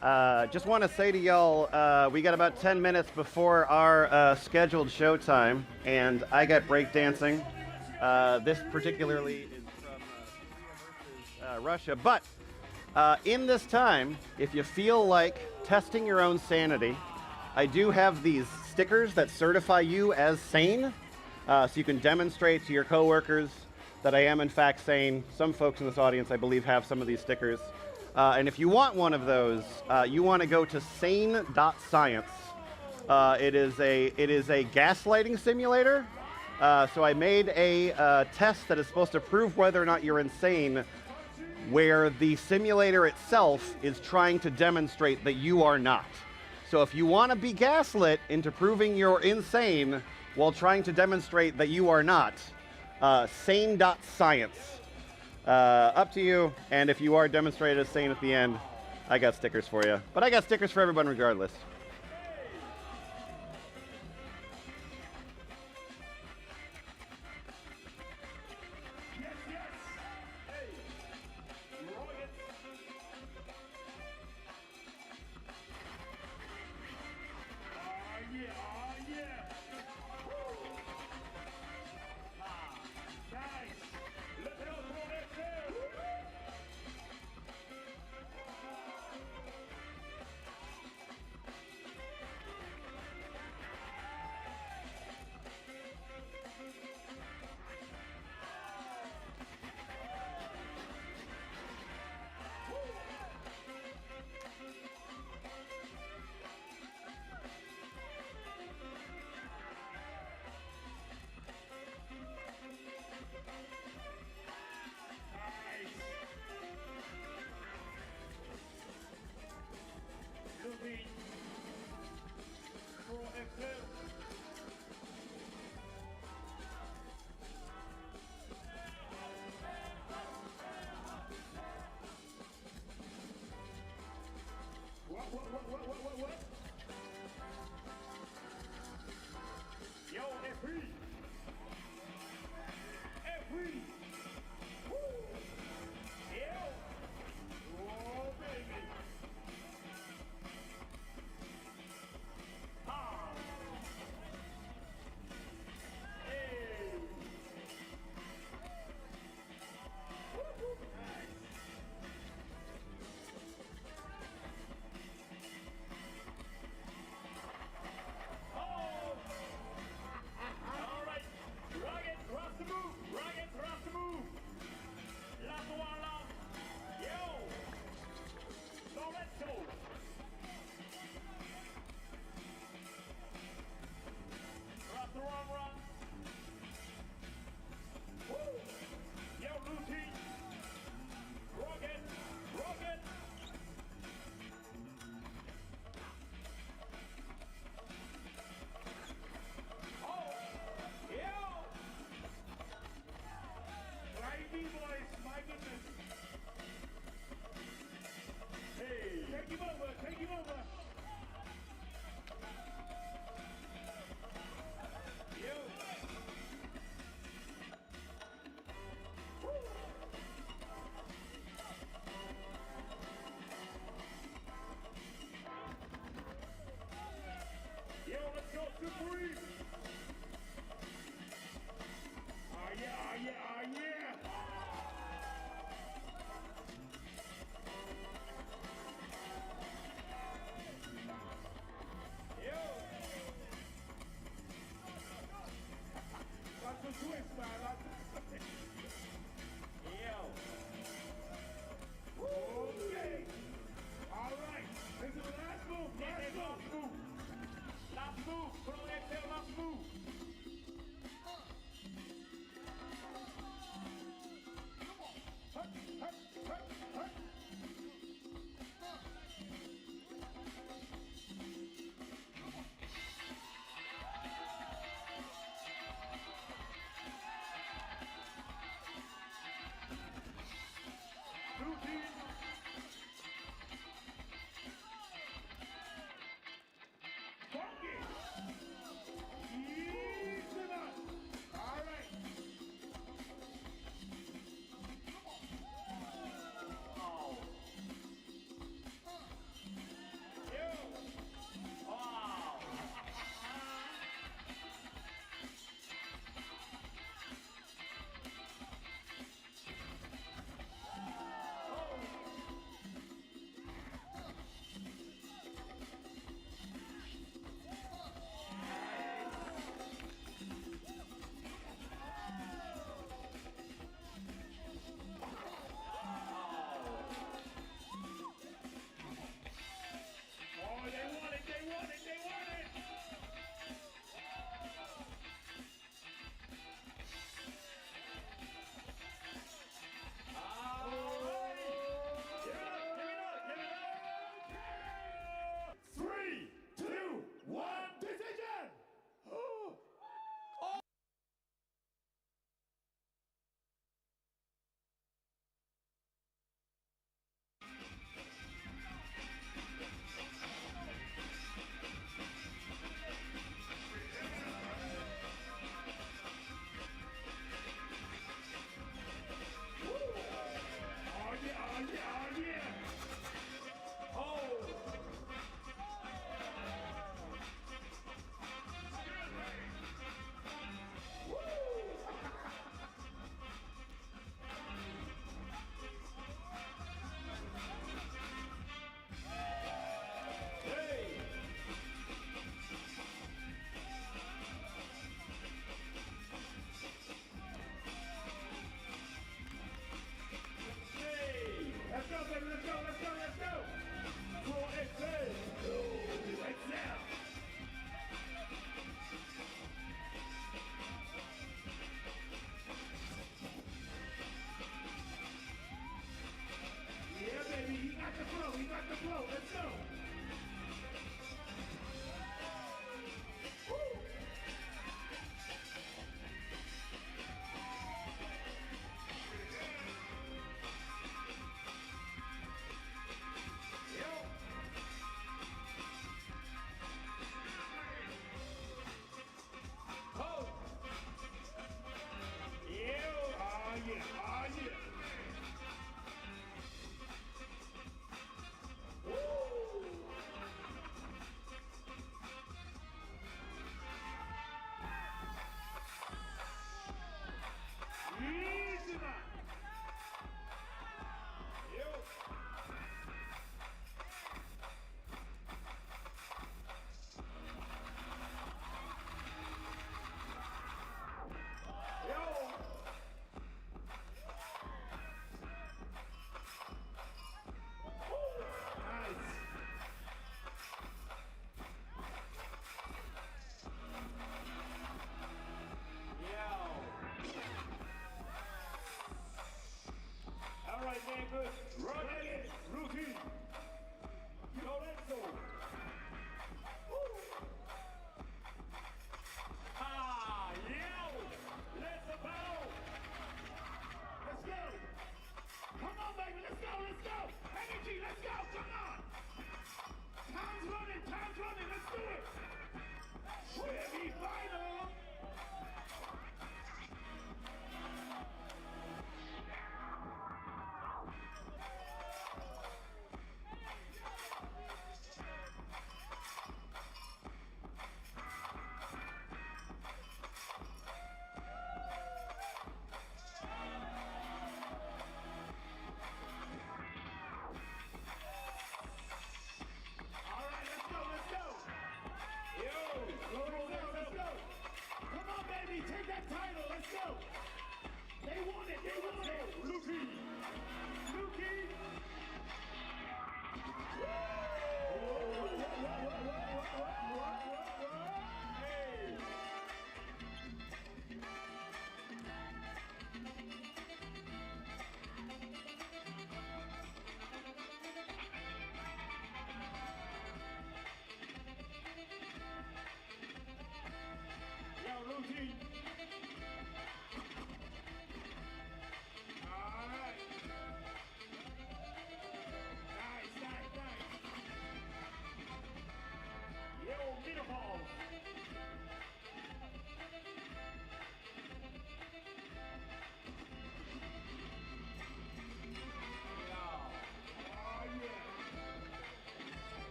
Just want to say to y'all, we got about 10 minutes before our scheduled showtime, and I got breakdancing. This particularly is from Syria versus Russia. But in this time, if you feel like testing your own sanity, I do have these stickers that certify you as sane, so you can demonstrate to your coworkers that I am in fact sane. Some folks in this audience, I believe, have some of these stickers. And if you want one of those, you want to go to sane.science. It is a gaslighting simulator. So I made a test that is supposed to prove whether or not you're insane, where the simulator itself is trying to demonstrate that you are not. So if you want to be gaslit into proving you're insane while trying to demonstrate that you are not, sane.science. Up to you, and if you are demonstrated as sane at the end, I got stickers for you. But I got stickers for everyone regardless.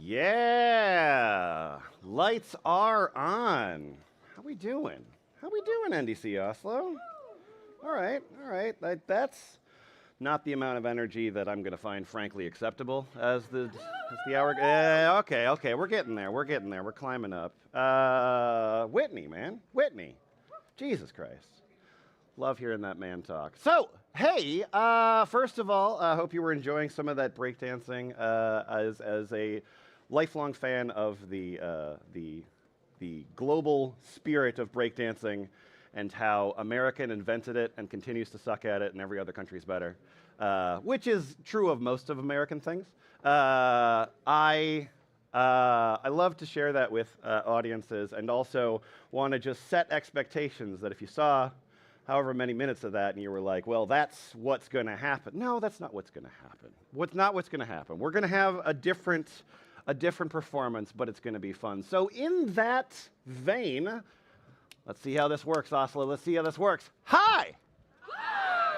Yeah, lights are on. How we doing? How we doing, NDC Oslo? All right, all right. That's not the amount of energy that I'm going to find frankly acceptable as the hour. Okay, we're getting there. We're getting there. We're climbing up. Whitney, man, Whitney. Jesus Christ. Love hearing that man talk. So, hey, first of all, I hope you were enjoying some of that breakdancing. As a lifelong fan of the global spirit of breakdancing and how America invented it and continues to suck at it and every other country's better, which is true of most of American things. I love to share that with audiences and also want to just set expectations that if you saw however many minutes of that and you were like, well, that's what's going to happen. No, that's not what's going to happen. What's going to happen? We're going to have a different performance, but it's going to be fun. So in that vein, let's see how this works, Oslo. Let's see how this works. Hi!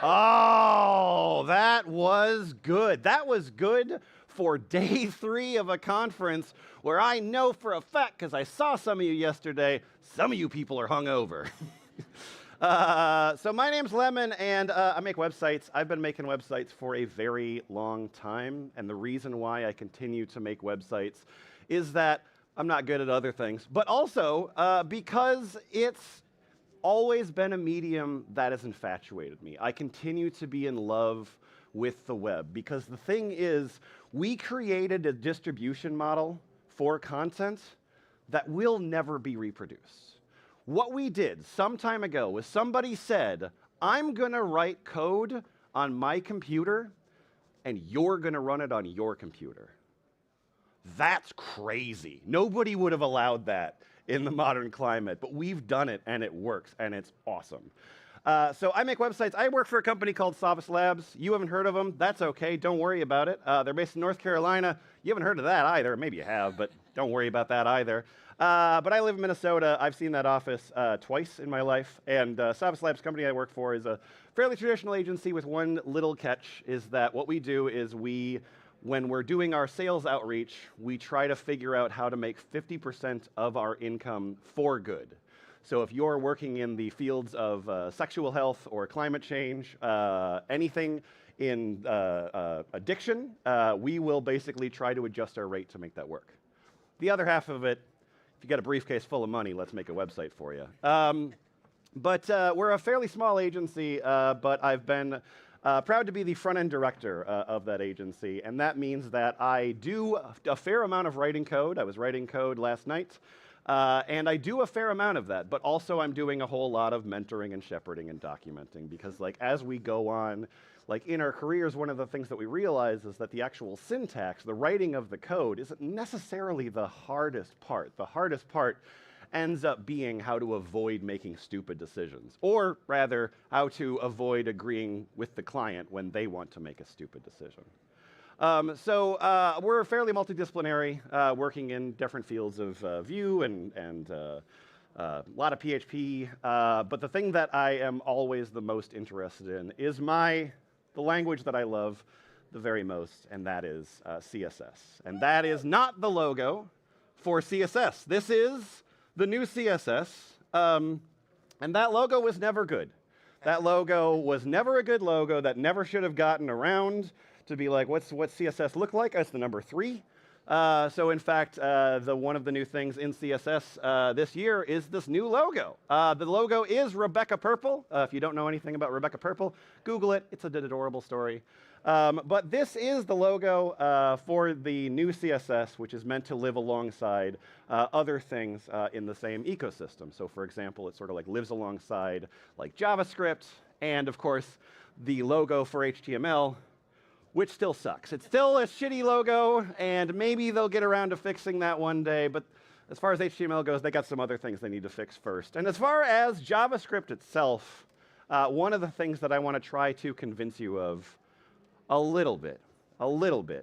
Oh, that was good. That was good for day 3 of a conference where I know for a fact, because I saw some of you yesterday, some of you people are hungover. So my name's Lemon, and I make websites. I've been making websites for a very long time, and the reason why I continue to make websites is that I'm not good at other things, but also because it's always been a medium that has infatuated me. I continue to be in love with the web, because the thing is, we created a distribution model for content that will never be reproduced. What we did some time ago was somebody said, I'm going to write code on my computer, and you're going to run it on your computer. That's crazy. Nobody would have allowed that in the modern climate, but we've done it, and it works, and it's awesome. So I make websites. I work for a company called Savas Labs. You haven't heard of them. That's okay. Don't worry about it. They're based in North Carolina. You haven't heard of that either. Maybe you have, but don't worry about that either. But I live in Minnesota. I've seen that office twice in my life. And Savas Labs company I work for is a fairly traditional agency with one little catch, is that what we do is when we're doing our sales outreach, we try to figure out how to make 50% of our income for good. So if you're working in the fields of sexual health or climate change, anything in addiction, we will basically try to adjust our rate to make that work. The other half of it, if you got a briefcase full of money, let's make a website for you. But we're a fairly small agency, but I've been proud to be the front-end director of that agency, and that means that I do a fair amount of writing code. I was writing code last night, and I do a fair amount of that, but also I'm doing a whole lot of mentoring and shepherding and documenting, because like as we go on, like in our careers, one of the things that we realize is that the actual syntax, the writing of the code, isn't necessarily the hardest part. The hardest part ends up being how to avoid making stupid decisions, or rather, how to avoid agreeing with the client when they want to make a stupid decision. So we're fairly multidisciplinary, working in different fields of Vue and a lot of PHP, but the thing that I am always the most interested in is the language that I love the very most, and that is CSS. And that is not the logo for CSS. This is the new CSS, and that logo was never good. That logo was never a good logo. That never should have gotten around to be like, what's CSS look like? It's the number 3. So in fact, one of the new things in CSS this year is this new logo. The logo is Rebecca Purple. If you don't know anything about Rebecca Purple, Google it. It's an adorable story. But this is the logo for the new CSS, which is meant to live alongside other things in the same ecosystem. So for example, it sort of like lives alongside like JavaScript, and of course, the logo for HTML, which still sucks. It's still a shitty logo, and maybe they'll get around to fixing that one day, but as far as HTML goes, they got some other things they need to fix first. And as far as JavaScript itself, one of the things that I want to try to convince you of a little bit,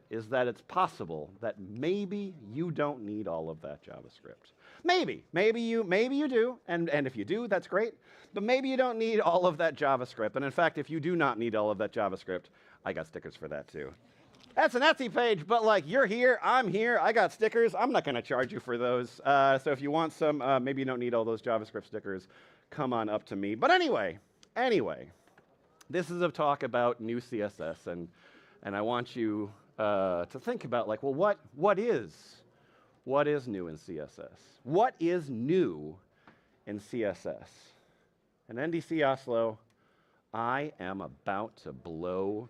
is that it's possible that maybe you don't need all of that JavaScript. Maybe you do, and if you do, that's great, but maybe you don't need all of that JavaScript. And in fact, if you do not need all of that JavaScript, I got stickers for that too. That's an Etsy page, but like you're here, I'm here, I got stickers. I'm not going to charge you for those. So if you want some, maybe you don't need all those JavaScript stickers, come on up to me. But anyway, this is a talk about new CSS, and I want you to think about like, well, what is new in CSS? What is new in CSS? And NDC Oslo, I am about to blow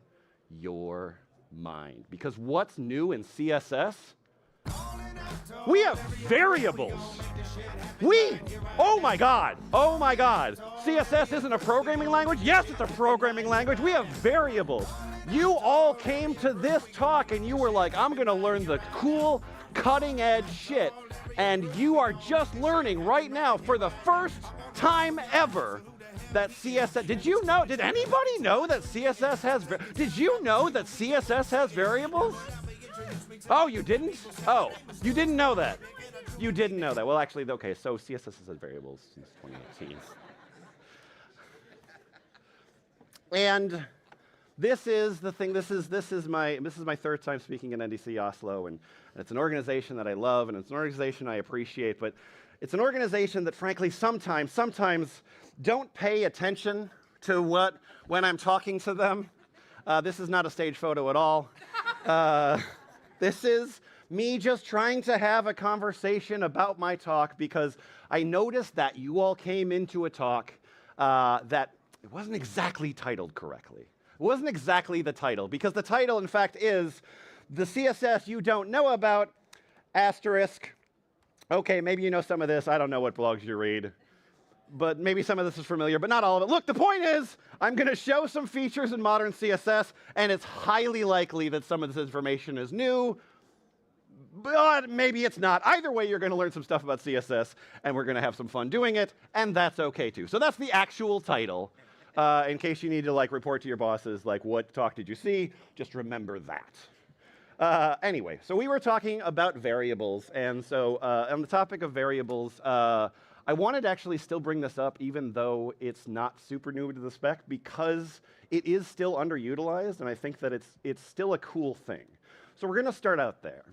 your mind. Because what's new in CSS? We have variables. Oh my God. CSS isn't a programming language? Yes, it's a programming language. We have variables. You all came to this talk and you were like, I'm going to learn the cool, cutting edge shit. And you are just learning right now for the first time ever that CSS, did anybody know that CSS has, did you know that CSS has variables? Oh, you didn't? Oh, you didn't know that. You didn't know that. Well, actually, okay, so CSS has had variables since 2018. And this is the thing, this is my third time speaking in NDC Oslo, and it's an organization that I love, and it's an organization I appreciate, but it's an organization that frankly sometimes don't pay attention to when I'm talking to them. This is not a stage photo at all. This is me just trying to have a conversation about my talk because I noticed that you all came into a talk that it wasn't exactly titled correctly. It wasn't exactly the title, because the title, in fact, is The CSS You Don't Know About, asterisk. Okay, maybe you know some of this. I don't know what blogs you read. But maybe some of this is familiar, but not all of it. Look, the point is, I'm going to show some features in modern CSS, and it's highly likely that some of this information is new, but maybe it's not. Either way, you're going to learn some stuff about CSS, and we're going to have some fun doing it, and that's okay too. So that's the actual title. In case you need to like report to your bosses, like, what talk did you see? Just remember that. Anyway, so we were talking about variables, and so on the topic of variables, I wanted to actually still bring this up even though it's not super new to the spec, because it is still underutilized, and I think that it's still a cool thing. So we're going to start out there.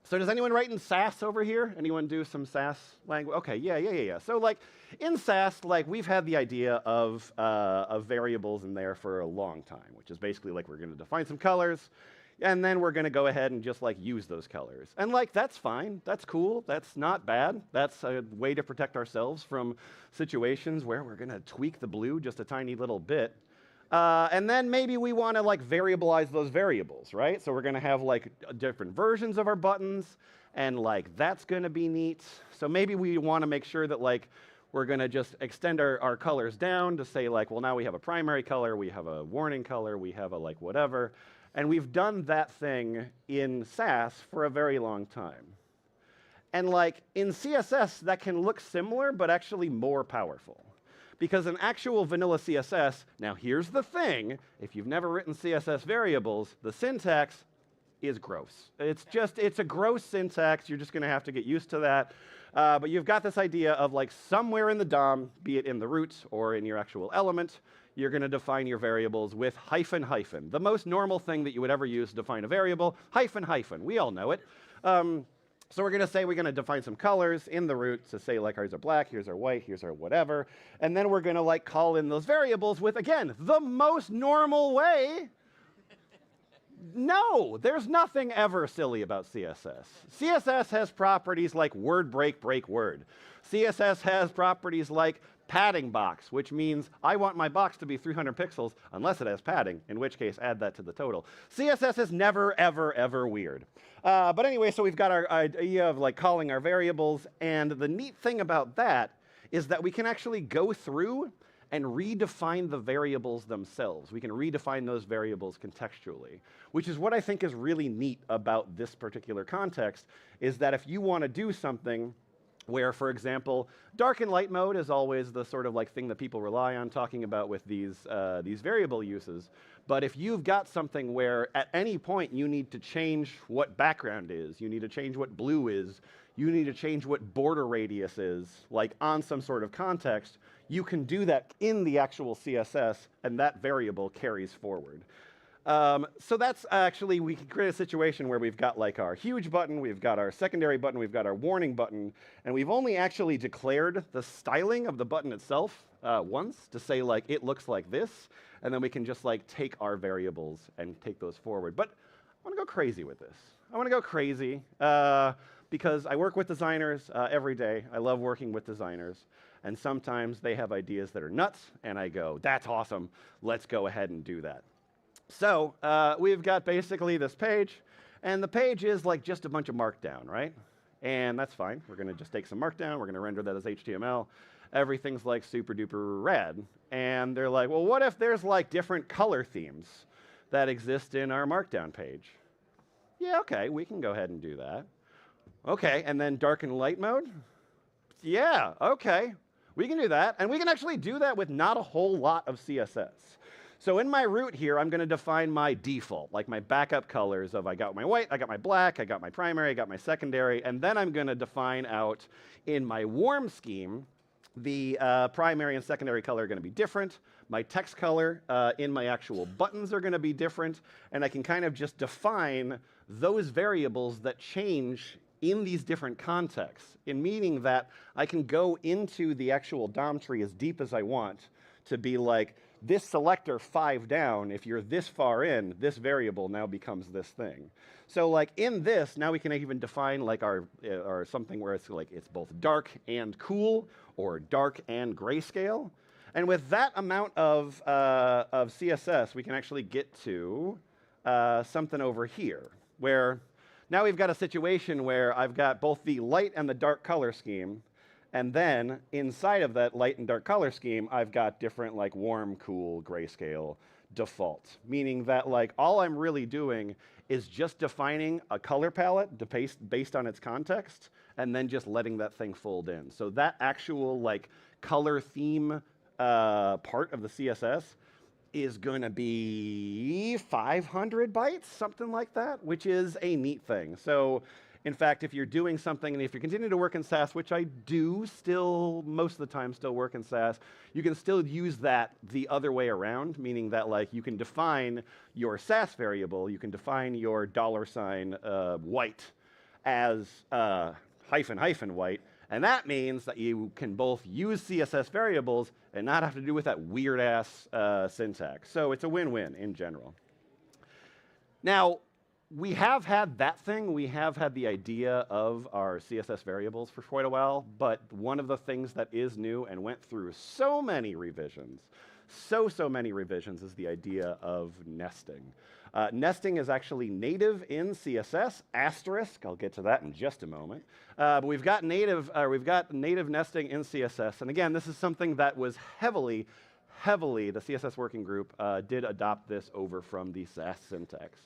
So does anyone write in Sass over here? Anyone do some Sass language? Okay, yeah. So like in Sass, like we've had the idea of variables in there for a long time, which is basically like we're going to define some colors, and then we're going to go ahead and just like use those colors. And like that's fine, that's cool, that's not bad. That's a way to protect ourselves from situations where we're going to tweak the blue just a tiny little bit. And then maybe we want to like variabilize those variables, right? So we're going to have like different versions of our buttons, and like that's going to be neat. So maybe we want to make sure that like we're going to just extend our colors down to say like, well, now we have a primary color, we have a warning color, we have a like whatever. And we've done that thing in Sass for a very long time. And like in CSS, that can look similar, but actually more powerful. Because in actual vanilla CSS, now here's the thing, if you've never written CSS variables, the syntax is gross. It's a gross syntax, you're just gonna have to get used to that. But you've got this idea of like somewhere in the DOM, be it in the root or in your actual element, you're going to define your variables with hyphen, hyphen. The most normal thing that you would ever use to define a variable, hyphen, hyphen. We all know it. So we're going to say we're going to define some colors in the root to say like here's our black, here's our white, here's our whatever. And then we're going to like call in those variables with, again, the most normal way. No, there's nothing ever silly about CSS. CSS has properties like word break, break word. CSS has properties like padding box, which means I want my box to be 300 pixels unless it has padding, in which case add that to the total. CSS is never, ever, ever weird. But anyway, so we've got our idea of like calling our variables, and the neat thing about that is that we can actually go through and redefine the variables themselves. We can redefine those variables contextually, which is what I think is really neat about this particular context, is that if you want to do something where, for example, dark and light mode is always the sort of like thing that people rely on talking about with these variable uses. But if you've got something where at any point you need to change what background is, you need to change what blue is, you need to change what border radius is, like on some sort of context, you can do that in the actual CSS, and that variable carries forward. So that's actually, we can create a situation where we've got like our huge button, we've got our secondary button, we've got our warning button, and we've only actually declared the styling of the button itself once to say like it looks like this, and then we can just like take our variables and take those forward. But I want to go crazy with this. I want to go crazy because I work with designers every day. I love working with designers. And sometimes they have ideas that are nuts, and I go, that's awesome. Let's go ahead and do that. So we've got basically this page, and the page is like just a bunch of markdown, right? And that's fine. We're going to just take some markdown. We're going to render that as HTML. Everything's like super duper rad. And they're like, well, what if there's like different color themes that exist in our markdown page? Yeah, okay, we can go ahead and do that. Okay, and then dark and light mode? Yeah, okay, we can do that. And we can actually do that with not a whole lot of CSS. So in my root here, I'm going to define my default, like my backup colors of I got my white, I got my black, I got my primary, I got my secondary, and then I'm going to define out in my warm scheme, the primary and secondary color are going to be different. My text color in my actual buttons are going to be different, and I can kind of just define those variables that change in these different contexts, in meaning that I can go into the actual DOM tree as deep as I want to be like, this selector 5 down, if you're this far in, this variable now becomes this thing. So like in this, now we can even define like our something where it's like it's both dark and cool, or dark and grayscale. And with that amount of CSS, we can actually get to something over here, where now we've got a situation where I've got both the light and the dark color scheme, and then inside of that light and dark color scheme, I've got different like warm, cool, grayscale default, meaning that like all I'm really doing is just defining a color palette based on its context, and then just letting that thing fold in. So that actual like color theme part of the CSS is going to be 500 bytes, something like that, which is a neat thing. So in fact, if you're doing something, and if you continue to work in Sass, which I do still, most of the time still work in Sass, you can still use that the other way around, meaning that like you can define your Sass variable, you can define your $ white as hyphen white, and that means that you can both use CSS variables and not have to do with that weird-ass syntax. So it's a win-win in general. Now, we have had that thing. We have had the idea of our CSS variables for quite a while, but one of the things that is new and went through so many revisions, so many revisions, is the idea of nesting. Nesting is actually native in CSS, asterisk. I'll get to that in just a moment. But we've got native nesting in CSS, and again, this is something that was heavily, the CSS working group did adopt this over from the Sass syntax.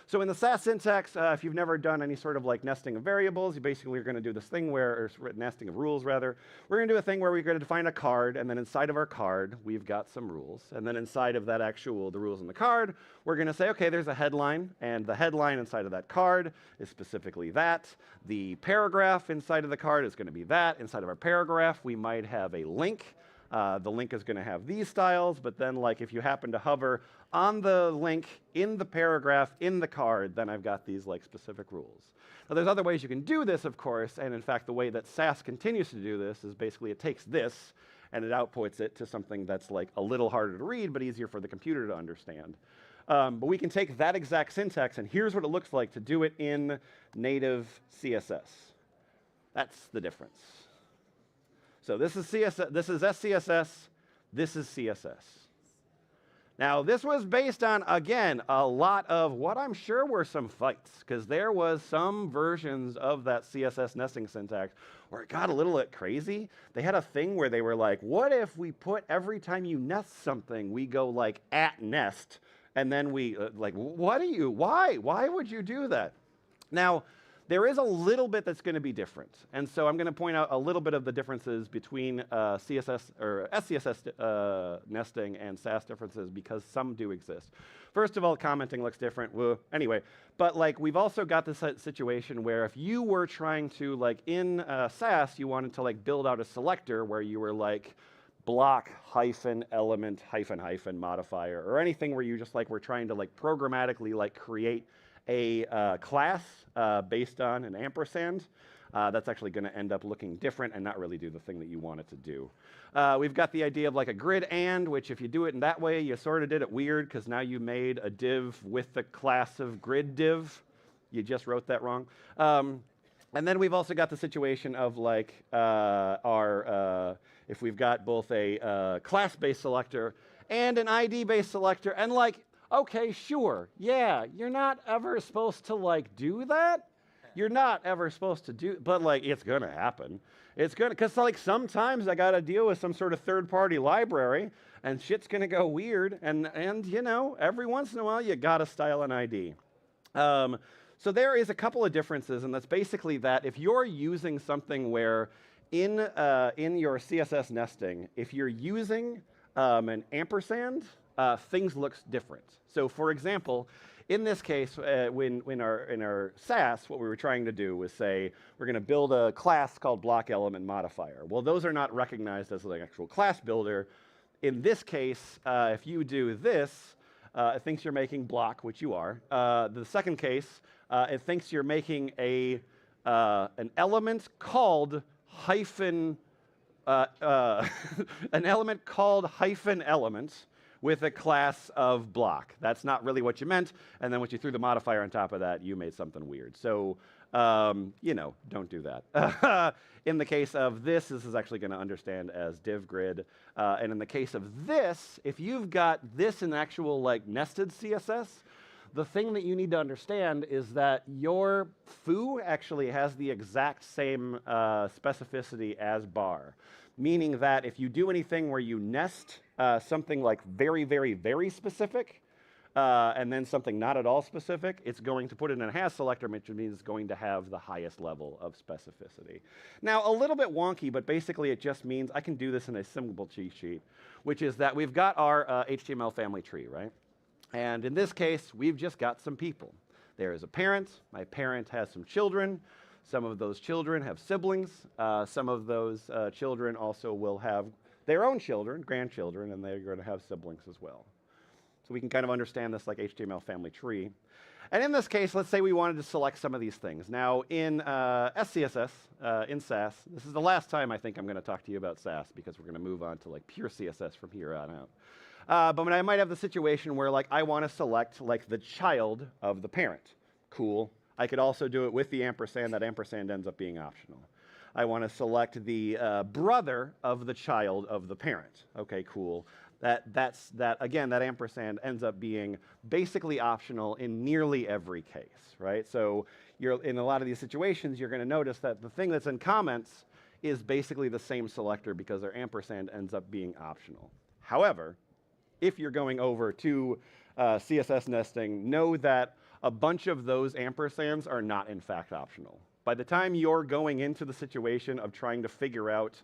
So in the Sass syntax, if you've never done any sort of like nesting of variables, you basically are going to do this thing where, or nesting of rules rather, we're going to do a thing where we're going to define a card, and then inside of our card, we've got some rules. And then inside of that the rules in the card, we're going to say, okay, there's a headline, and the headline inside of that card is specifically that. The paragraph inside of the card is going to be that. Inside of our paragraph, we might have a link. The link is going to have these styles, but then like if you happen to hover on the link in the paragraph in the card, then I've got these like specific rules. Now there's other ways you can do this, of course, and in fact the way that Sass continues to do this is basically it takes this and it outputs it to something that's like a little harder to read but easier for the computer to understand. But we can take that exact syntax, and here's what it looks like to do it in native CSS. That's the difference. So this is CSS, this is SCSS, this is CSS. Now this was based on, again, a lot of what I'm sure were some fights, because there was some versions of that CSS nesting syntax where it got a little bit crazy. They had a thing where they were like, what if we put every time you nest something, we go like @nest, and then we like, why would you do that? Now, there is a little bit that's going to be different, and so I'm going to point out a little bit of the differences between CSS or SCSS nesting and Sass differences, because some do exist. First of all, commenting looks different. Whoa. Anyway, but like we've also got this situation where if you were trying to like in Sass, you wanted to like build out a selector where you were like block hyphen element hyphen hyphen modifier, or anything where you just like we're trying to like programmatically like create a class based on an ampersand, that's actually going to end up looking different and not really do the thing that you want it to do. We've got the idea of like a grid and, which if you do it in that way, you sort of did it weird because now you made a div with the class of grid div. You just wrote that wrong. And then we've also got the situation of like if we've got both a class-based selector and an ID-based selector, and like, okay, sure, yeah, you're not ever supposed to like do that. You're not ever supposed to do, but like it's gonna happen. It's gonna, cause like sometimes I gotta deal with some sort of third-party library, and shit's gonna go weird, and you know, every once in a while you gotta style an ID. So there is a couple of differences, and that's basically that if you're using something where in your CSS nesting, if you're using an ampersand, things look different. So for example, in this case, in our SAS, what we were trying to do was say, we're going to build a class called block element modifier. Well, those are not recognized as an actual class builder. In this case, if you do this, it thinks you're making block, which you are. The second case, it thinks you're making an element called hyphen, an element called hyphen element with a class of block. That's not really what you meant, and then once you threw the modifier on top of that, you made something weird. So, you know, don't do that. In the case of this is actually going to understand as div grid, and in the case of this, if you've got this in actual like nested CSS, the thing that you need to understand is that your foo actually has the exact same specificity as bar, meaning that if you do anything where you nest something like very, very, very specific, and then something not at all specific, it's going to put it in a has selector, which means it's going to have the highest level of specificity. Now, a little bit wonky, but basically it just means I can do this in a simple cheat sheet, which is that we've got our HTML family tree, right? And in this case, we've just got some people. There is a parent. My parent has some children. Some of those children have siblings. Some of those children also will have their own children, grandchildren, and they're going to have siblings as well. So we can kind of understand this like HTML family tree. And in this case, let's say we wanted to select some of these things. Now, in SCSS, in SAS, this is the last time I think I'm going to talk to you about SAS because we're going to move on to like pure CSS from here on out. But when I might have the situation where like I want to select like the child of the parent. Cool. I could also do it with the ampersand. That ampersand ends up being optional. I want to select the brother of the child of the parent. Okay, cool. Again, that ampersand ends up being basically optional in nearly every case, right? So you're in a lot of these situations, you're going to notice that the thing that's in comments is basically the same selector because their ampersand ends up being optional. However, if you're going over to CSS nesting, know that a bunch of those ampersands are not in fact optional. By the time you're going into the situation of trying to figure out,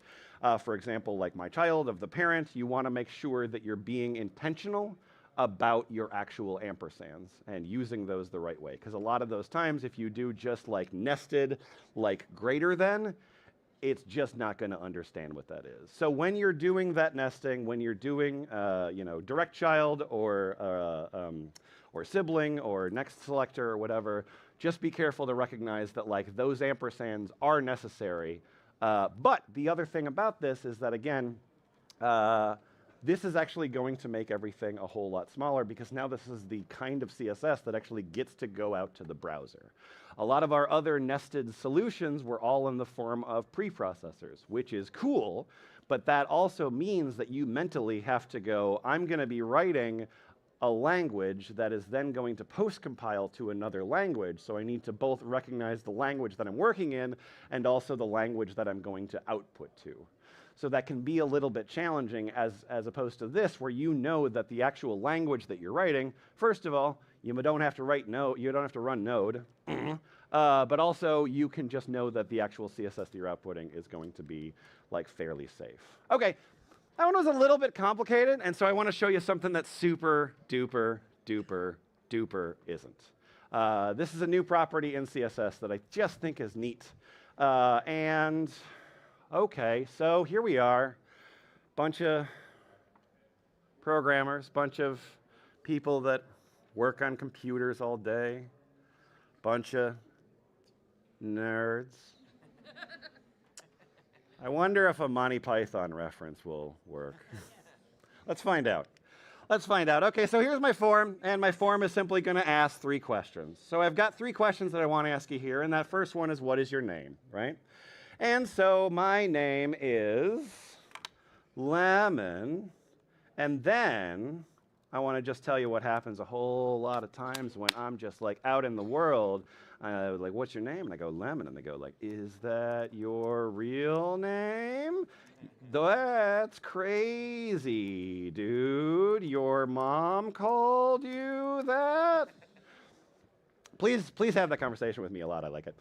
for example, like my child of the parent, you want to make sure that you're being intentional about your actual ampersands and using those the right way. Because a lot of those times, if you do just like nested, like greater than, it's just not going to understand what that is. So when you're doing that nesting, when you're doing, you know, direct child or sibling or next selector or whatever, just be careful to recognize that like those ampersands are necessary. But the other thing about this is that again, this is actually going to make everything a whole lot smaller because now this is the kind of CSS that actually gets to go out to the browser. A lot of our other nested solutions were all in the form of preprocessors, which is cool, but that also means that you mentally have to go, I'm going to be writing a language that is then going to post-compile to another language, so I need to both recognize the language that I'm working in and also the language that I'm going to output to. So that can be a little bit challenging as opposed to this, where you know that the actual language that you're writing, first of all, you don't have to write Node, you don't have to run Node, but also you can just know that the actual CSS that you're outputting is going to be like fairly safe. Okay, that one was a little bit complicated, and so I want to show you something that super duper duper duper isn't. This is a new property in CSS that I just think is neat. And okay, so here we are. bunch of programmers, bunch of people that work on computers all day, bunch of nerds. I wonder if a Monty Python reference will work. Let's find out. Let's find out. Okay, so here's my form, and my form is simply going to ask 3 questions. So I've got 3 questions that I want to ask you here, and that first one is, what is your name, right? And so my name is Lemon, and then I want to just tell you what happens a whole lot of times when I'm just like out in the world. Like, what's your name? And I go, Lemon, and they go like, is that your real name? That's crazy, dude. Your mom called you that? Please have that conversation with me a lot. I like it.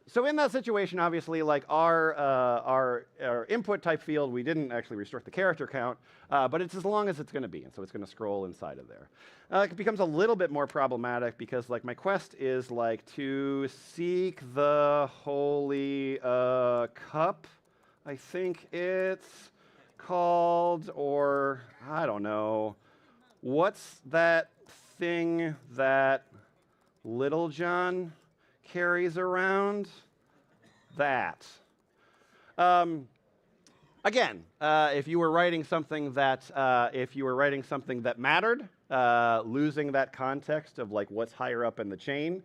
So in that situation, obviously, like our input type field, we didn't actually restrict the character count, but it's as long as it's going to be, and so it's going to scroll inside of there. It becomes a little bit more problematic because, like, my quest is like to seek the holy cup, I think it's called, or I don't know. What's that thing that Little John carries around? That. Again, if you were writing something that mattered, losing that context of like what's higher up in the chain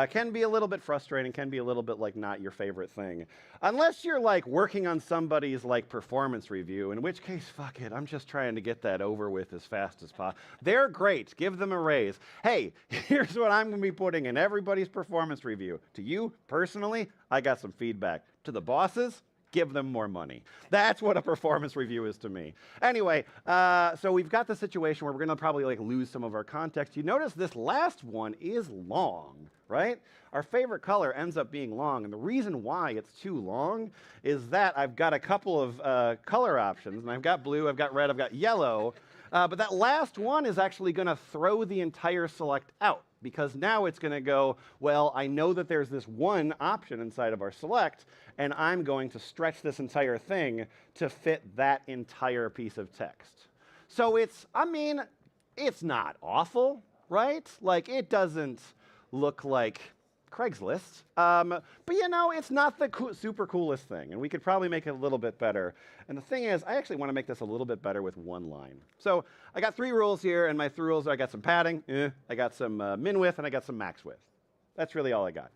can be a little bit frustrating, can be a little bit like not your favorite thing. Unless you're like working on somebody's like performance review, in which case, fuck it, I'm just trying to get that over with as fast as possible. They're great, give them a raise. Hey, here's what I'm gonna be putting in everybody's performance review. To you, personally, I got some feedback. To the bosses, give them more money. That's what a performance review is to me. Anyway, so we've got the situation where we're gonna probably like lose some of our context. You notice this last one is long, right? Our favorite color ends up being long, and the reason why it's too long is that I've got a couple of color options, and I've got blue, I've got red, I've got yellow, but that last one is actually gonna throw the entire select out, because now it's gonna go, well, I know that there's this one option inside of our select, and I'm going to stretch this entire thing to fit that entire piece of text. So it's not awful, right? Like, it doesn't look like Craigslist, but you know, it's not the super coolest thing, and we could probably make it a little bit better. And the thing is, I actually want to make this a little bit better with one line. So I got 3 rules here, and my 3 rules are I got some padding, I got some min width, and I got some max width. That's really all I got.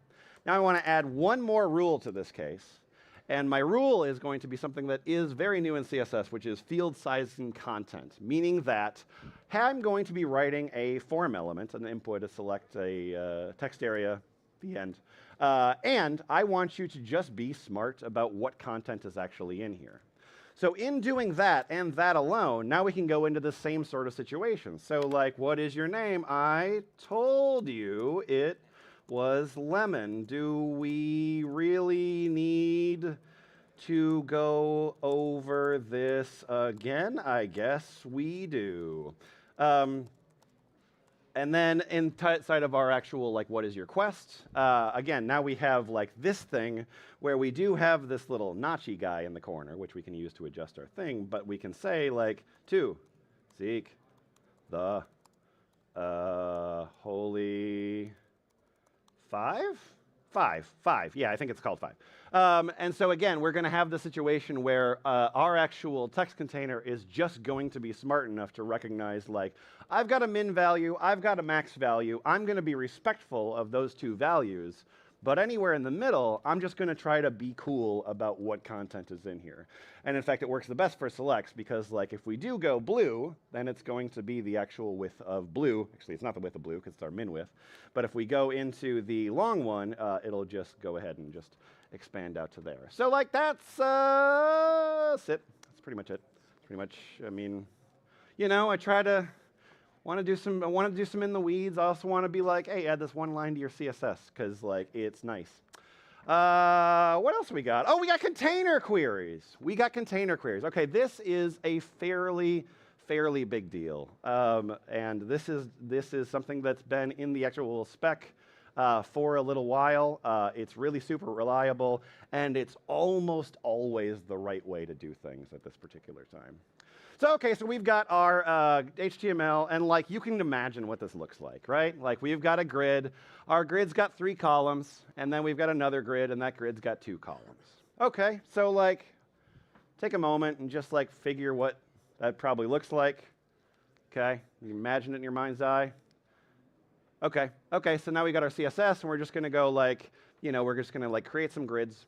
Now I want to add one more rule to this case, and my rule is going to be something that is very new in CSS, which is field sizing content, meaning that I'm going to be writing a form element, an input to select a text area, the end, and I want you to just be smart about what content is actually in here. So in doing that and that alone, now we can go into the same sort of situation. So like, what is your name? I told you it was Lemon. Do we really need to go over this again? I guess we do. And then inside of our actual, like, what is your quest? Again, now we have like this thing where we do have this little notchy guy in the corner, which we can use to adjust our thing, but we can say like, to seek the holy five. Yeah, I think it's called 5. And so again, we're going to have the situation where our actual text container is just going to be smart enough to recognize, like, I've got a min value, I've got a max value, I'm going to be respectful of those 2 values, but anywhere in the middle, I'm just going to try to be cool about what content is in here. And in fact, it works the best for selects because, like, if we do go blue, then it's going to be the actual width of blue. Actually, it's not the width of blue because it's our min width. But if we go into the long one, it'll just go ahead and just expand out to there. So, like, that's it. That's pretty much it. Pretty much, I mean, you know, I want to do some in the weeds. I also want to be like, hey, add this one line to your CSS because, like, it's nice. What else we got? Oh, we got container queries. Okay, this is a fairly big deal, and this is something that's been in the actual spec for a little while. It's really super reliable, and it's almost always the right way to do things at this particular time. So, okay, so we've got our HTML, and like you can imagine what this looks like, right? Like we've got a grid. Our grid's got 3 columns, and then we've got another grid, and that grid's got 2 columns. Okay, so like take a moment and just like figure what that probably looks like. Okay, you imagine it in your mind's eye. Okay, so now we got our CSS, and we're just gonna go like, we're just gonna like create some grids.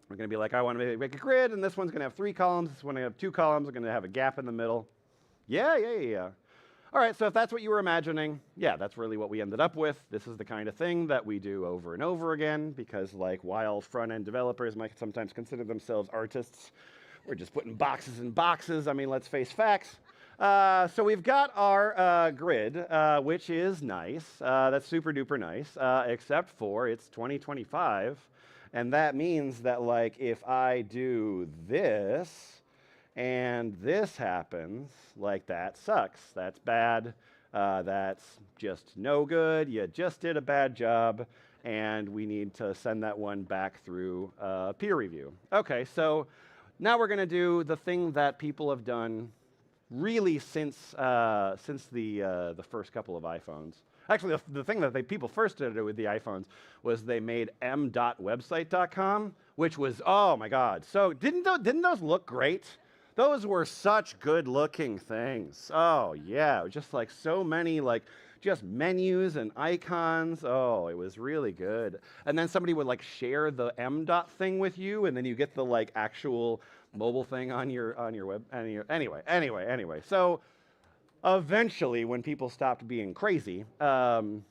We're gonna be like, I wanna make a grid, and this one's gonna have 3 columns, this one's gonna have 2 columns, we're gonna have a gap in the middle. Yeah. All right, so if that's what you were imagining, yeah, that's really what we ended up with. This is the kind of thing that we do over and over again, because like while front-end developers might sometimes consider themselves artists, we're just putting boxes in boxes. I mean, let's face facts. So we've got our grid, which is nice. That's super duper nice, except for it's 2025. And that means that like if I do this and this happens, like that sucks. That's bad. That's just no good. You just did a bad job. And we need to send that one back through peer review. Okay, so now we're going to do the thing that people have done really since the first couple of iPhones. Actually, the thing that people first did with the iPhones was they made m.website.com, which was, oh my God. So didn't those look great? Those were such good-looking things. Oh yeah, just like so many like just menus and icons. Oh, it was really good. And then somebody would like share the m. thing with you, and then you get the like actual mobile thing on your web. Anyway. So eventually, when people stopped being crazy, I'm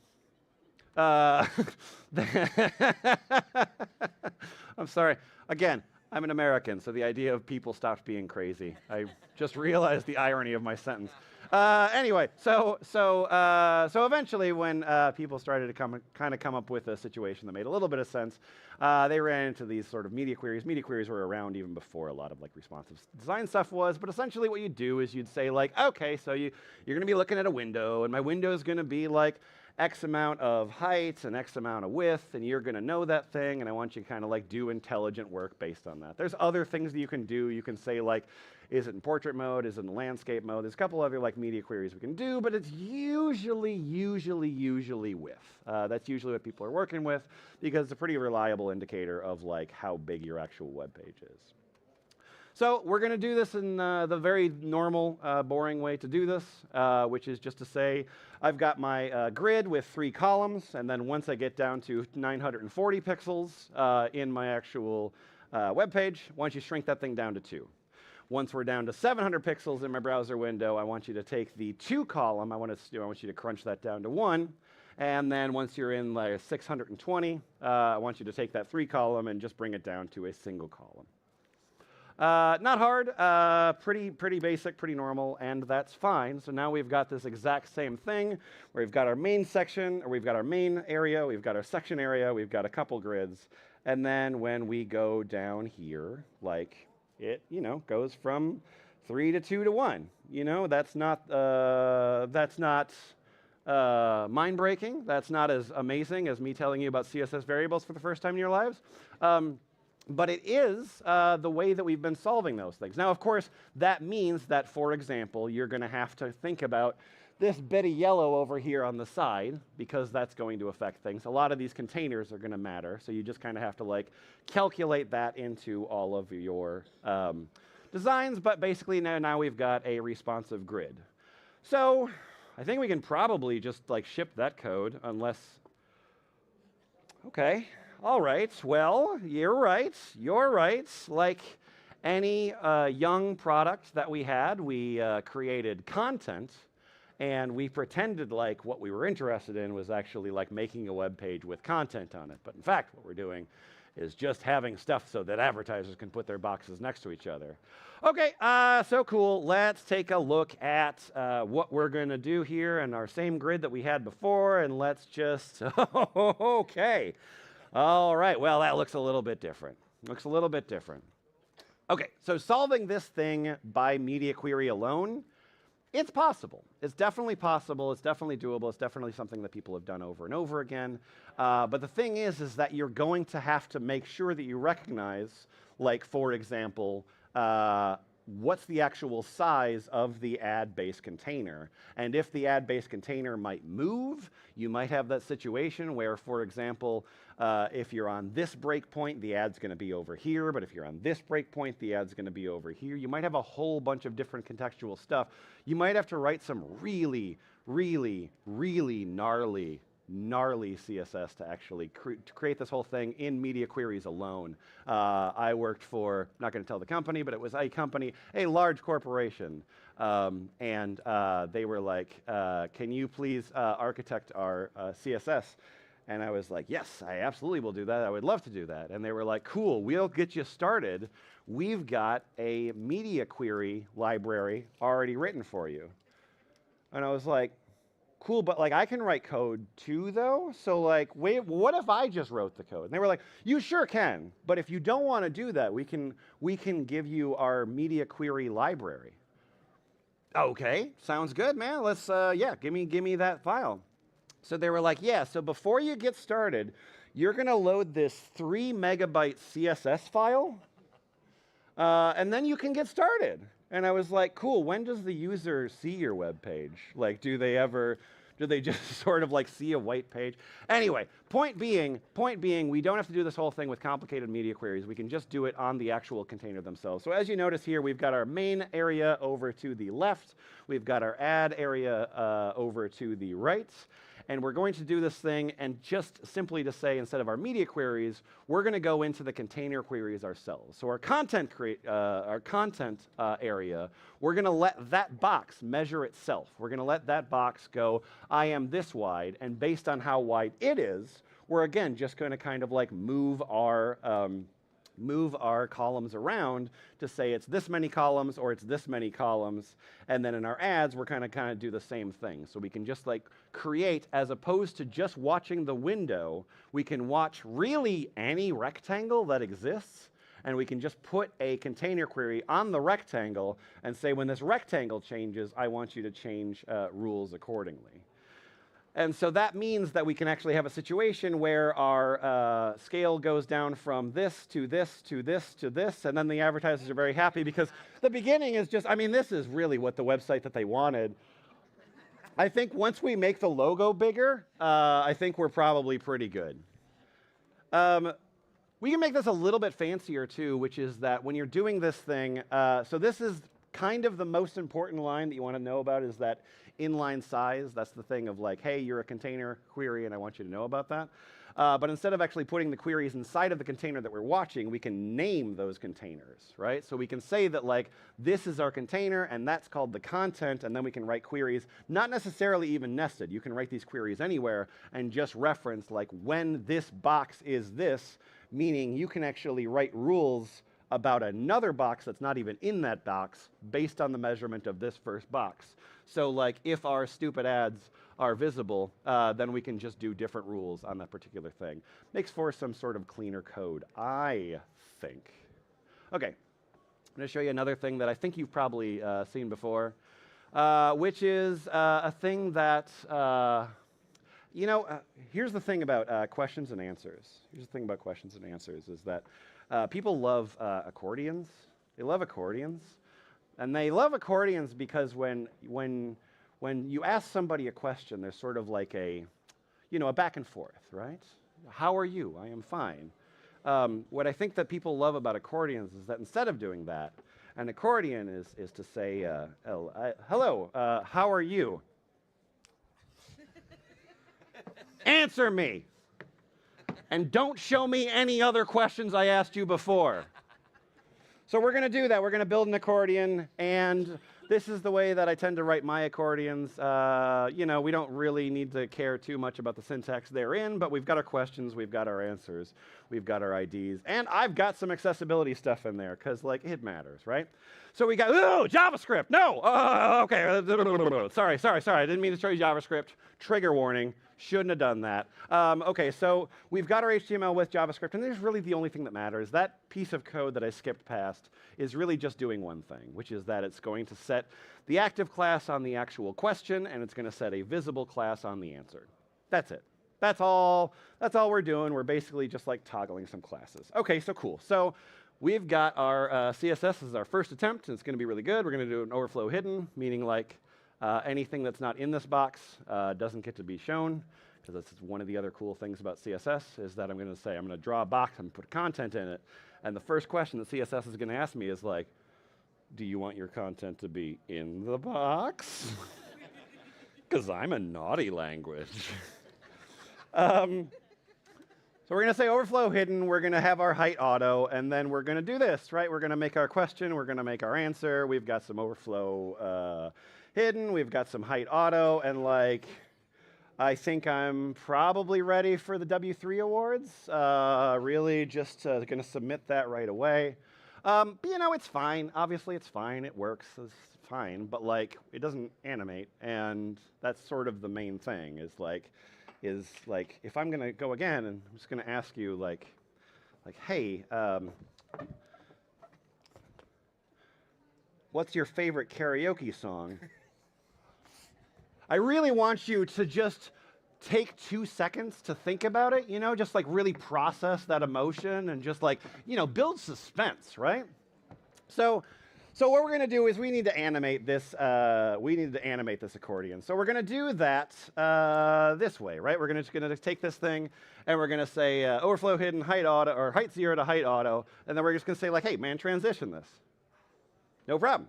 sorry. Again, I'm an American, so the idea of people stopped being crazy. I just realized the irony of my sentence. Anyway, so eventually, when people started to come up with a situation that made a little bit of sense, they ran into these sort of media queries. Media queries were around even before a lot of like responsive design stuff was. But essentially, what you do is you'd say like, okay, so you're going to be looking at a window, and my window is going to be like X amount of height and X amount of width, and you're going to know that thing, and I want you to kind of like do intelligent work based on that. There's other things that you can do. You can say like, is it in portrait mode? Is it in landscape mode? There's a couple other like media queries we can do, but it's usually width. That's usually what people are working with because it's a pretty reliable indicator of like how big your actual web page is. So we're going to do this in the very normal, boring way to do this, which is just to say I've got my grid with 3 columns, and then once I get down to 940 pixels in my actual web page, I want you to shrink that thing down to 2. Once we're down to 700 pixels in my browser window, I want you to take the 2 column, I want you to crunch that down to 1. And then once you're in like 620, I want you to take that 3 column and just bring it down to a single column. Not hard, pretty basic, pretty normal, and that's fine. So now we've got this exact same thing where we've got our main section, or we've got our main area, we've got our section area, we've got a couple grids, and then when we go down here, like it, goes from 3 to 2 to 1. That's not mind-breaking. That's not as amazing as me telling you about CSS variables for the first time in your lives. But it is the way that we've been solving those things. Now, of course, that means that, for example, you're going to have to think about this bit of yellow over here on the side, because that's going to affect things. A lot of these containers are going to matter, so you just kind of have to like calculate that into all of your designs. But basically, now we've got a responsive grid. So I think we can probably just like ship that code, unless. Okay. All right, well, you're right. Like any young product that we had, we created content, and we pretended like what we were interested in was actually like making a web page with content on it. But in fact, what we're doing is just having stuff so that advertisers can put their boxes next to each other. Okay, so cool. Let's take a look at what we're going to do here in our same grid that we had before, and let's just, okay. All right, well, that looks a little bit different. Okay, so solving this thing by media query alone It's possible. It's definitely possible. It's definitely doable. It's definitely something that people have done over and over again. But the thing is that you're going to have to make sure that you recognize, like, for example, what's the actual size of the ad-based container. And if the ad-based container might move, you might have that situation where, for example, if you're on this breakpoint, the ad's going to be over here, but if you're on this breakpoint, the ad's going to be over here. You might have a whole bunch of different contextual stuff. You might have to write some really, really, really gnarly CSS to actually create this whole thing in media queries alone. I worked for, not going to tell the company, but it was a company, a large corporation, and they were like, can you please architect our CSS? And I was like, yes, I absolutely will do that. I would love to do that. And they were like, cool, we'll get you started. We've got a media query library already written for you. And I was like, cool, but like I can write code too though, so like, wait, what if I just wrote the code? And they were like, you sure can, but if you don't want to do that, we can give you our media query library. Okay, sounds good, man. Let's yeah, give me that file. So they were like, yeah, so before you get started, you're gonna load this 3 megabyte CSS file, and then you can get started. And I was like, cool, when does the user see your web page? Like, do they just sort of like see a white page? Anyway, point being, we don't have to do this whole thing with complicated media queries. We can just do it on the actual container themselves. So as you notice here, we've got our main area over to the left. We've got our ad area over to the right. And we're going to do this thing and just simply to say, instead of our media queries, we're going to go into the container queries ourselves. So our content area, we're going to let that box measure itself. We're going to let that box go, I am this wide, and based on how wide it is, we're again just going to kind of like move our columns around to say it's this many columns or it's this many columns. And then in our ads, we're kind of do the same thing. So we can just like create, as opposed to just watching the window, we can watch really any rectangle that exists. And we can just put a container query on the rectangle and say, when this rectangle changes, I want you to change rules accordingly. And so that means that we can actually have a situation where our scale goes down from this to this to this to this, and then the advertisers are very happy because the beginning is just, I mean, this is really what the website that they wanted. I think once we make the logo bigger, I think we're probably pretty good. We can make this a little bit fancier too, which is that when you're doing this thing, so this is kind of the most important line that you want to know about, is that inline size. That's the thing of like, hey, you're a container query and I want you to know about that. But instead of actually putting the queries inside of the container that we're watching, we can name those containers, right? So we can say that like, this is our container and that's called the content, and then we can write queries, not necessarily even nested. You can write these queries anywhere and just reference like, when this box is this, meaning you can actually write rules about another box that's not even in that box based on the measurement of this first box. So like, if our stupid ads are visible, then we can just do different rules on that particular thing. Makes for some sort of cleaner code, I think. Okay, I'm going to show you another thing that I think you've probably seen before, which is a thing that, here's the thing about questions and answers. Here's the thing about questions and answers is that people love accordions. They love accordions. And they love accordions because when you ask somebody a question, there's sort of like a back and forth, right? How are you? I am fine. What I think that people love about accordions is that instead of doing that, an accordion is to say, hello, how are you? Answer me. And don't show me any other questions I asked you before. So we're going to do that. We're going to build an accordion, and this is the way that I tend to write my accordions. We don't really need to care too much about the syntax they're in, but we've got our questions, we've got our answers. We've got our IDs. And I've got some accessibility stuff in there because, like, it matters, right? So we got, oh, JavaScript. No. Okay. Sorry. I didn't mean to show you JavaScript. Trigger warning. Shouldn't have done that. Okay, so we've got our HTML with JavaScript, and there's really the only thing that matters. That piece of code that I skipped past is really just doing one thing, which is that it's going to set the active class on the actual question, and it's going to set a visible class on the answer. That's it. That's all we're doing. We're basically just like toggling some classes. Okay, so cool. So we've got our CSS as our first attempt, and it's going to be really good. We're going to do an overflow hidden, meaning like anything that's not in this box doesn't get to be shown, because that's one of the other cool things about CSS is that I'm going to say, I'm going to draw a box and put content in it. And the first question that CSS is going to ask me is like, do you want your content to be in the box? Because I'm a naughty language. So we're going to say overflow hidden, we're going to have our height auto, and then we're going to do this, right? We're going to make our question, we're going to make our answer, we've got some overflow hidden, we've got some height auto, and like, I think I'm probably ready for the W3 awards. Really just going to submit that right away. But you know, it's fine. Obviously, it's fine. It works. It's fine. But like, it doesn't animate, and that's sort of the main thing. Is like, if I'm going to go again, and I'm just going to ask you, like, hey, what's your favorite karaoke song? I really want you to just take 2 seconds to think about it, you know, just like really process that emotion and just like, you know, build suspense, right? So what we're going to do is we need to animate this. We need to animate this accordion. So we're going to do that this way, right? We're going to take this thing and we're going to say overflow hidden height auto or height 0 to height auto, and then we're just going to say like, hey man, transition this. No problem.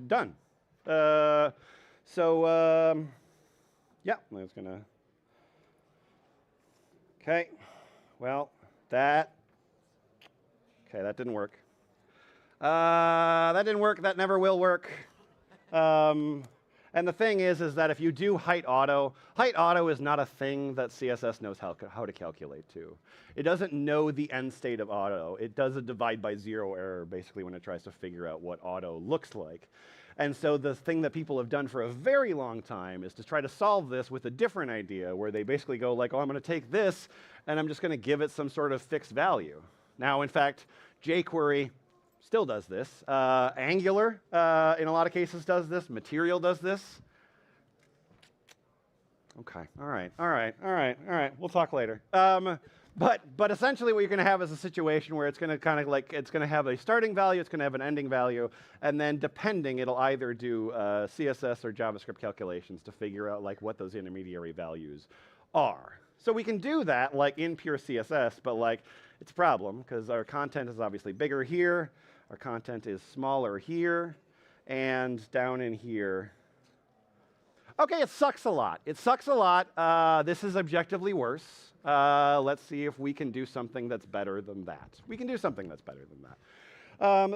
Done. Yeah, I'm just going to. Okay. Well, that didn't work. That didn't work. That never will work. And the thing is that if you do height auto is not a thing that CSS knows how to calculate to. It doesn't know the end state of auto. It does a divide by zero error basically when it tries to figure out what auto looks like. And so the thing that people have done for a very long time is to try to solve this with a different idea where they basically go like, oh, I'm going to take this and I'm just going to give it some sort of fixed value. Now, in fact, jQuery still does this. Angular, in a lot of cases, does this. Material does this. Okay, all right. We'll talk later. But essentially what you're going to have is a situation where it's going to kind of like, it's going to have a starting value, it's going to have an ending value, and then depending, it'll either do CSS or JavaScript calculations to figure out like what those intermediary values are. So we can do that like in pure CSS, but like it's a problem because our content is obviously bigger here, our content is smaller here, and down in here. Okay, it sucks a lot. It sucks a lot. This is objectively worse. Let's see if we can do something that's better than that. We can do something that's better than that.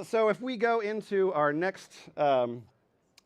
So if we go into our next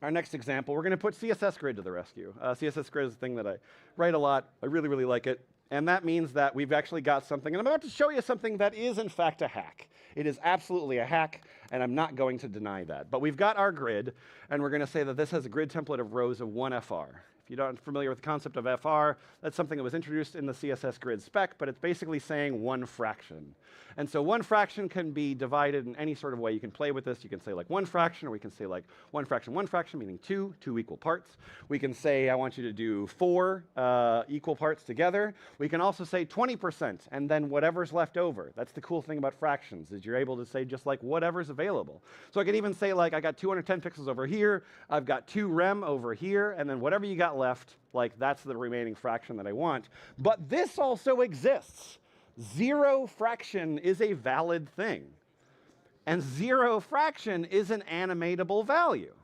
example, we're going to put CSS Grid to the rescue. CSS Grid is a thing that I write a lot. I really, really like it. And that means that we've actually got something. And I'm about to show you something that is, in fact, a hack. It is absolutely a hack, and I'm not going to deny that. But we've got our grid, and we're going to say that this has a grid template of rows of 1 FR. If you're not familiar with the concept of FR, that's something that was introduced in the CSS Grid spec, but it's basically saying 1 fraction. And so 1 fraction can be divided in any sort of way. You can play with this. You can say like 1 fraction, or we can say like 1 fraction, meaning 2 equal parts. We can say I want you to do 4 equal parts together. We can also say 20%, and then whatever's left over. That's the cool thing about fractions, is you're able to say just like whatever's available. So I can even say like I got 210 pixels over here, I've got 2 rem over here, and then whatever you got left, like that's the remaining fraction that I want. But this also exists. 0 fraction is a valid thing. And 0 fraction is an animatable value.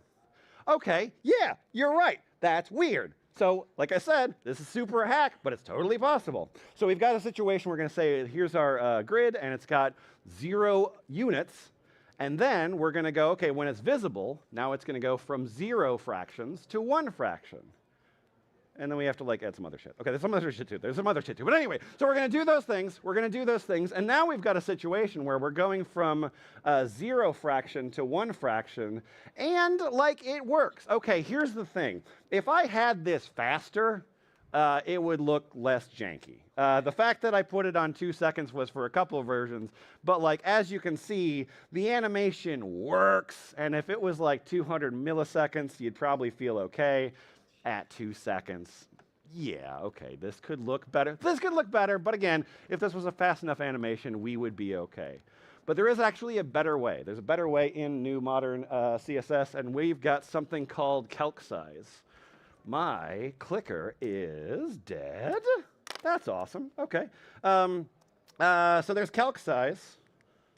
Okay, yeah, you're right. That's weird. So, like I said, this is super a hack, but it's totally possible. So we've got a situation we're going to say, here's our grid, and it's got 0 units. And then we're going to go, okay, when it's visible, now it's going to go from 0 fractions to 1 fraction. And then we have to like add some other shit. Okay, there's some other shit too. There's some other shit too. But anyway, so we're going to do those things. We're going to do those things. And now we've got a situation where we're going from 0 fraction to 1 fraction. And like it works. Okay, here's the thing. If I had this faster, it would look less janky. The fact that I put it on 2 seconds was for a couple of versions, but like as you can see, the animation works, and if it was like 200 milliseconds, you'd probably feel okay. At 2 seconds, yeah, okay, this could look better. This could look better, but again, if this was a fast enough animation, we would be okay. But there is actually a better way. There's a better way in new modern CSS, and we've got something called calc size. My clicker is dead. That's awesome. Okay. So there's calc size.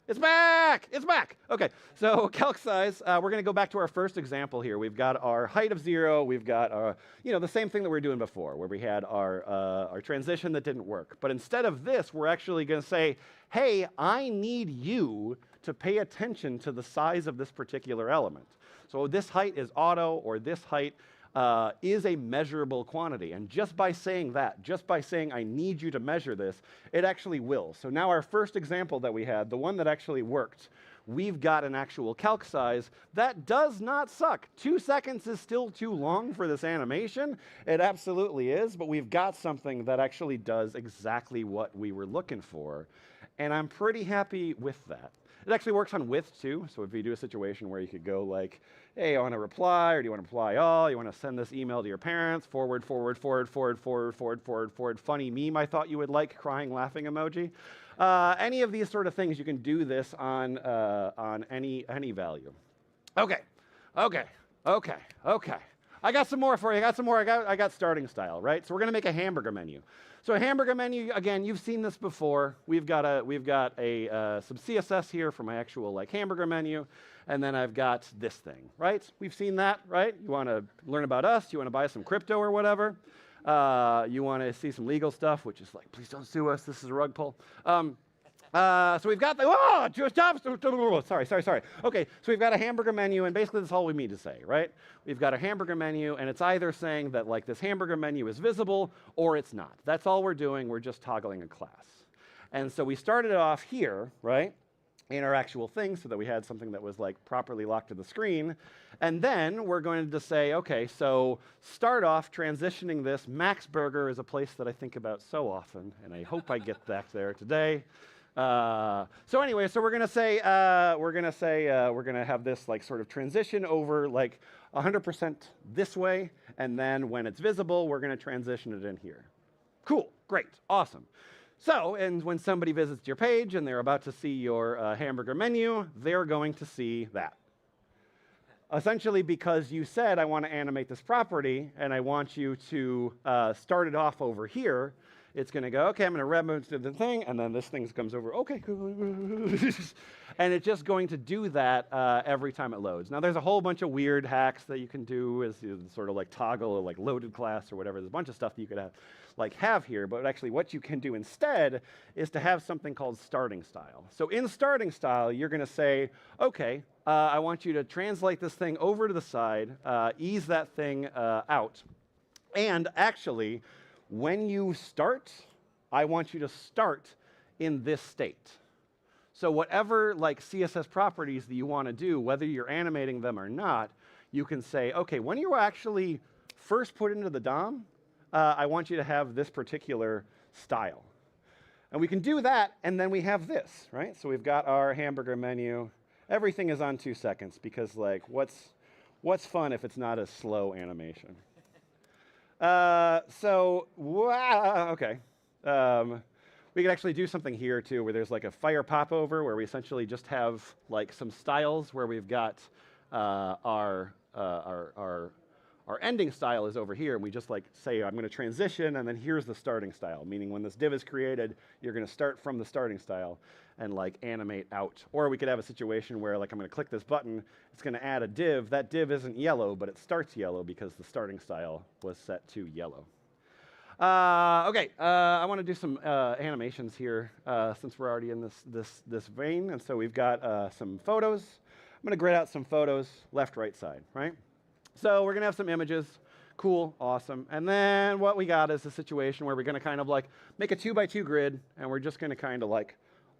It's back! It's back! Okay, so calc size, we're going to go back to our first example here. We've got our height of 0. We've got our, the same thing that we were doing before, where we had our transition that didn't work. But instead of this, we're actually going to say, hey, I need you to pay attention to the size of this particular element. So this height is auto, or this height is a measurable quantity. And just by saying that, just by saying I need you to measure this, it actually will. So now our first example that we had, the one that actually worked, we've got an actual calc size that does not suck. 2 seconds is still too long for this animation. It absolutely is, but we've got something that actually does exactly what we were looking for. And I'm pretty happy with that. It actually works on width too. So if you do a situation where you could go like, hey, I want to reply, or do you want to reply all? You want to send this email to your parents, forward, funny meme I thought you would like, crying, laughing emoji. Any of these sort of things, you can do this on any value. Okay. I got some more for you. I got starting style, right? So we're going to make a hamburger menu. So a hamburger menu, again, you've seen this before. We've got some CSS here for my actual like hamburger menu, and then I've got this thing, right? We've seen that, right? You want to learn about us? You want to buy some crypto or whatever? You want to see some legal stuff, which is like, please don't sue us. This is a rug pull. So we've got the, sorry. Okay, so we've got a hamburger menu, and basically that's all we need to say, right? We've got a hamburger menu, and it's either saying that like this hamburger menu is visible or it's not. That's all we're doing. We're just toggling a class. And so we started it off here, right, in our actual thing so that we had something that was like properly locked to the screen. And then we're going to say, okay, so start off transitioning this. Max Burger is a place that I think about so often, and I hope I get back there today. So anyway, so we're gonna have this like sort of transition over like 100% this way, and then when it's visible, we're gonna transition it in here. Cool, great, awesome. So, and when somebody visits your page and they're about to see your hamburger menu, they're going to see that. Essentially because you said, I want to animate this property, and I want you to start it off over here, it's going to go, okay, I'm going to remove the thing, and then this thing comes over, okay, cool. And it's just going to do that every time it loads. Now, there's a whole bunch of weird hacks that you can do as you sort of like toggle or like loaded class or whatever. There's a bunch of stuff that you could have here, but actually what you can do instead is to have something called starting style. So in starting style, you're going to say, okay, I want you to translate this thing over to the side, ease that thing out, and actually, when you start, I want you to start in this state. So whatever like CSS properties that you want to do, whether you're animating them or not, you can say, okay, when you actually first put into the DOM, I want you to have this particular style. And we can do that, and then we have this, right? So we've got our hamburger menu. Everything is on 2 seconds because like what's fun if it's not a slow animation? Okay. We could actually do something here too, where there's like a fire popover, where we essentially just have like some styles where we've got our ending style is over here, and we just like say, I'm going to transition, and then here's the starting style, meaning when this div is created, you're going to start from the starting style and like animate out. Or we could have a situation where like I'm going to click this button, it's going to add a div. That div isn't yellow, but it starts yellow because the starting style was set to yellow. Okay, I want to do some animations here since we're already in this vein, and so we've got some photos. I'm going to grid out some photos, left, right side, right? So we're going to have some images. Cool, awesome. And then what we got is a situation where we're going to kind of like make a 2x2 grid, and we're just going to kind of like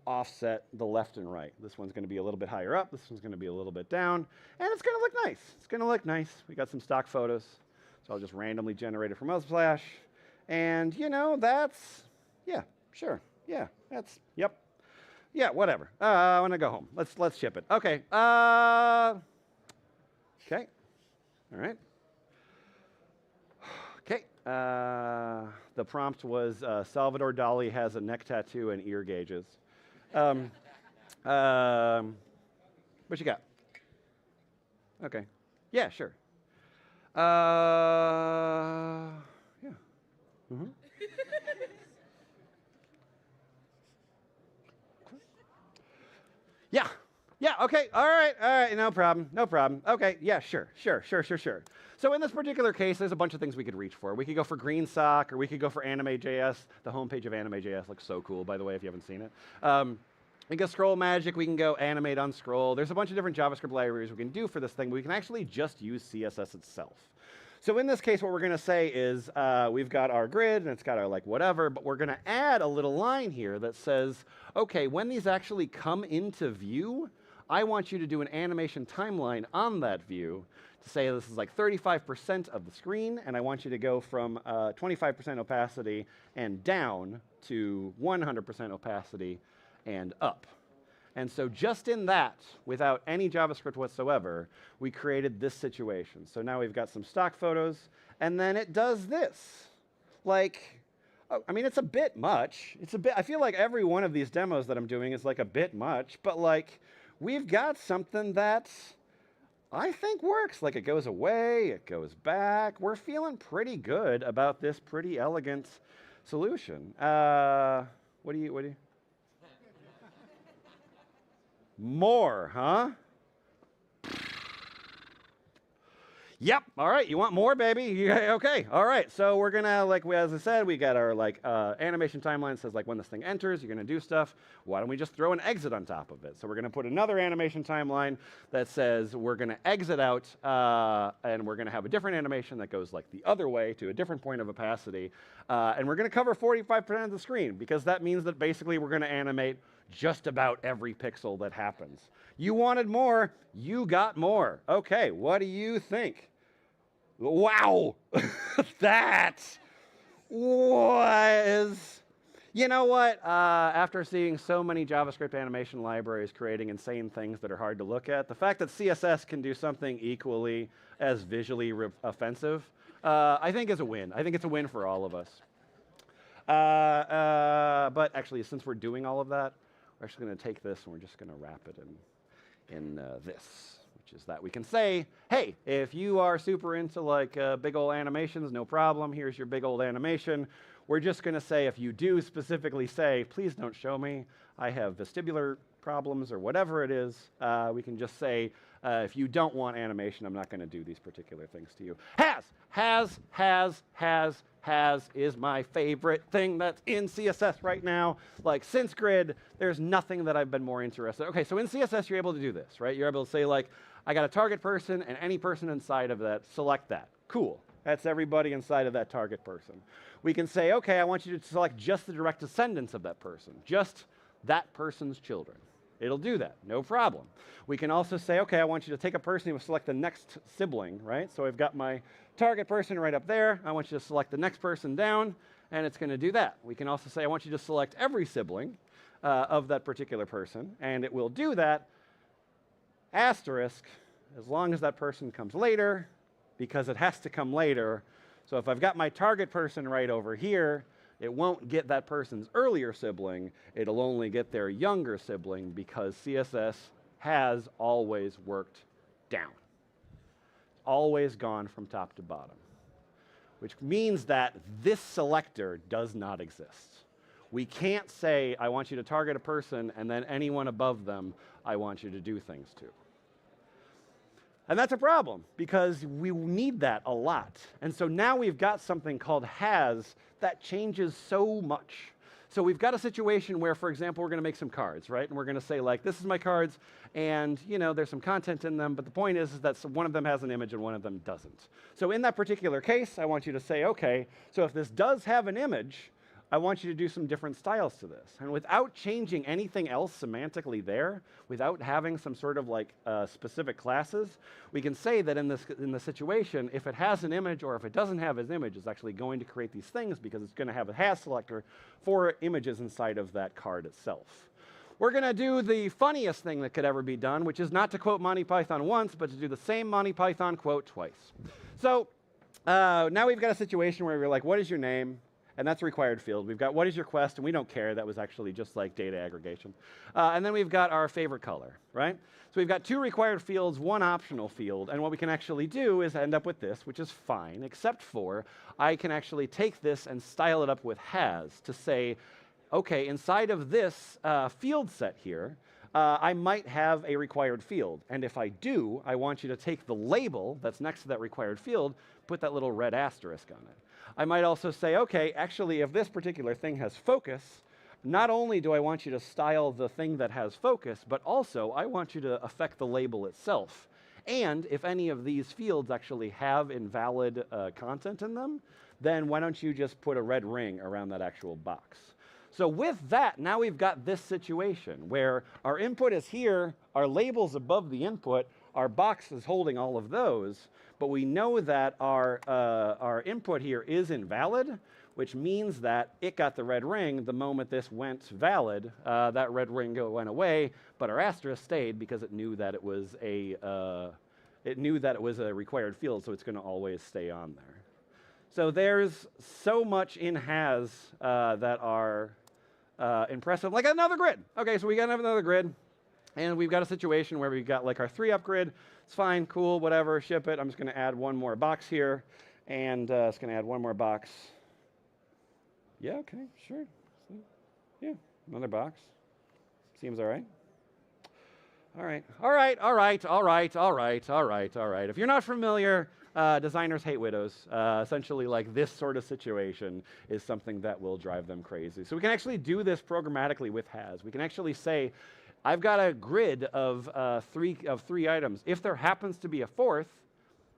offset the left and right. This one's going to be a little bit higher up. This one's going to be a little bit down. And it's going to look nice. It's going to look nice. We got some stock photos. So I'll just randomly generate it from Unsplash. And, you know, that's, yeah, sure. Yeah, that's, yep. Yeah, whatever. I want to go home. Let's ship it. Okay. Okay. All right. Okay. The prompt was Salvador Dali has a neck tattoo and ear gauges. What you got? Okay. Yeah, sure. Yeah. Mm-hmm. Yeah. Yeah, okay, all right, no problem. Okay, yeah, sure. So in this particular case, there's a bunch of things we could reach for. We could go for green sock, or we could go for anime.js. The homepage of anime.js looks so cool, by the way, if you haven't seen it. We can go scroll magic, we can go animate unscroll. There's a bunch of different JavaScript libraries we can do for this thing, but we can actually just use CSS itself. So in this case, what we're going to say is we've got our grid, and it's got our like whatever, but we're going to add a little line here that says, okay, when these actually come into view, I want you to do an animation timeline on that view to say this is like 35% of the screen, and I want you to go from 25% opacity and down to 100% opacity and up. And so just in that, without any JavaScript whatsoever, we created this situation. So now we've got some stock photos, and then it does this. Like, I mean, it's a bit much. I feel like every one of these demos that I'm doing is like a bit much, but like, we've got something that I think works. Like, it goes away, it goes back. We're feeling pretty good about this pretty elegant solution. What do you? More, huh? Yep. All right. You want more, baby? Yeah, okay. All right. So we're gonna, like, as I said, we got our like animation timeline says like when this thing enters, you're gonna do stuff. Why don't we just throw an exit on top of it? So we're gonna put another animation timeline that says we're gonna exit out, and we're gonna have a different animation that goes like the other way to a different point of opacity, and we're gonna cover 45% of the screen because that means that basically we're gonna animate just about every pixel that happens. You wanted more, you got more. Okay, what do you think? Wow, that was, you know what? After seeing so many JavaScript animation libraries creating insane things that are hard to look at, the fact that CSS can do something equally as visually offensive, I think is a win. I think it's a win for all of us. But actually, since we're doing all of that, we're actually going to take this and we're just going to wrap it in this, which is that we can say, hey, if you are super into like big old animations, no problem. Here's your big old animation. We're just going to say, if you do specifically say, please don't show me, I have vestibular problems or whatever it is, we can just say, if you don't want animation, I'm not going to do these particular things to you. Has is my favorite thing that's in CSS right now. Like, since grid, there's nothing that I've been more interested. Okay, so in CSS, you're able to do this, right? You're able to say, like, I got a target person, and any person inside of that, select that. Cool. That's everybody inside of that target person. We can say, okay, I want you to select just the direct descendants of that person, just that person's children. It'll do that, no problem. We can also say, okay, I want you to take a person and select the next sibling, right? So I've got my target person right up there. I want you to select the next person down, and it's going to do that. We can also say, I want you to select every sibling of that particular person, and it will do that, asterisk, as long as that person comes later, because it has to come later. So if I've got my target person right over here, it won't get that person's earlier sibling. It'll only get their younger sibling because CSS has always worked down. Always gone from top to bottom, which means that this selector does not exist. We can't say, I want you to target a person, and then anyone above them, I want you to do things to. And that's a problem, because we need that a lot. And so now we've got something called has that changes so much. So we've got a situation where, for example, we're going to make some cards, right? And we're going to say, like, this is my cards, and, you know, there's some content in them, but the point is that one of them has an image and one of them doesn't. So in that particular case, I want you to say, okay, so if this does have an image, I want you to do some different styles to this. And without changing anything else semantically there, without having some sort of like specific classes, we can say that in the situation, if it has an image or if it doesn't have an image, it's actually going to create these things because it's going to have a has selector for images inside of that card itself. We're going to do the funniest thing that could ever be done, which is not to quote Monty Python once, but to do the same Monty Python quote twice. So now we've got a situation where we're like, what is your name? And that's a required field. We've got what is your quest, and we don't care. That was actually just like data aggregation. And then we've got our favorite color, right? So we've got 2 required fields, 1 optional field, and what we can actually do is end up with this, which is fine, except for I can actually take this and style it up with has to say, okay, inside of this field set here, I might have a required field. And if I do, I want you to take the label that's next to that required field, put that little red asterisk on it. I might also say, okay, actually, if this particular thing has focus, not only do I want you to style the thing that has focus, but also I want you to affect the label itself. And if any of these fields actually have invalid content in them, then why don't you just put a red ring around that actual box? So with that, now we've got this situation where our input is here, our label's above the input, our box is holding all of those, but we know that our input here is invalid, which means that it got the red ring the moment this went valid. That red ring went away, but our asterisk stayed because it knew that it was a required field, so it's going to always stay on there. So there's so much in has that are impressive, like another grid. Okay, so we got another grid. And we've got a situation where we've got like our 3-up grid. It's fine, cool, whatever, ship it. I'm just going to add one more box here. And it's going to add one more box. Yeah, okay, sure. Yeah, another box. Seems all right. All right, all right, all right, all right, all right, all right, all right. If you're not familiar, designers hate widows. Essentially, like this sort of situation is something that will drive them crazy. So we can actually do this programmatically with has. We can actually say, I've got a grid of three items. If there happens to be a 4th,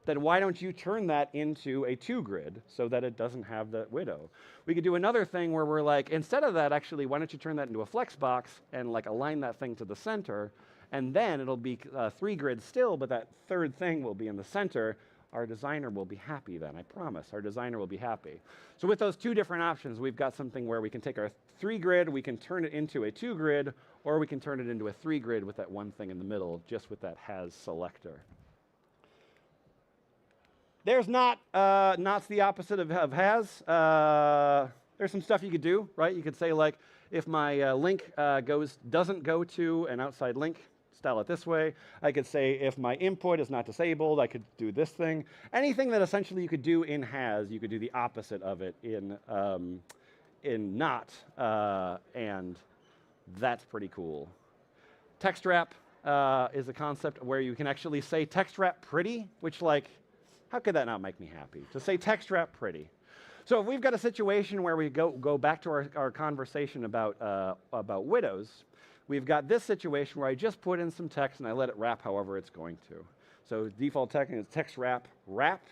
then why don't you turn that into a 2 grid so that it doesn't have that widow? We could do another thing where we're like, instead of that, actually, why don't you turn that into a flex box and like align that thing to the center, and then it'll be 3 grids still, but that 3rd thing will be in the center. Our designer will be happy then, I promise. Our designer will be happy. So with those 2 different options, we've got something where we can take our 3 grid, we can turn it into a 2 grid, or we can turn it into a 3 grid with that one thing in the middle, just with that has selector. There's not the opposite of has. There's some stuff you could do, right? You could say like, if my link doesn't go to an outside link, style it this way. I could say if my input is not disabled, I could do this thing. Anything that essentially you could do in has, you could do the opposite of it in not, and that's pretty cool. Text wrap is a concept where you can actually say text wrap pretty, which like, how could that not make me happy? To say text wrap pretty. So if we've got a situation where we go back to our conversation about widows, we've got this situation where I just put in some text and I let it wrap however it's going to. So default text is text wrap wrapped.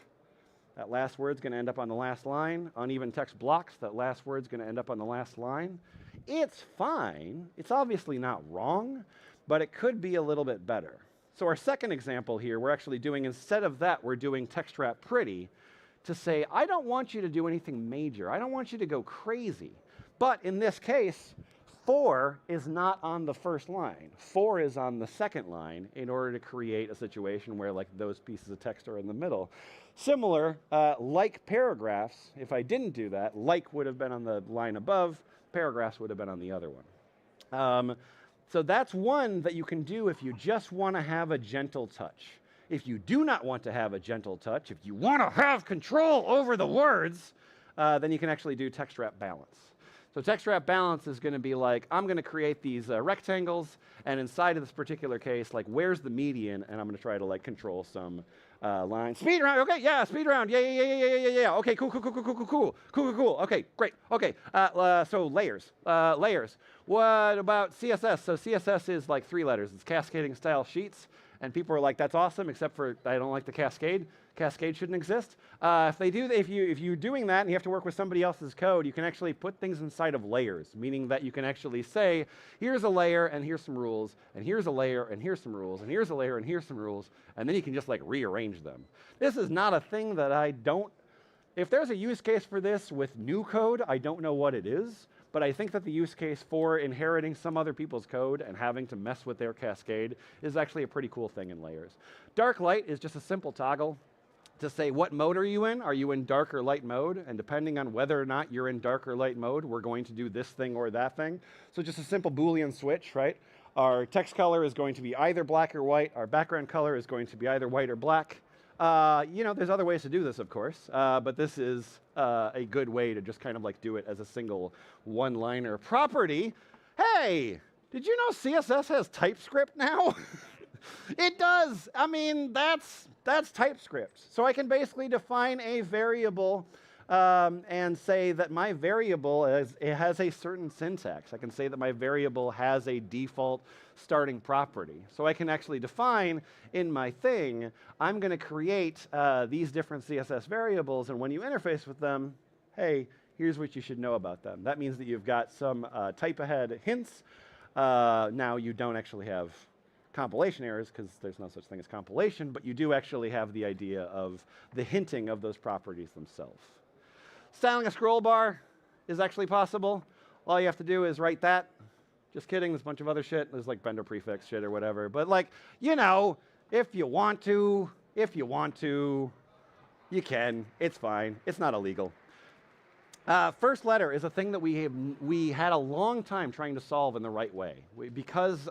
That last word's going to end up on the last line. Uneven text blocks, that last word's going to end up on the last line. It's fine. It's obviously not wrong, but it could be a little bit better. So our second example here, we're actually doing, instead of that, we're doing text wrap pretty to say, I don't want you to do anything major. I don't want you to go crazy. But in this case, 4 is not on the first line. 4 is on the second line in order to create a situation where like those pieces of text are in the middle. Similar, like paragraphs, if I didn't do that, like would have been on the line above, paragraphs would have been on the other one. So that's one that you can do if you just want to have a gentle touch. If you do not want to have a gentle touch, if you want to have control over the words, then you can actually do text wrap balance. So text wrap balance is going to be like, I'm going to create these rectangles, and inside of this particular case, like, where's the median? And I'm going to try to like control some line. Speed round. Okay, yeah, speed round. Yeah. Okay, cool. Okay, great. Okay, so layers. What about CSS? So CSS is like 3 letters. It's cascading style sheets. And people are like, that's awesome, except for I don't like the cascade. Cascade shouldn't exist. If you're doing that and you have to work with somebody else's code, you can actually put things inside of layers, meaning that you can actually say, here's a layer and here's some rules, and here's a layer and here's some rules, and here's a layer and here's some rules, and then you can just like rearrange them. This is not a thing that I don't. If there's a use case for this with new code, I don't know what it is. But I think that the use case for inheriting some other people's code and having to mess with their cascade is actually a pretty cool thing in layers. Dark light is just a simple toggle to say what mode are you in? Are you in dark or light mode? And depending on whether or not you're in dark or light mode, we're going to do this thing or that thing. So just a simple Boolean switch, right? Our text color is going to be either black or white. Our background color is going to be either white or black. There's other ways to do this, of course, but this is a good way to just kind of like do it as a single one-liner property. Hey, did you know CSS has TypeScript now? It does. I mean, that's TypeScript. So I can basically define a variable and say that my variable has a certain syntax. I can say that my variable has a default starting property. So I can actually define in my thing, I'm going to create these different CSS variables, and when you interface with them, hey, here's what you should know about them. That means that you've got some type ahead hints. Now you don't actually have compilation errors because there's no such thing as compilation, but you do actually have the idea of the hinting of those properties themselves. Styling a scroll bar is actually possible. All you have to do is write that. Just kidding, there's a bunch of other shit. There's like Bender prefix shit or whatever. But like, if you want to, you can. It's fine. It's not illegal. First letter is a thing that we had a long time trying to solve in the right way. Because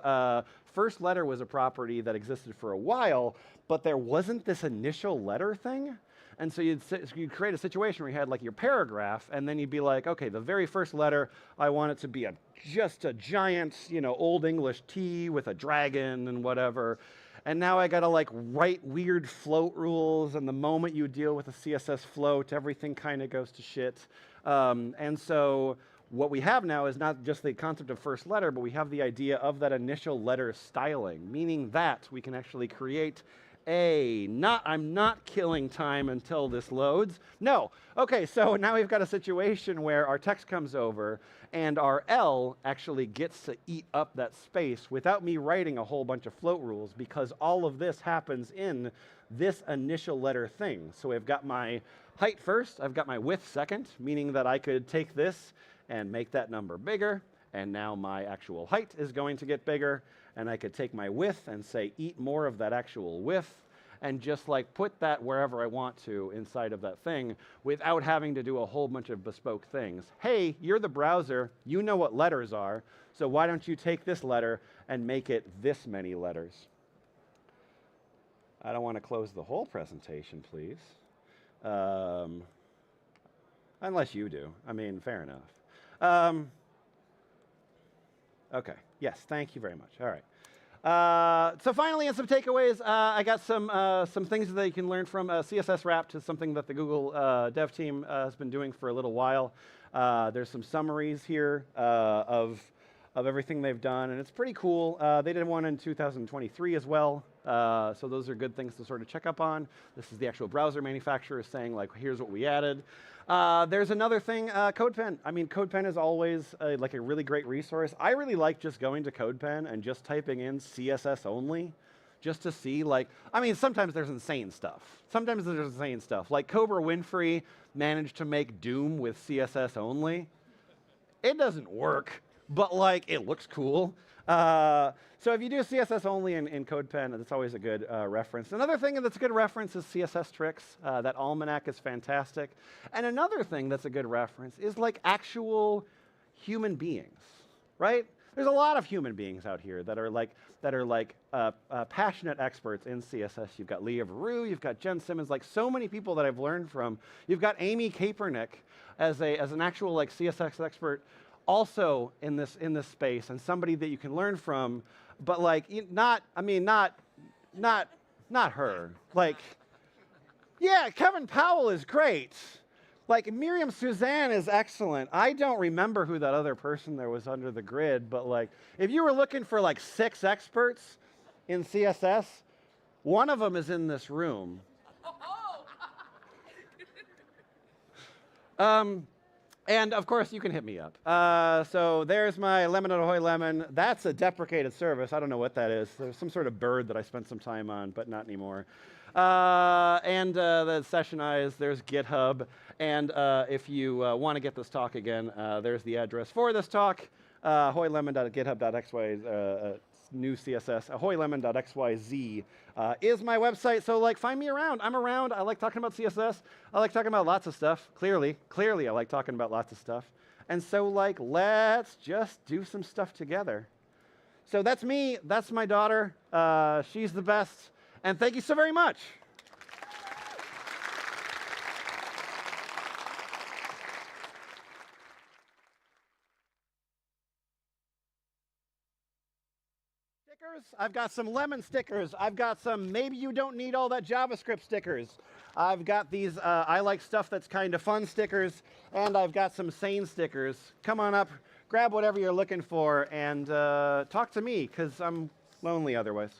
first letter was a property that existed for a while, but there wasn't this initial letter thing. And so you'd create a situation where you had like your paragraph, and then you'd be like, okay, the very first letter, I want it to be just a giant, Old English T with a dragon and whatever. And now I gotta like write weird float rules, and the moment you deal with a CSS float, everything kind of goes to shit. And so what we have now is not just the concept of first letter, but we have the idea of that initial letter styling, meaning that we can actually create I'm not killing time until this loads. No. Okay, so now we've got a situation where our text comes over and our L actually gets to eat up that space without me writing a whole bunch of float rules, because all of this happens in this initial letter thing. So I've got my height first, I've got my width second, meaning that I could take this and make that number bigger, and now my actual height is going to get bigger. And I could take my width and say, eat more of that actual width, and just like put that wherever I want to inside of that thing without having to do a whole bunch of bespoke things. Hey, you're the browser, you know what letters are, so why don't you take this letter and make it this many letters? I don't want to close the whole presentation, please. Unless you do. I mean, fair enough. Okay. Yes, thank you very much. All right. So finally, in some takeaways, I got some things that you can learn from. CSS Wrapped is something that the Google dev team has been doing for a little while. There's some summaries here of everything they've done, and it's pretty cool. They did one in 2023 as well, so those are good things to sort of check up on. This is the actual browser manufacturer saying, like, here's what we added. There's another thing, CodePen. I mean, CodePen is always like a really great resource. I really like just going to CodePen and just typing in CSS only, just to see, like, I mean, sometimes there's insane stuff. Like Cobra Winfrey managed to make Doom with CSS only. It doesn't work, but like, it looks cool. So if you do CSS only in CodePen, that's always a good reference. Another thing that's a good reference is CSS Tricks. That almanac is fantastic. And another thing that's a good reference is like actual human beings, right? There's a lot of human beings out here that are like passionate experts in CSS. You've got Leah Veru, you've got Jen Simmons, like so many people that I've learned from. You've got Amy Kaepernick as an actual like CSS expert, also in this space, and somebody that you can learn from, but like not her. Like, Yeah, Kevin Powell is great. Like Miriam Suzanne is excellent. I don't remember who that other person there was under the grid, but like if you were looking for like 6 experts in CSS, one of them is in this room. And of course, you can hit me up. So there's my Lemon at Ahoy Lemon. That's a deprecated service. I don't know what that is. There's some sort of bird that I spent some time on, but not anymore. And the Sessionize, there's GitHub. And if you want to get this talk again, there's the address for this talk, ahoylemon.github.xy, new CSS, ahoylemon.xyz is my website. So like, find me around. I'm around. I like talking about CSS. I like talking about lots of stuff. Clearly, I like talking about lots of stuff. And so like, let's just do some stuff together. So that's me. That's my daughter. She's the best. And thank you so very much. I've got some lemon stickers. I've got some maybe you don't need all that JavaScript stickers. I've got these I like stuff that's kind of fun stickers, and I've got some sane stickers. Come on up, grab whatever you're looking for, and talk to me, because I'm lonely otherwise.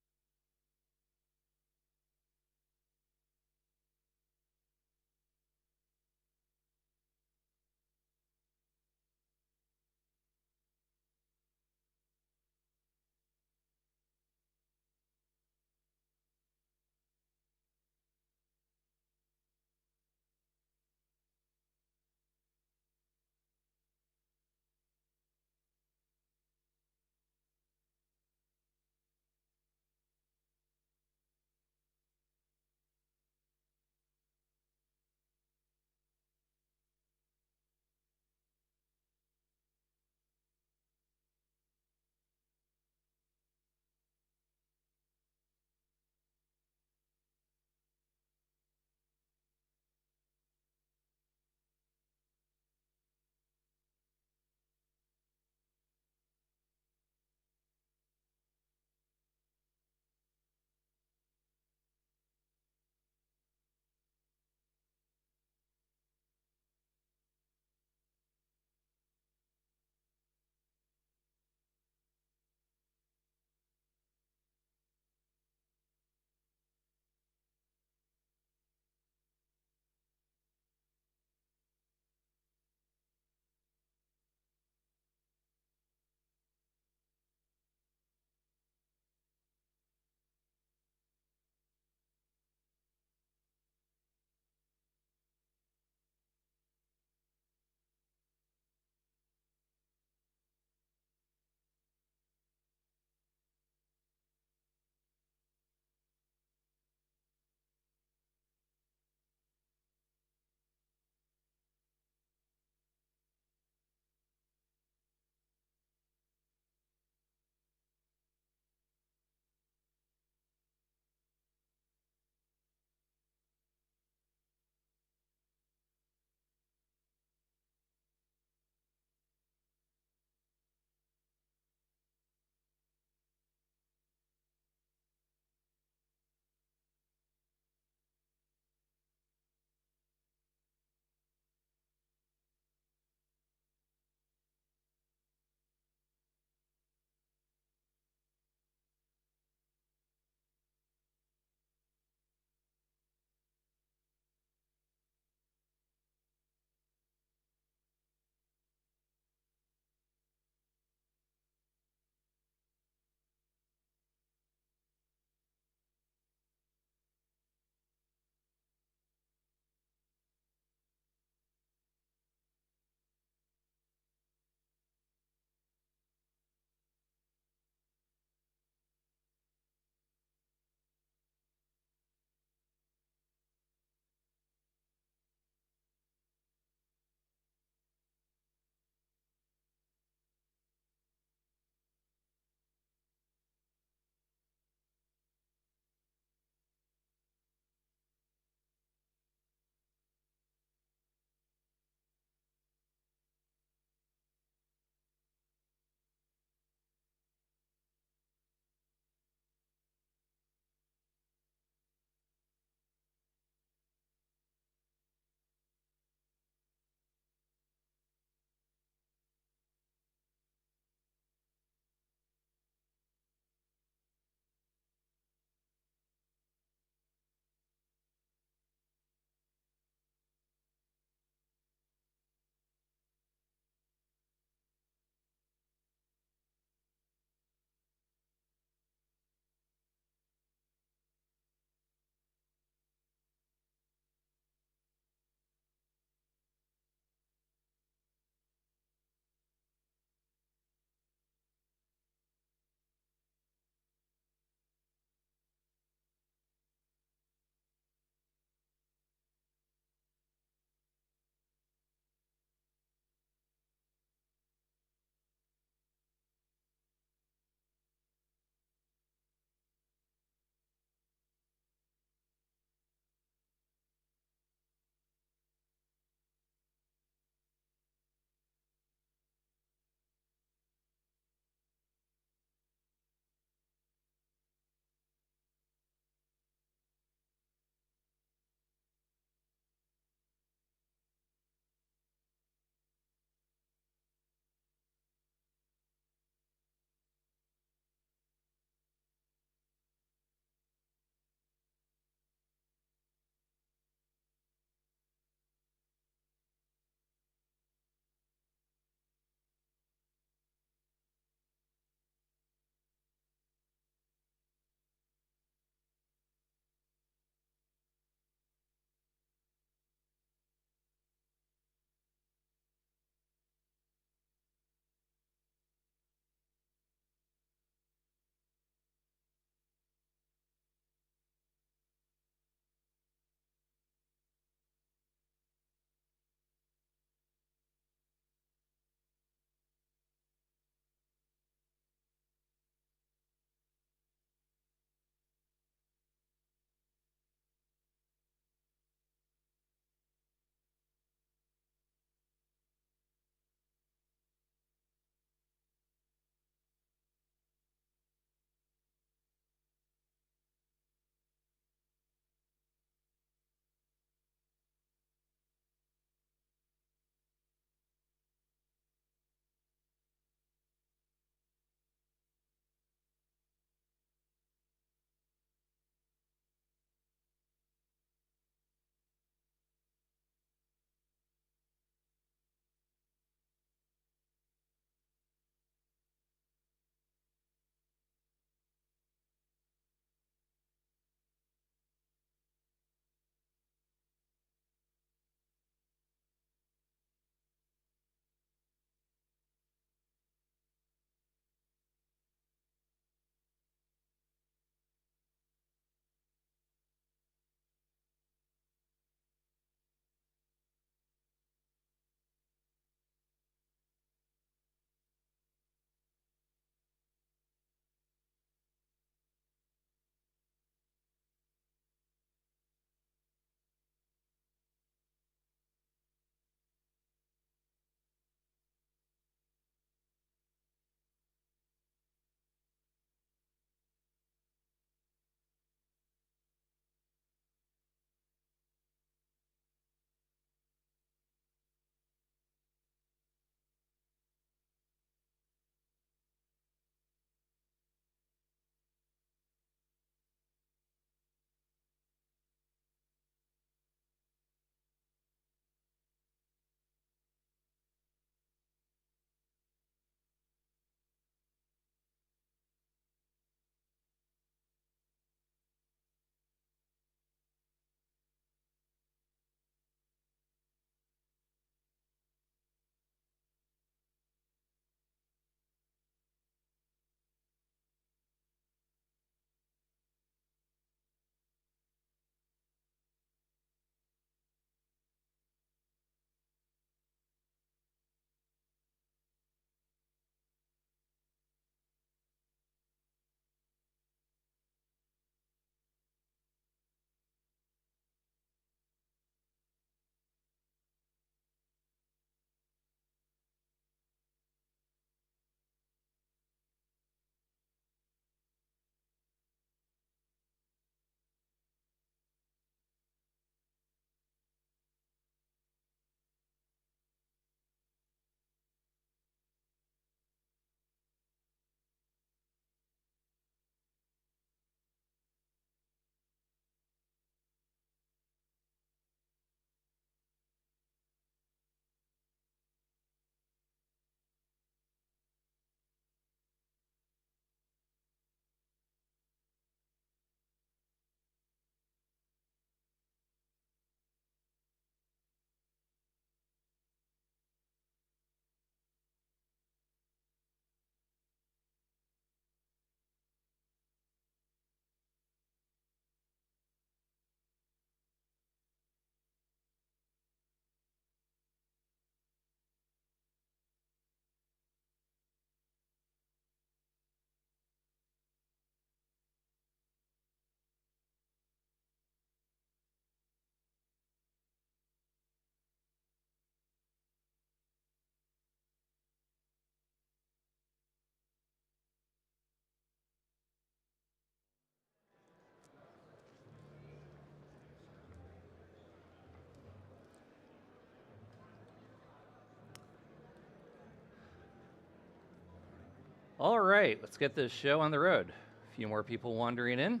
All right, let's get this show on the road. A few more people wandering in.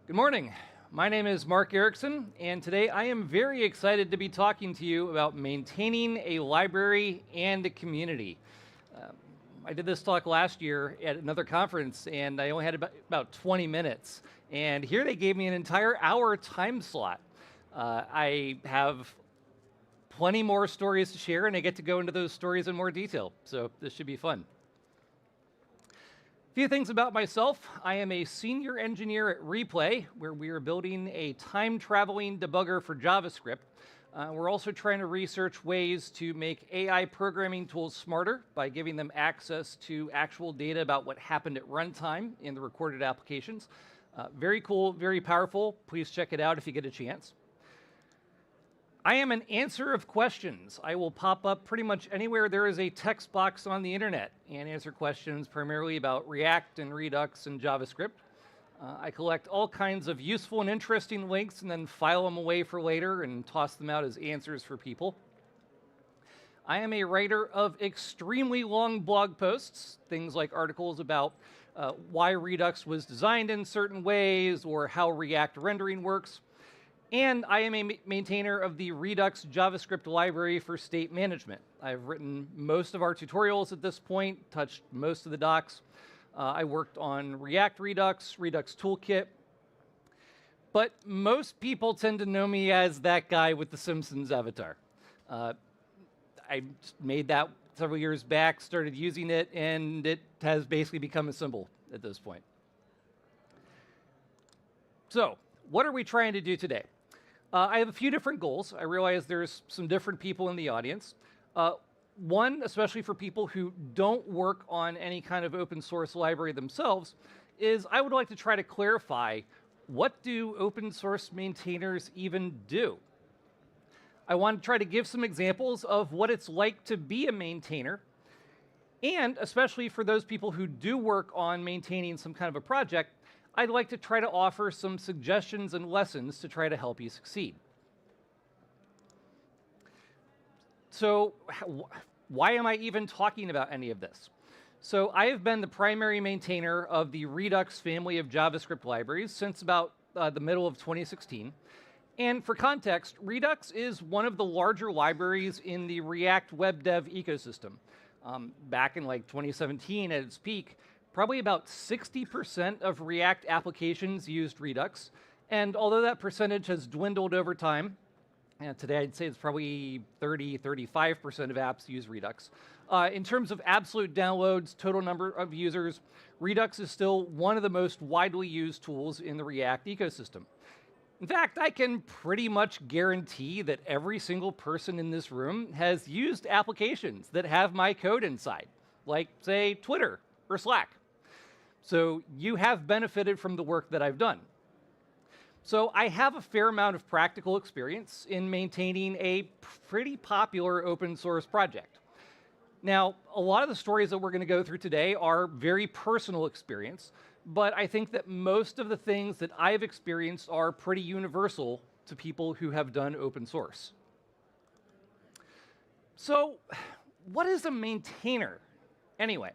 Good morning. My name is Mark Erickson, and today I am very excited to be talking to you about maintaining a library and a community. I did this talk last year at another conference, and I only had about 20 minutes. And here they gave me an entire hour time slot. I have plenty more stories to share, and I get to go into those stories in more detail. So this should be fun. A few things about myself. I am a senior engineer at Replay, where we are building a time-traveling debugger for JavaScript. We're also trying to research ways to make AI programming tools smarter by giving them access to actual data about what happened at runtime in the recorded applications. Very cool, very powerful. Please check it out if you get a chance. I am an answer of questions. I will pop up pretty much anywhere there is a text box on the internet and answer questions primarily about React and Redux and JavaScript. I collect all kinds of useful and interesting links and then file them away for later and toss them out as answers for people. I am a writer of extremely long blog posts, things like articles about why Redux was designed in certain ways or how React rendering works. And I am a maintainer of the Redux JavaScript library for state management. I've written most of our tutorials at this point, touched most of the docs. I worked on React Redux, Redux Toolkit. But most people tend to know me as that guy with the Simpsons avatar. I made that several years back, started using it, and it has basically become a symbol at this point. So, what are we trying to do today? I have a few different goals. I realize there's some different people in the audience. One, especially for people who don't work on any kind of open source library themselves, is I would like to try to clarify, what do open source maintainers even do? I want to try to give some examples of what it's like to be a maintainer, and especially for those people who do work on maintaining some kind of a project, I'd like to try to offer some suggestions and lessons to try to help you succeed. So why am I even talking about any of this? So I have been the primary maintainer of the Redux family of JavaScript libraries since about the middle of 2016. And for context, Redux is one of the larger libraries in the React web dev ecosystem. Back in like 2017 at its peak, probably about 60% of React applications used Redux. And although that percentage has dwindled over time, and today I'd say it's probably 35% of apps use Redux. In terms of absolute downloads, total number of users, Redux is still one of the most widely used tools in the React ecosystem. In fact, I can pretty much guarantee that every single person in this room has used applications that have my code inside, like, say, Twitter or Slack. So you have benefited from the work that I've done. So I have a fair amount of practical experience in maintaining a pretty popular open source project. Now, a lot of the stories that we're going to go through today are very personal experience, but I think that most of the things that I've experienced are pretty universal to people who have done open source. So what is a maintainer anyway?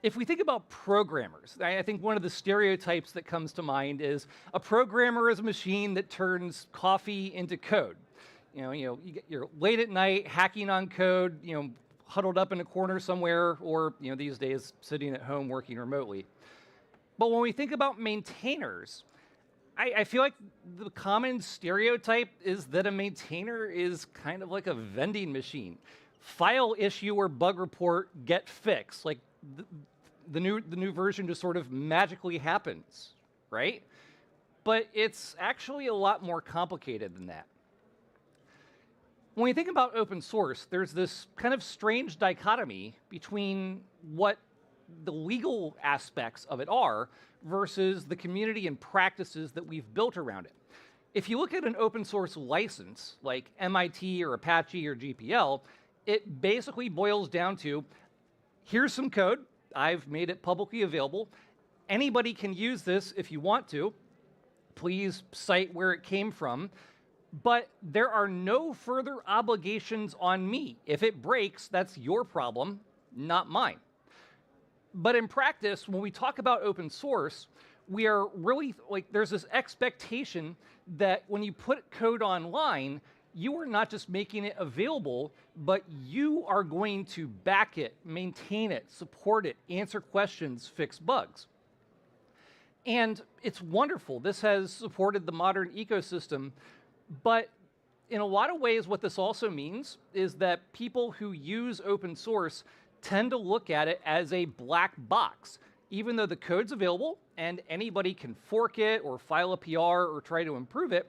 If we think about programmers, I think one of the stereotypes that comes to mind is a programmer is a machine that turns coffee into code. You're late at night hacking on code, huddled up in a corner somewhere, or these days sitting at home working remotely. But when we think about maintainers, I feel like the common stereotype is that a maintainer is kind of like a vending machine. File issue or bug report, get fixed. Like the new version just sort of magically happens, right? But it's actually a lot more complicated than that. When we think about open source, there's this kind of strange dichotomy between what the legal aspects of it are versus the community and practices that we've built around it. If you look at an open source license like MIT or Apache or GPL, it basically boils down to, here's some code, I've made it publicly available, anybody can use this if you want to, please cite where it came from, but there are no further obligations on me. If it breaks, that's your problem, not mine. But in practice, when we talk about open source, we are really, there's this expectation that when you put code online, you are not just making it available, but you are going to back it, maintain it, support it, answer questions, fix bugs. And it's wonderful. This has supported the modern ecosystem, but in a lot of ways, what this also means is that people who use open source tend to look at it as a black box. Even though the code's available and anybody can fork it or file a PR or try to improve it,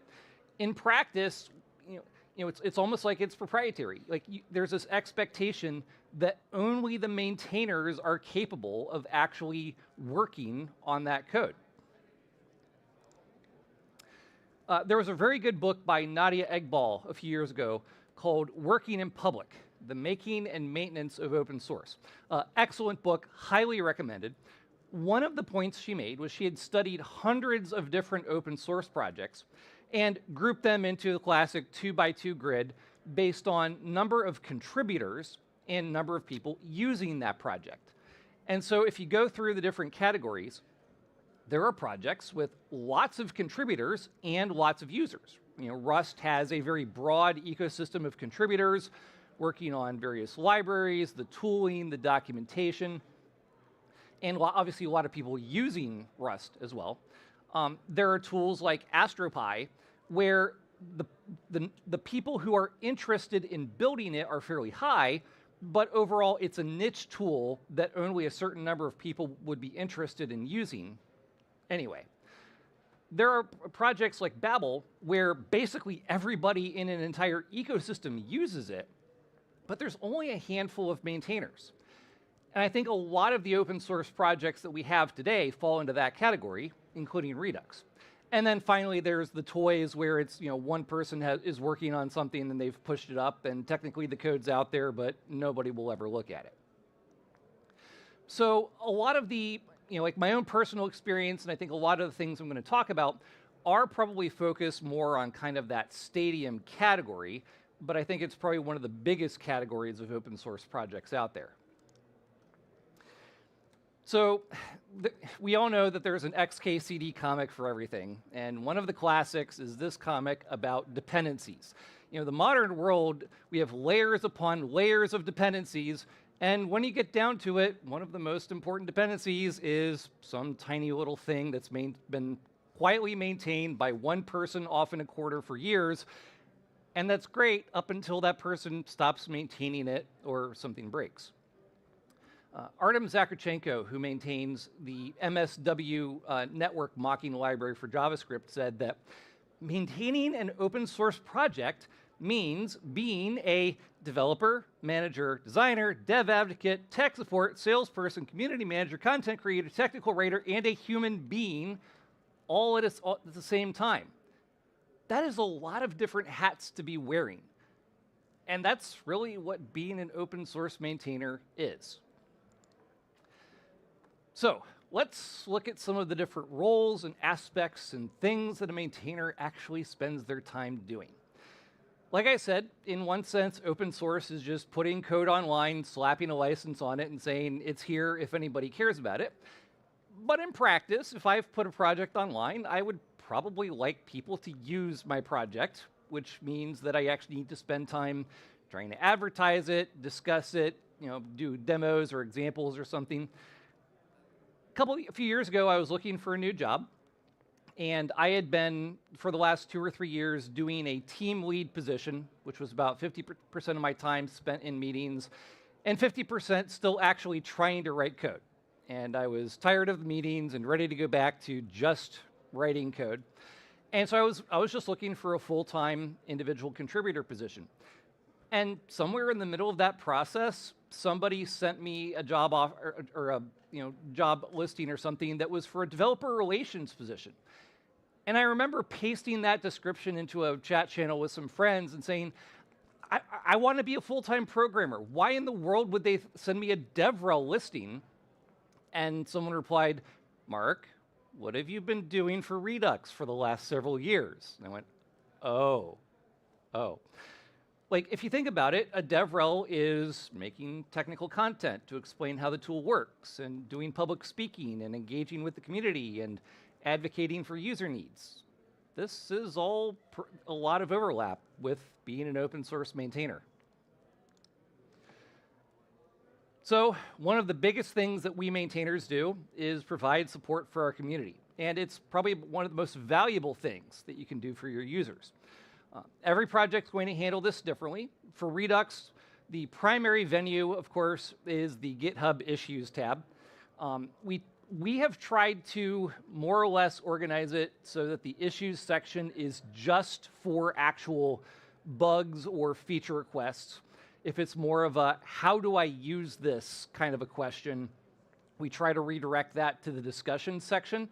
in practice, it's almost like it's proprietary. There's this expectation that only the maintainers are capable of actually working on that code. There was a very good book by Nadia Eghbal a few years ago called Working in Public: The Making and Maintenance of Open Source. Excellent book, highly recommended. One of the points she made was she had studied hundreds of different open source projects and grouped them into the classic 2x2 grid based on number of contributors and number of people using that project. And so if you go through the different categories, there are projects with lots of contributors and lots of users. Rust has a very broad ecosystem of contributors working on various libraries, the tooling, the documentation, and obviously a lot of people using Rust as well. There are tools like AstroPi, where the people who are interested in building it are fairly high, but overall it's a niche tool that only a certain number of people would be interested in using anyway. There are projects like Babel, where basically everybody in an entire ecosystem uses it, but there's only a handful of maintainers. And I think a lot of the open source projects that we have today fall into that category, including Redux. And then finally, there's the toys where it's, one person is working on something and they've pushed it up, and technically the code's out there, but nobody will ever look at it. So a lot of the, my own personal experience, and I think a lot of the things I'm going to talk about are probably focused more on kind of that stadium category, but I think it's probably one of the biggest categories of open source projects out there. So we all know that there's an XKCD comic for everything, and one of the classics is this comic about dependencies. The modern world, we have layers upon layers of dependencies, and when you get down to it, one of the most important dependencies is some tiny little thing that's been quietly maintained by one person, often a quarter, for years, and that's great up until that person stops maintaining it or something breaks. Artem Zakharchenko, who maintains the MSW network mocking library for JavaScript, said that maintaining an open source project means being a developer, manager, designer, dev advocate, tech support, salesperson, community manager, content creator, technical writer, and a human being all at the same time. That is a lot of different hats to be wearing. And that's really what being an open source maintainer is. So let's look at some of the different roles and aspects and things that a maintainer actually spends their time doing. Like I said, in one sense, open source is just putting code online, slapping a license on it, and saying it's here if anybody cares about it. But in practice, if I've put a project online, I would probably like people to use my project, which means that I actually need to spend time trying to advertise it, discuss it, do demos or examples or something. A few years ago, I was looking for a new job, and I had been, for the last 2 or 3 years, doing a team lead position, which was about 50% of my time spent in meetings, and 50% still actually trying to write code. And I was tired of the meetings and ready to go back to just writing code. And so I was just looking for a full-time individual contributor position. And somewhere in the middle of that process, somebody sent me a job offer or a job listing or something that was for a developer relations position. And I remember pasting that description into a chat channel with some friends and saying, I want to be a full-time programmer. Why in the world would they send me a DevRel listing? And someone replied, Mark, what have you been doing for Redux for the last several years? And I went, oh. Like, if you think about it, a DevRel is making technical content to explain how the tool works, and doing public speaking, and engaging with the community, and advocating for user needs. This is all a lot of overlap with being an open source maintainer. So one of the biggest things that we maintainers do is provide support for our community. And it's probably one of the most valuable things that you can do for your users. Every project's going to handle this differently. For Redux, the primary venue, of course, is the GitHub Issues tab. We have tried to more or less organize it so that the Issues section is just for actual bugs or feature requests. If it's more of a, how do I use this kind of a question, we try to redirect that to the discussion section.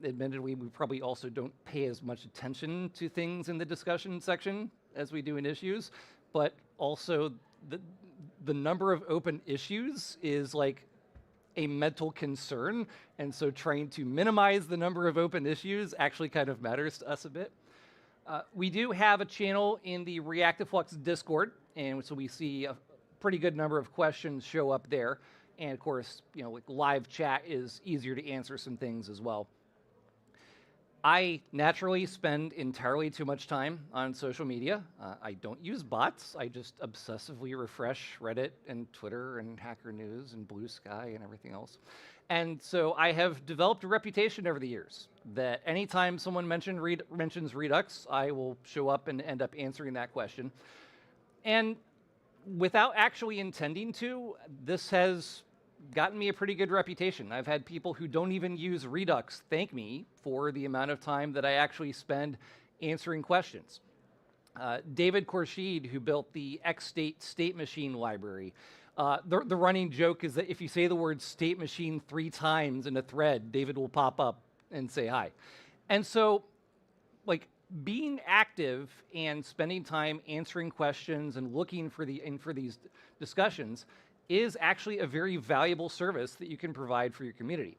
Admittedly, we probably also don't pay as much attention to things in the discussion section as we do in issues, but also the number of open issues is like a mental concern, and so trying to minimize the number of open issues actually kind of matters to us a bit. We do have a channel in the Reactiflux Discord, and so we see a pretty good number of questions show up there. And of course, you know, like live chat is easier to answer some things as well. I naturally spend entirely too much time on social media. I don't use bots. I just obsessively refresh Reddit and Twitter and Hacker News and Blue Sky and everything else. And so I have developed a reputation over the years that anytime someone mentions Redux, I will show up and end up answering that question. And without actually intending to, this has gotten me a pretty good reputation. I've had people who don't even use Redux thank me for the amount of time that I actually spend answering questions. David Khorshid, who built the XState state machine library, the running joke is that if you say the word state machine 3 times in a thread, David will pop up and say hi. And so, like, being active and spending time answering questions and looking for these discussions is actually a very valuable service that you can provide for your community.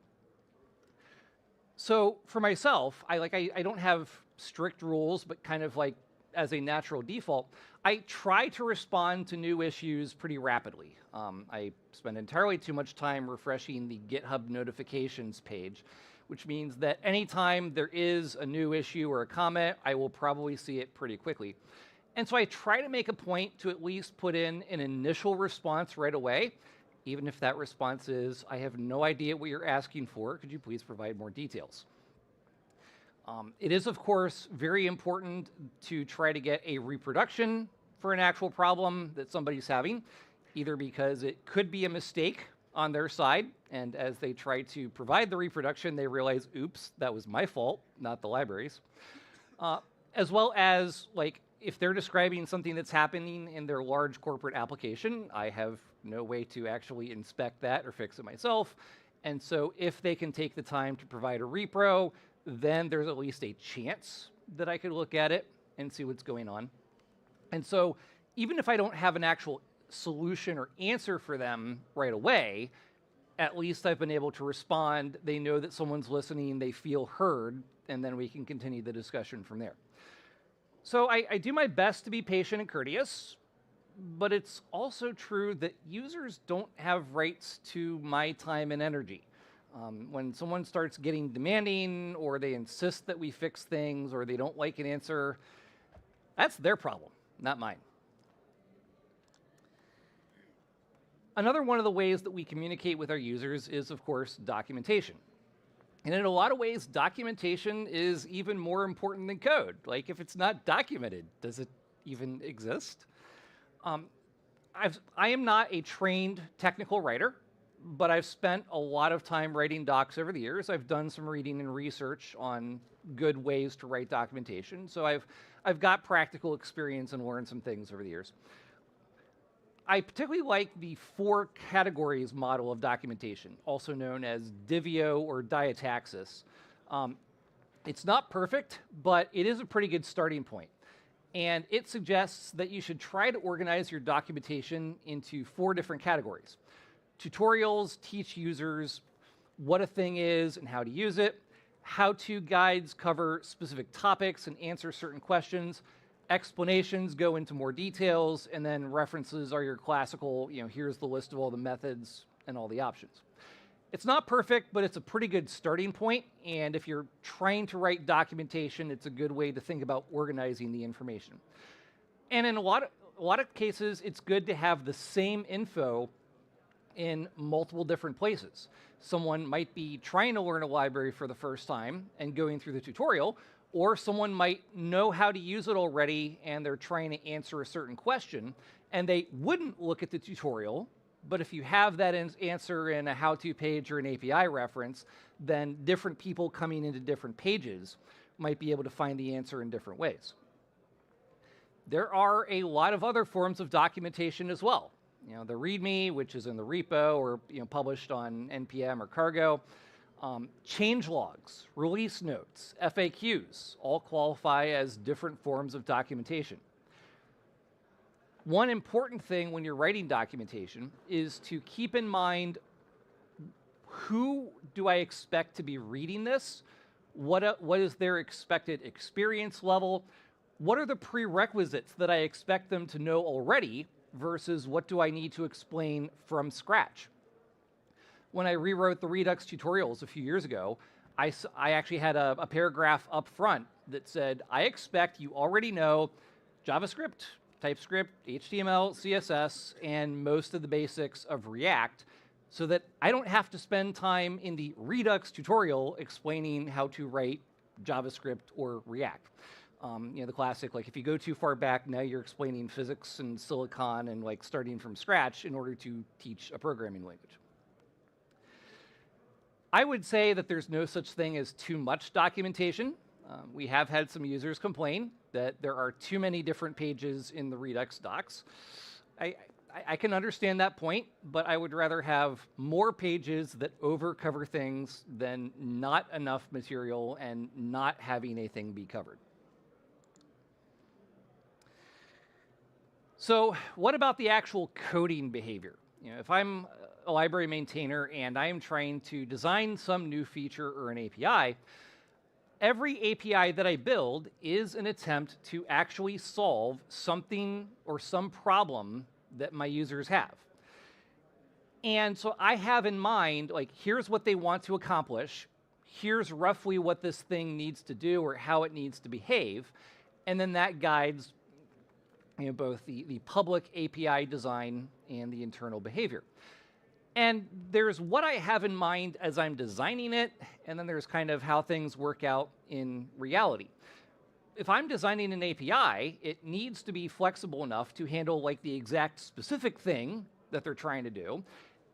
So for myself, I don't have strict rules, but kind of like as a natural default, I try to respond to new issues pretty rapidly. I spend entirely too much time refreshing the GitHub notifications page, which means that anytime there is a new issue or a comment, I will probably see it pretty quickly. And so I try to make a point to at least put in an initial response right away, even if that response is, I have no idea what you're asking for. Could you please provide more details? It is, of course, very important to try to get a reproduction for an actual problem that somebody's having, either because it could be a mistake on their side, and as they try to provide the reproduction, they realize, oops, that was my fault, not the library's. As well as, like, if they're describing something that's happening in their large corporate application, I have no way to actually inspect that or fix it myself. And so if they can take the time to provide a repro, then there's at least a chance that I could look at it and see what's going on. And so even if I don't have an actual solution or answer for them right away, at least I've been able to respond. They know that someone's listening, they feel heard, and then we can continue the discussion from there. So I do my best to be patient and courteous, but it's also true that users don't have rights to my time and energy. When someone starts getting demanding, or they insist that we fix things, or they don't like an answer, that's their problem, not mine. Another one of the ways that we communicate with our users is, of course, documentation. And in a lot of ways, documentation is even more important than code. Like, if it's not documented, does it even exist? I am not a trained technical writer, but I've spent a lot of time writing docs over the years. I've done some reading and research on good ways to write documentation. So I've got practical experience and learned some things over the years. I particularly like the 4 categories model of documentation, also known as Divio or diataxis. It's not perfect, but it is a pretty good starting point. And it suggests that you should try to organize your documentation into 4 different categories. Tutorials teach users what a thing is and how to use it. How-to guides cover specific topics and answer certain questions. Explanations go into more details, and then references are your classical, here's the list of all the methods and all the options. It's not perfect, but it's a pretty good starting point, and if you're trying to write documentation, it's a good way to think about organizing the information. And in a lot of cases, it's good to have the same info in multiple different places. Someone might be trying to learn a library for the first time and going through the tutorial, or someone might know how to use it already and they're trying to answer a certain question, and they wouldn't look at the tutorial, but if you have that answer in a how-to page or an API reference, then different people coming into different pages might be able to find the answer in different ways. There are a lot of other forms of documentation as well. The README, which is in the repo or published on NPM or Cargo, change logs, release notes, FAQs, all qualify as different forms of documentation. One important thing when you're writing documentation is to keep in mind, who do I expect to be reading this? What is their expected experience level? What are the prerequisites that I expect them to know already versus what do I need to explain from scratch? When I rewrote the Redux tutorials a few years ago, I actually had a paragraph up front that said, I expect you already know JavaScript, TypeScript, HTML, CSS, and most of the basics of React, so that I don't have to spend time in the Redux tutorial explaining how to write JavaScript or React. The classic, if you go too far back, now you're explaining physics and silicon and starting from scratch in order to teach a programming language. I would say that there's no such thing as too much documentation. We have had some users complain that there are too many different pages in the Redux docs. I can understand that point, but I would rather have more pages that overcover things than not enough material and not having a thing be covered. So what about the actual coding behavior? If I'm a library maintainer and I am trying to design some new feature or an API, every API that I build is an attempt to actually solve something or some problem that my users have. And so I have in mind, here's what they want to accomplish, here's roughly what this thing needs to do or how it needs to behave, and then that guides both the public API design and the internal behavior. And there's what I have in mind as I'm designing it, and then there's kind of how things work out in reality. If I'm designing an API, it needs to be flexible enough to handle the exact specific thing that they're trying to do,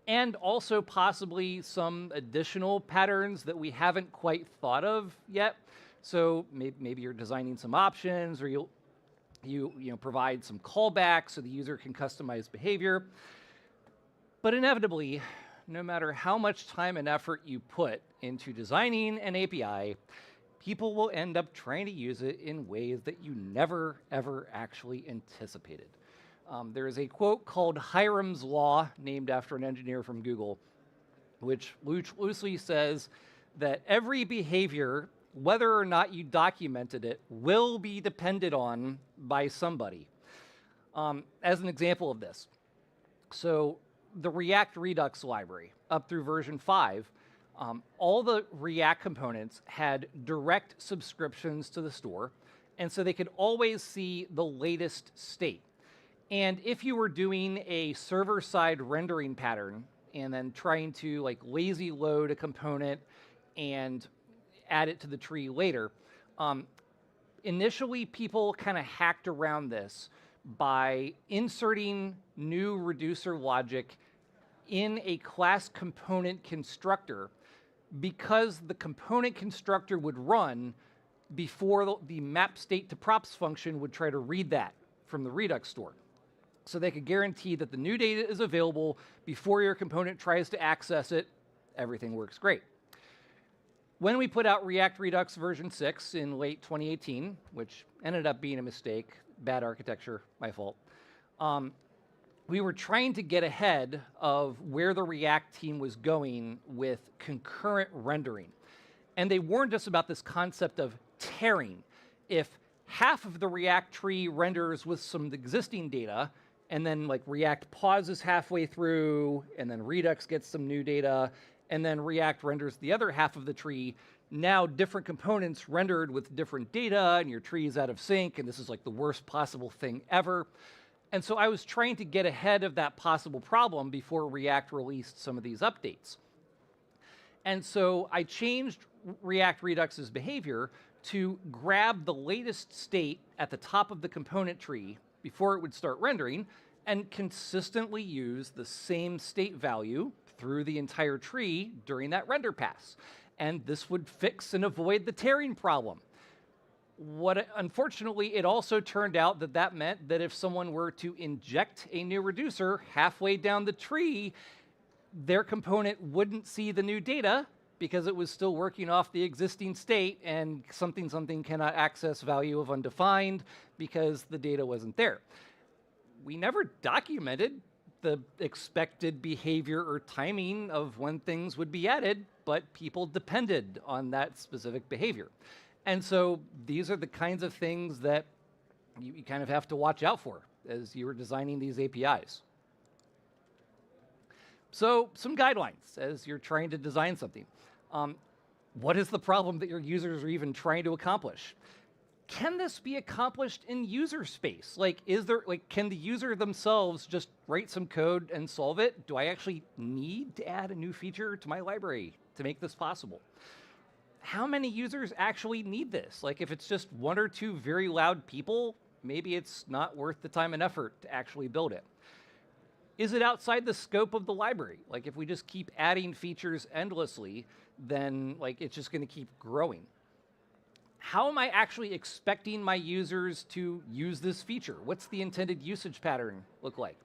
and also possibly some additional patterns that we haven't quite thought of yet. So maybe you're designing some options, or you provide some callbacks so the user can customize behavior. But inevitably, no matter how much time and effort you put into designing an API, people will end up trying to use it in ways that you never, ever actually anticipated. There is a quote called Hiram's Law, named after an engineer from Google, which loosely says that every behavior, whether or not you documented it, will be depended on by somebody. As an example of this, so the React Redux library, up through version 5, all the React components had direct subscriptions to the store, and so they could always see the latest state. And if you were doing a server-side rendering pattern and then trying to lazy load a component and add it to the tree later, initially people kind of hacked around this by inserting new reducer logic in a class component constructor, because the component constructor would run before the map state to props function would try to read that from the Redux store. So they could guarantee that the new data is available before your component tries to access it. Everything works great. When we put out React Redux version 6 in late 2018, which ended up being a mistake, bad architecture, my fault, we were trying to get ahead of where the React team was going with concurrent rendering. And they warned us about this concept of tearing. If half of the React tree renders with some existing data, and then like React pauses halfway through, and then Redux gets some new data, and then React renders the other half of the tree. Now different components rendered with different data, and your tree is out of sync, and this is like the worst possible thing ever. And so I was trying to get ahead of that possible problem before React released some of these updates. And so I changed React Redux's behavior to grab the latest state at the top of the component tree before it would start rendering and consistently use the same state value through the entire tree during that render pass. And this would fix and avoid the tearing problem. Unfortunately, it also turned out that that meant that if someone were to inject a new reducer halfway down the tree, their component wouldn't see the new data because it was still working off the existing state, and something cannot access value of undefined because the data wasn't there. We never documented the expected behavior or timing of when things would be added, but people depended on that specific behavior. And so these are the kinds of things that you kind of have to watch out for as you're designing these APIs. So some guidelines as you're trying to design something. What is the problem that your users are even trying to accomplish? Can this be accomplished in user space? Like, can the user themselves just write some code and solve it? Do I actually need to add a new feature to my library to make this possible? How many users actually need this? Like, if it's just one or two very loud people, maybe it's not worth the time and effort to actually build it. Is it outside the scope of the library? Like, if we just keep adding features endlessly, then like it's just going to keep growing. How am I actually expecting my users to use this feature? What's the intended usage pattern look like?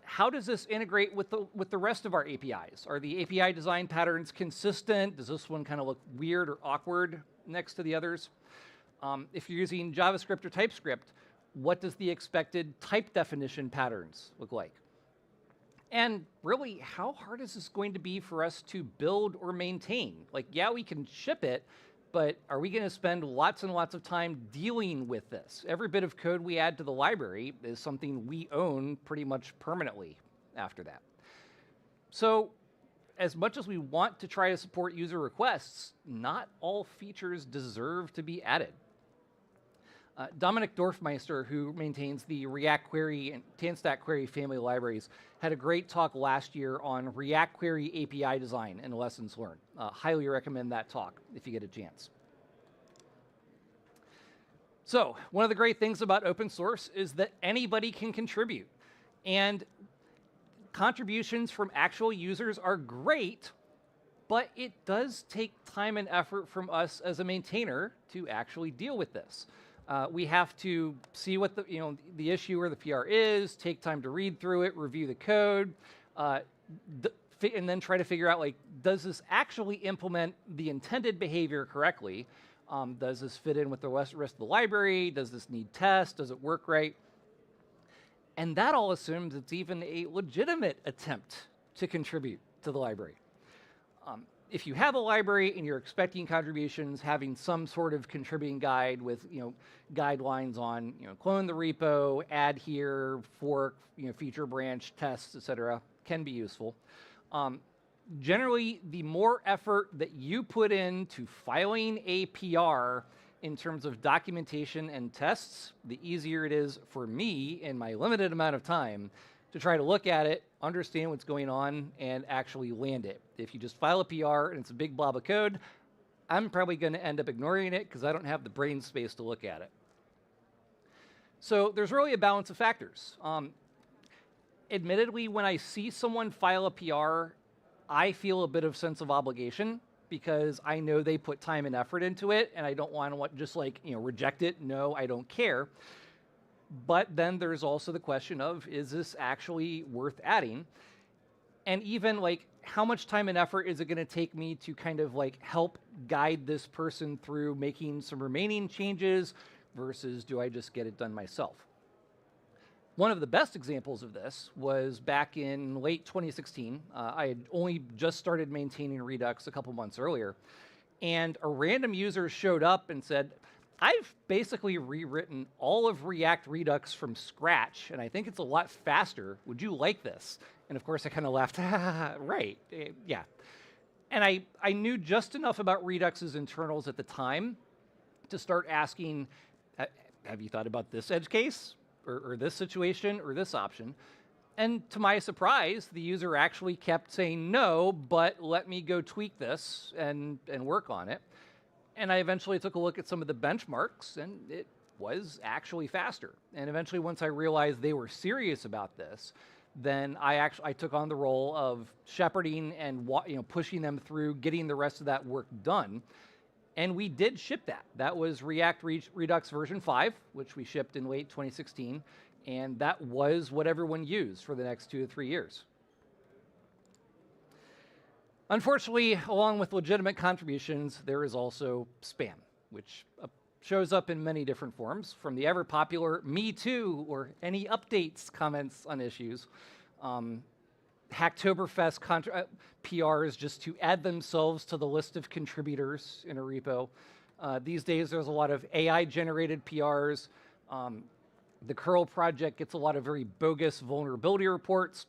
How does this integrate with the rest of our APIs? Are the API design patterns consistent? Does this one kind of look weird or awkward next to the others? If you're using JavaScript or TypeScript, what does the expected type definition patterns look like? And really, how hard is this going to be for us to build or maintain? Like, yeah, we can ship it, but are we going to spend lots and lots of time dealing with this? Every bit of code we add to the library is something we own pretty much permanently after that. So as much as we want to try to support user requests, not all features deserve to be added. Dominic Dorfmeister, who maintains the React Query and TanStack Query family libraries, had a great talk last year on React Query API design and lessons learned. Highly recommend that talk if you get a chance. So one of the great things about open source is that anybody can contribute. And contributions from actual users are great, but it does take time and effort from us as a maintainer to actually deal with this. We have to see what the issue or the PR is, take time to read through it, review the code, and then try to figure out, like, does this actually implement the intended behavior correctly? Does this fit in with the rest of the library? Does this need tests? Does it work right? And that all assumes it's even a legitimate attempt to contribute to the library. If you have a library and you're expecting contributions, having some sort of contributing guide with guidelines on clone the repo, add here, fork, feature branch, tests, etc., can be useful. Generally, the more effort that you put into filing a PR in terms of documentation and tests, the easier it is for me in my limited amount of time to try to look at it, understand what's going on, and actually land it. If you just file a PR and it's a big blob of code, I'm probably going to end up ignoring it because I don't have the brain space to look at it. So there's really a balance of factors. Admittedly, when I see someone file a PR, I feel a bit of sense of obligation because I know they put time and effort into it, and I don't want to just reject it. No, I don't care. But then there's also the question of, is this actually worth adding? And even how much time and effort is it going to take me to kind of help guide this person through making some remaining changes versus do I just get it done myself? One of the best examples of this was back in late 2016. I had only just started maintaining Redux a couple months earlier, and a random user showed up and said, I've basically rewritten all of React Redux from scratch, and I think it's a lot faster. Would you like this? And of course, I kind of laughed. Right, yeah. And I knew just enough about Redux's internals at the time to start asking, have you thought about this edge case, or this situation, or this option? And to my surprise, the user actually kept saying no, but let me go tweak this and work on it. And I eventually took a look at some of the benchmarks, and it was actually faster. And eventually, once I realized they were serious about this, then I took on the role of shepherding and pushing them through, getting the rest of that work done. And we did ship that. That was React Redux version 5, which we shipped in late 2016. And that was what everyone used for the next 2 to 3 years. Unfortunately, along with legitimate contributions, there is also spam, which shows up in many different forms, from the ever popular "me too" or "any updates" comments on issues, Hacktoberfest PRs just to add themselves to the list of contributors in a repo. These days, there's a lot of AI-generated PRs. The curl project gets a lot of very bogus vulnerability reports.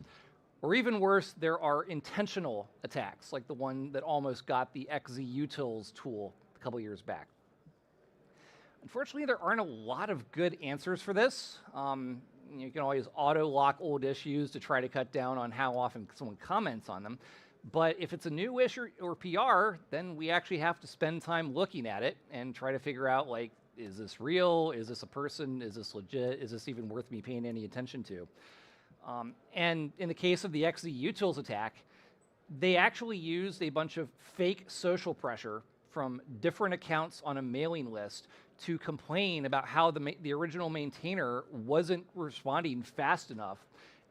Or even worse, there are intentional attacks, like the one that almost got the xzutils tool a couple years back. Unfortunately, there aren't a lot of good answers for this. You can always auto-lock old issues to try to cut down on how often someone comments on them. But if it's a new issue or PR, then we actually have to spend time looking at it and try to figure out, like, is this real? Is this a person? Is this legit? Is this even worth me paying any attention to? And in the case of the xzutils attack, they actually used a bunch of fake social pressure from different accounts on a mailing list to complain about how the original maintainer wasn't responding fast enough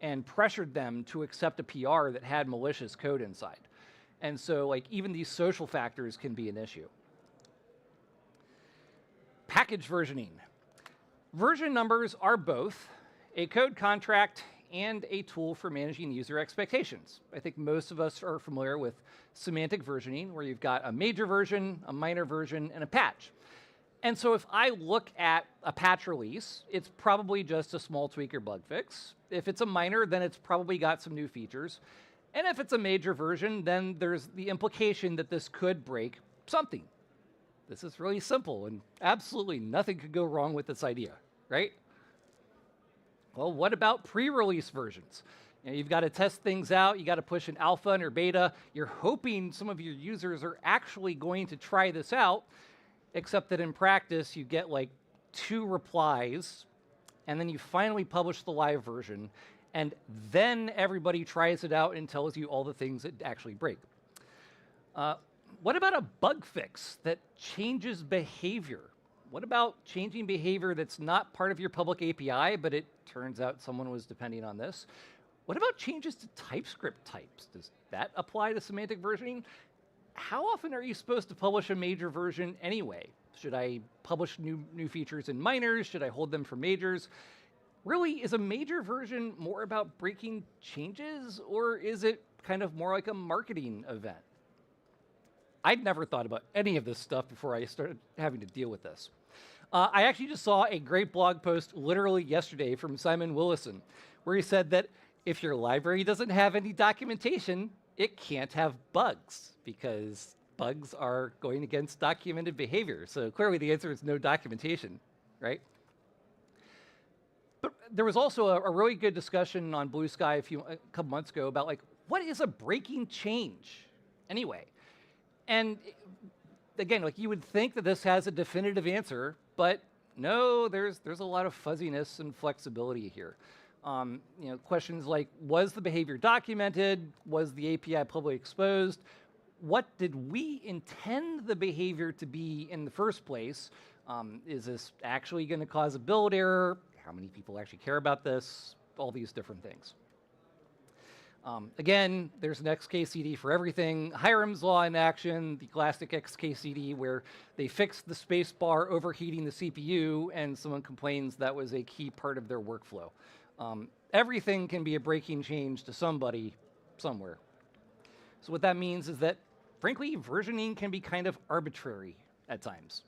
and pressured them to accept a PR that had malicious code inside. And so, like, even these social factors can be an issue. Package versioning. Version numbers are both a code contract and a tool for managing user expectations. I think most of us are familiar with semantic versioning, where you've got a major version, a minor version, and a patch. And so if I look at a patch release, it's probably just a small tweak or bug fix. If it's a minor, then it's probably got some new features. And if it's a major version, then there's the implication that this could break something. This is really simple, and absolutely nothing could go wrong with this idea, right? Well, what about pre-release versions? You've got to test things out. You got to push an alpha or beta. You're hoping some of your users are actually going to try this out, except that in practice, you get like 2 replies, and then you finally publish the live version, and then everybody tries it out and tells you all the things that actually break. What about a bug fix that changes behavior? What about changing behavior that's not part of your public API, but it turns out someone was depending on this? What about changes to TypeScript types? Does that apply to semantic versioning? How often are you supposed to publish a major version anyway? Should I publish new features in minors? Should I hold them for majors? Really, is a major version more about breaking changes, or is it kind of more like a marketing event? I'd never thought about any of this stuff before I started having to deal with this. I actually just saw a great blog post literally yesterday from Simon Willison, where he said that if your library doesn't have any documentation, it can't have bugs, because bugs are going against documented behavior. So clearly the answer is no documentation, right? But there was also a really good discussion on Blue Sky a couple months ago about, like, what is a breaking change anyway? And again, like, you would think that this has a definitive answer, but no, there's a lot of fuzziness and flexibility here. Questions like, was the behavior documented? Was the API publicly exposed? What did we intend the behavior to be in the first place? Is this actually going to cause a build error? How many people actually care about this? All these different things. Again, there's an XKCD for everything. Hiram's law in action, the classic XKCD, where they fixed the spacebar overheating the CPU, and someone complains that was a key part of their workflow. Everything can be a breaking change to somebody, somewhere. So what that means is that, frankly, versioning can be kind of arbitrary at times.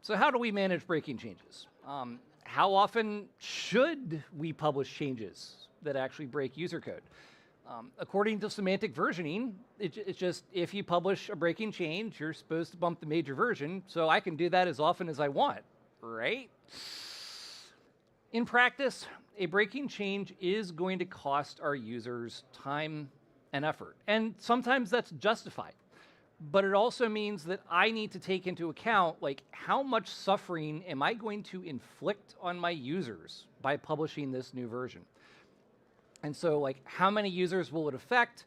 So how do we manage breaking changes? How often should we publish changes that actually break user code? According to semantic versioning, it's just if you publish a breaking change, you're supposed to bump the major version, so I can do that as often as I want, right? In practice, a breaking change is going to cost our users time and effort, and sometimes that's justified. But it also means that I need to take into account, like, how much suffering am I going to inflict on my users by publishing this new version? And so, like, how many users will it affect?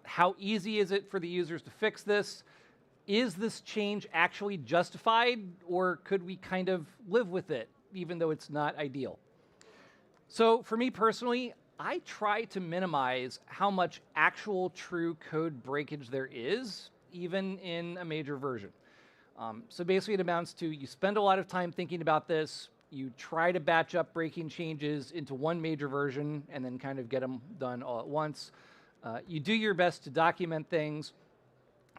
How easy is it for the users to fix this? Is this change actually justified, or could we kind of live with it, even though it's not ideal? So for me personally, I try to minimize how much actual true code breakage there is, even in a major version. So basically it amounts to you spend a lot of time thinking about this, you try to batch up breaking changes into one major version and then kind of get them done all at once. You do your best to document things,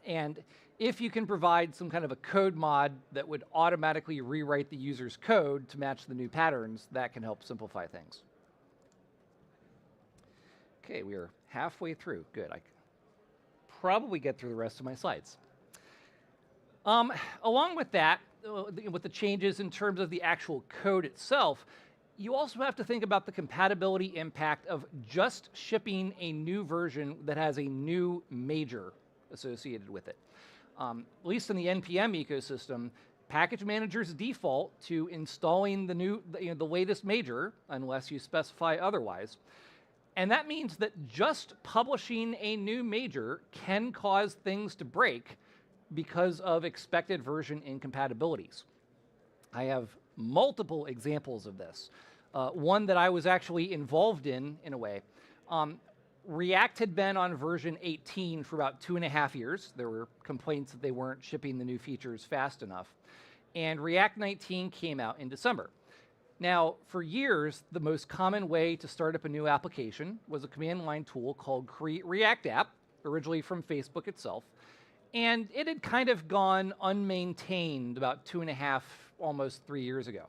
and if you can provide some kind of a code mod that would automatically rewrite the user's code to match the new patterns, that can help simplify things. Okay, we are halfway through. Good. I can probably get through the rest of my slides. Along with that, with the changes in terms of the actual code itself, you also have to think about the compatibility impact of just shipping a new version that has a new major associated with it. At least in the NPM ecosystem, package managers default to installing the latest major unless you specify otherwise. And that means that just publishing a new major can cause things to break because of expected version incompatibilities. I have multiple examples of this. One that I was actually involved in a way. React had been on version 18 for about 2.5 years. There were complaints that they weren't shipping the new features fast enough. And React 19 came out in December. Now, for years, the most common way to start up a new application was a command line tool called Create React App, originally from Facebook itself. And it had kind of gone unmaintained about 2.5, almost 3 years ago.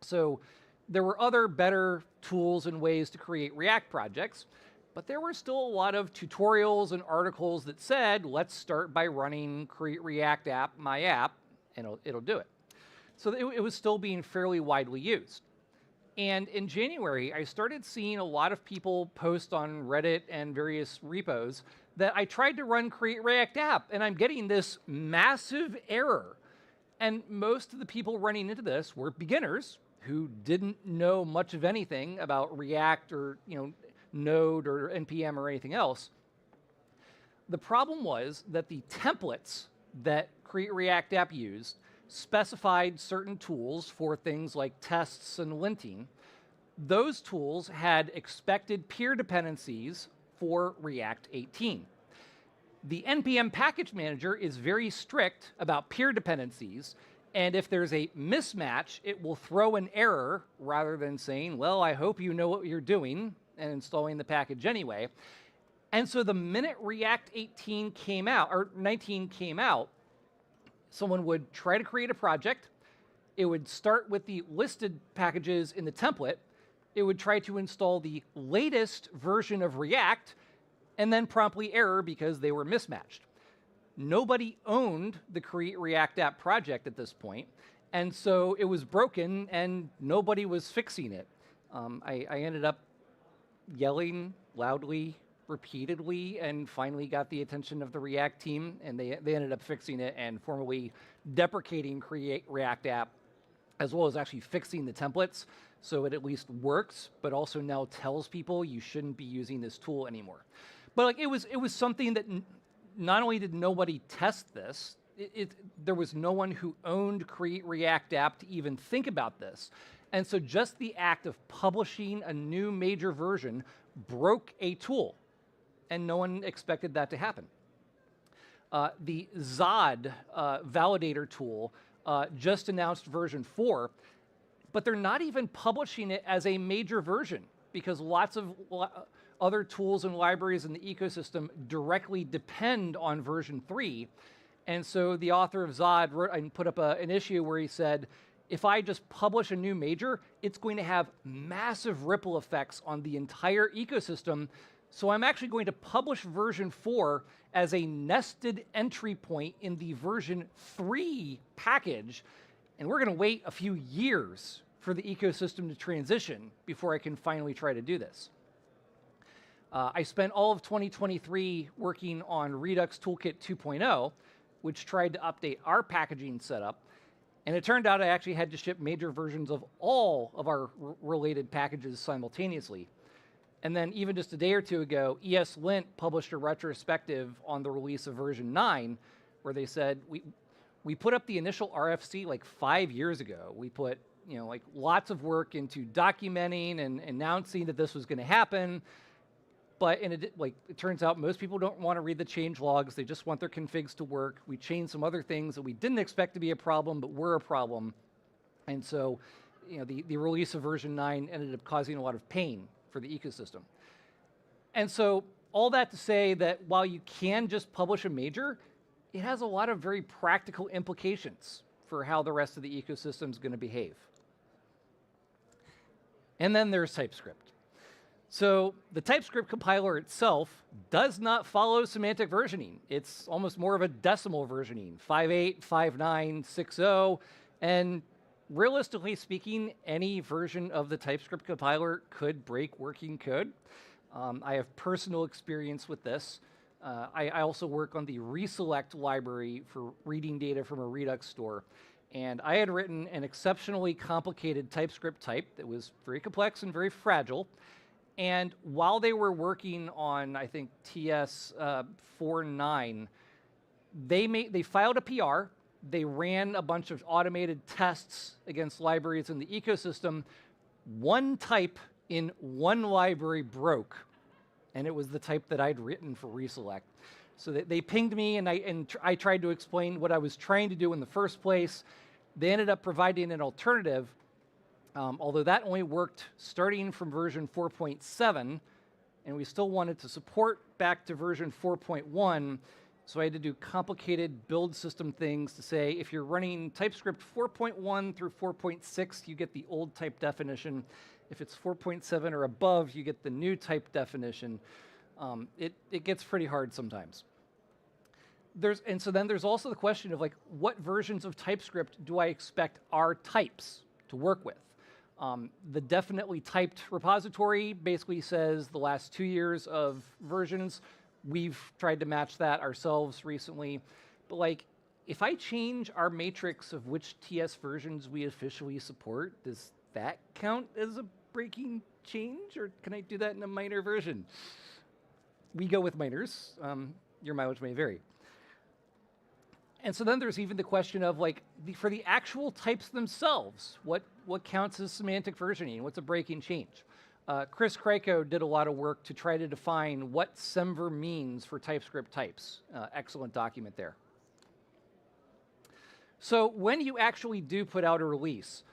So there were other better tools and ways to create React projects, but there were still a lot of tutorials and articles that said, let's start by running Create React App, my app, and it'll do it. So it was still being fairly widely used. And in January, I started seeing a lot of people post on Reddit and various repos that I tried to run Create React App, and I'm getting this massive error. And most of the people running into this were beginners who didn't know much of anything about React or Node or NPM or anything else. The problem was that the templates that Create React App used specified certain tools for things like tests and linting. Those tools had expected peer dependencies for React 18. The NPM package manager is very strict about peer dependencies, and if there's a mismatch, it will throw an error rather than saying, well, I hope you know what you're doing, and installing the package anyway. And so the minute React 18 came out, or 19 came out, someone would try to create a project. It would start with the listed packages in the template. It would try to install the latest version of React and then promptly error because they were mismatched. Nobody owned the Create React App project at this point, and so it was broken and nobody was fixing it. I ended up yelling loudly, repeatedly, and finally got the attention of the React team, and they ended up fixing it and formally deprecating Create React App, as well as actually fixing the templates so it at least works, but also now tells people you shouldn't be using this tool anymore. But like it was something that not only did nobody test this, there was no one who owned Create React App to even think about this. And so just the act of publishing a new major version broke a tool, and no one expected that to happen. The Zod validator tool just announced version 4, but they're not even publishing it as a major version because lots of other tools and libraries in the ecosystem directly depend on version 3. And so the author of Zod wrote and put up an issue where he said, if I just publish a new major, it's going to have massive ripple effects on the entire ecosystem. So I'm actually going to publish version 4 as a nested entry point in the version 3 package. And we're going to wait a few years for the ecosystem to transition before I can finally try to do this. I spent all of 2023 working on Redux Toolkit 2.0, which tried to update our packaging setup. And it turned out I actually had to ship major versions of all of our related packages simultaneously. And then even just a day or two ago, ESLint published a retrospective on the release of version 9, where they said, we put up the initial RFC like 5 years ago. We put like lots of work into documenting and announcing that this was going to happen. But it turns out most people don't want to read the change logs. They just want their configs to work. We changed some other things that we didn't expect to be a problem, but were a problem. And so, the release of version 9 ended up causing a lot of pain for the ecosystem. And so, all that to say that while you can just publish a major, it has a lot of very practical implications for how the rest of the ecosystem is going to behave. And then there's TypeScript. So the TypeScript compiler itself does not follow semantic versioning. It's almost more of a decimal versioning, 5.8, 5.9, 6.0, and realistically speaking, any version of the TypeScript compiler could break working code. I have personal experience with this. I also work on the reselect library for reading data from a Redux store. And I had written an exceptionally complicated TypeScript type that was very complex and very fragile. And while they were working on, I think, TS 4.9, they filed a PR. They ran a bunch of automated tests against libraries in the ecosystem. One type in one library broke, and it was the type that I'd written for reselect. So they pinged me, and I tried to explain what I was trying to do in the first place. They ended up providing an alternative. Although that only worked starting from version 4.7, and we still wanted to support back to version 4.1, so I had to do complicated build system things to say, if you're running TypeScript 4.1 through 4.6, you get the old type definition. If it's 4.7 or above, you get the new type definition. It gets pretty hard sometimes. So then there's also the question of what versions of TypeScript do I expect our types to work with? The definitely typed repository basically says the last 2 years of versions. We've tried to match that ourselves recently. But if I change our matrix of which TS versions we officially support, does that count as a breaking change, or can I do that in a minor version? We go with minors. Your mileage may vary. And so then there's even the question of for the actual types themselves, what counts as semantic versioning? What's a breaking change? Chris Kryko did a lot of work to try to define what semver means for TypeScript types. Excellent document there. So when you actually do put out a release,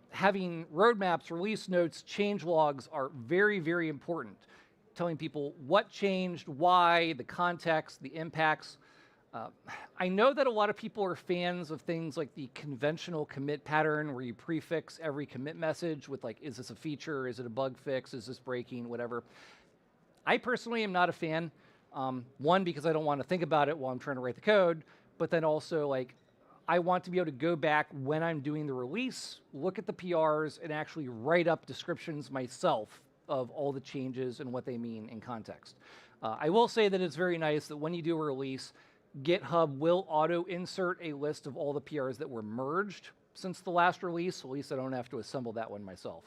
having roadmaps, release notes, change logs are very, very important. Telling people what changed, why, the context, the impacts. I know that a lot of people are fans of things like the conventional commit pattern where you prefix every commit message with is this a feature, is it a bug fix, is this breaking, whatever. I personally am not a fan. One, because I don't want to think about it while I'm trying to write the code, but then also I want to be able to go back when I'm doing the release, look at the PRs, and actually write up descriptions myself of all the changes and what they mean in context. I will say that it's very nice that when you do a release, GitHub will auto-insert a list of all the PRs that were merged since the last release, so at least I don't have to assemble that one myself.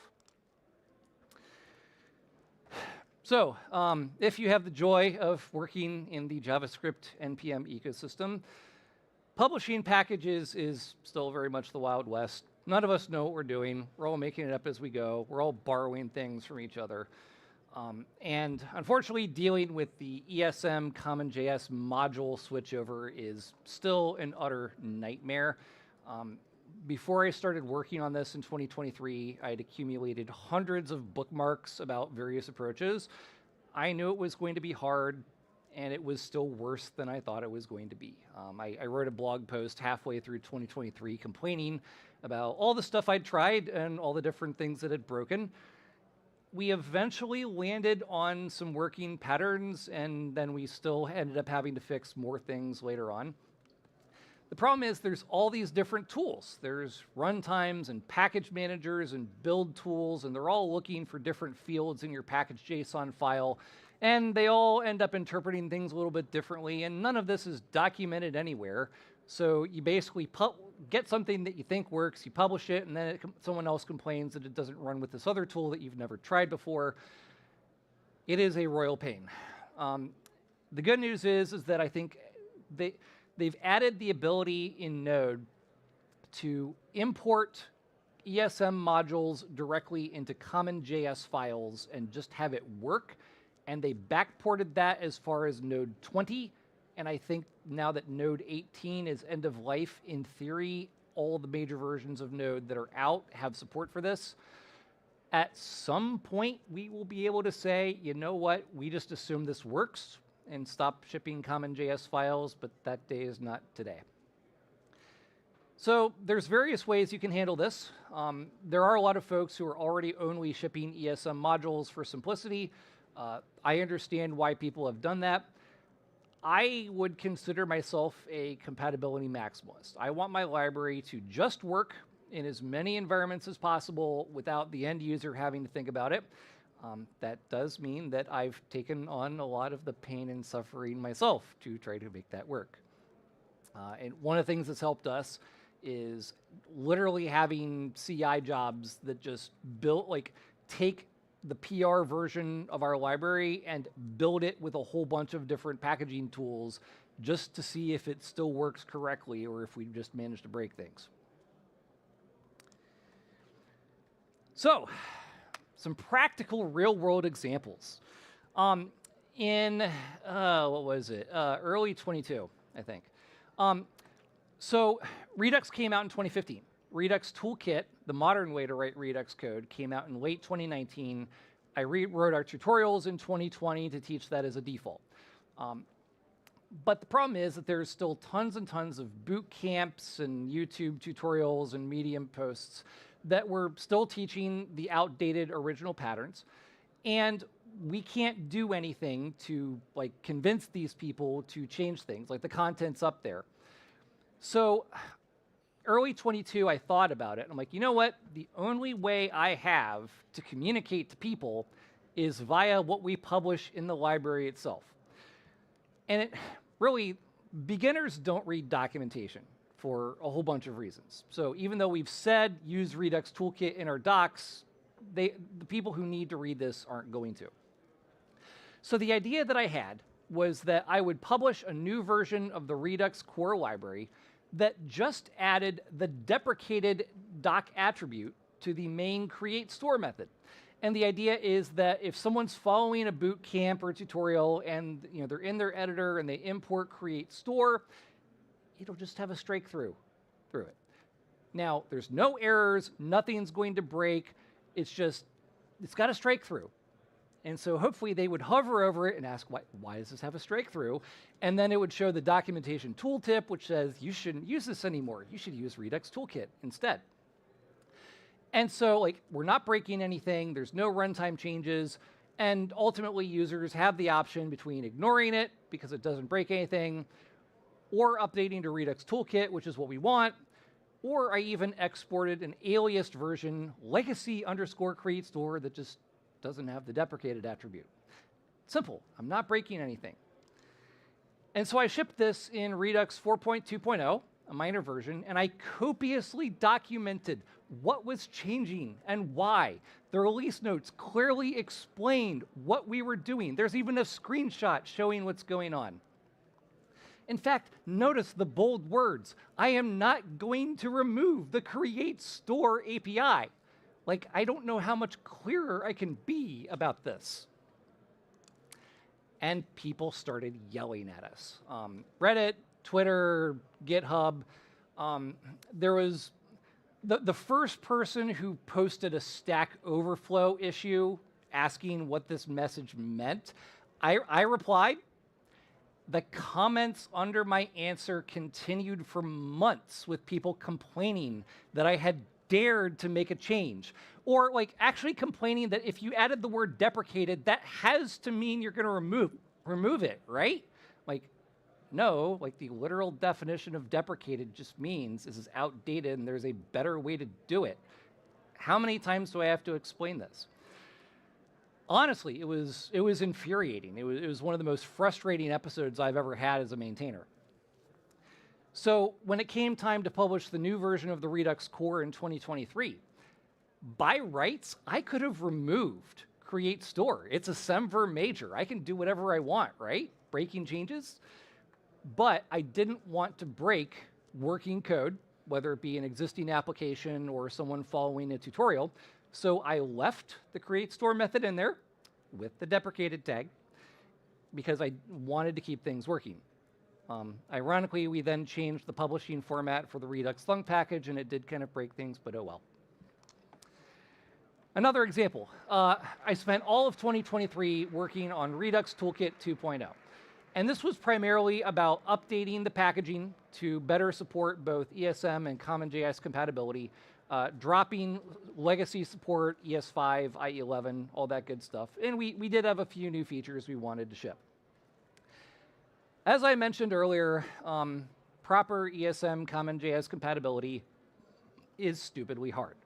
So, if you have the joy of working in the JavaScript NPM ecosystem, publishing packages is still very much the Wild West. None of us know what we're doing. We're all making it up as we go. We're all borrowing things from each other. And unfortunately, dealing with the ESM CommonJS module switchover is still an utter nightmare. Before I started working on this in 2023, I had accumulated hundreds of bookmarks about various approaches. I knew it was going to be hard, and it was still worse than I thought it was going to be. I wrote a blog post halfway through 2023 complaining about all the stuff I'd tried and all the different things that had broken. We eventually landed on some working patterns, and then we still ended up having to fix more things later on. The problem is there's all these different tools. There's runtimes and package managers and build tools, and they're all looking for different fields in your package JSON file, and they all end up interpreting things a little bit differently, and none of this is documented anywhere. So you basically get something that you think works, you publish it, and then someone else complains that it doesn't run with this other tool that you've never tried before. It is a royal pain. The good news is that I think they've added the ability in Node to import ESM modules directly into common JS files and just have it work. And they backported that as far as Node 20. And I think now that Node 18 is end of life, in theory, all the major versions of Node that are out have support for this. At some point, we will be able to say, you know what, we just assume this works and stop shipping common JS files, but that day is not today. So there's various ways you can handle this. There are a lot of folks who are already only shipping ESM modules for simplicity. I understand why people have done that. I would consider myself a compatibility maximalist. I want my library to just work in as many environments as possible without the end user having to think about it. That does mean that I've taken on a lot of the pain and suffering myself to try to make that work. And one of the things that's helped us is literally having CI jobs that just take the PR version of our library and build it with a whole bunch of different packaging tools just to see if it still works correctly or if we just managed to break things. So, some practical real-world examples. In, what was it? Early 22, I think. So Redux came out in 2015. Redux Toolkit, the modern way to write Redux code, came out in late 2019. I rewrote our tutorials in 2020 to teach that as a default. But the problem is that there's still tons and tons of boot camps and YouTube tutorials and Medium posts that were still teaching the outdated original patterns. And we can't do anything to convince these people to change things. The content's up there. So early 22, I thought about it. I'm like, you know what? The only way I have to communicate to people is via what we publish in the library itself. And beginners don't read documentation for a whole bunch of reasons. So even though we've said use Redux Toolkit in our docs, the people who need to read this aren't going to. So the idea that I had was that I would publish a new version of the Redux core library that just added the deprecated doc attribute to the main create store method. And the idea is that if someone's following a boot camp or tutorial and they're in their editor and they import create store, it'll just have a strike through it. Now, there's no errors, nothing's going to break. It's got a strike through. And so hopefully they would hover over it and ask, why does this have a strike through? And then it would show the documentation tooltip, which says you shouldn't use this anymore. You should use Redux Toolkit instead. And so we're not breaking anything. There's no runtime changes. And ultimately users have the option between ignoring it because it doesn't break anything, or updating to Redux Toolkit, which is what we want. Or I even exported an aliased version, legacy_create store, that just doesn't have the deprecated attribute. Simple. I'm not breaking anything. And so I shipped this in Redux 4.2.0, a minor version, and I copiously documented what was changing and why. The release notes clearly explained what we were doing. There's even a screenshot showing what's going on. In fact, notice the bold words. I am not going to remove the create store API. I don't know how much clearer I can be about this. And people started yelling at us. Reddit, Twitter, GitHub. There was the first person who posted a Stack Overflow issue asking what this message meant. I replied, the comments under my answer continued for months with people complaining that I had dared to make a change, or like actually complaining that if you added the word deprecated, that has to mean you're going to remove it, right? Like, no, like the literal definition of deprecated just means this is outdated and there's a better way to do it. How many times do I have to explain this? Honestly, it was infuriating. It was one of the most frustrating episodes I've ever had as a maintainer. So when it came time to publish the new version of the Redux core in 2023, by rights, I could have removed create store. It's a semver major. I can do whatever I want, right? Breaking changes. But I didn't want to break working code, whether it be an existing application or someone following a tutorial. So I left the create store method in there with the deprecated tag because I wanted to keep things working. Ironically, we then changed the publishing format for the Redux Thunk package, and it did kind of break things, but oh well. Another example, I spent all of 2023 working on Redux Toolkit 2.0. And this was primarily about updating the packaging to better support both ESM and CommonJS compatibility, dropping legacy support, ES5, IE11, all that good stuff. And we did have a few new features we wanted to ship. As I mentioned earlier, proper ESM CommonJS compatibility is stupidly hard.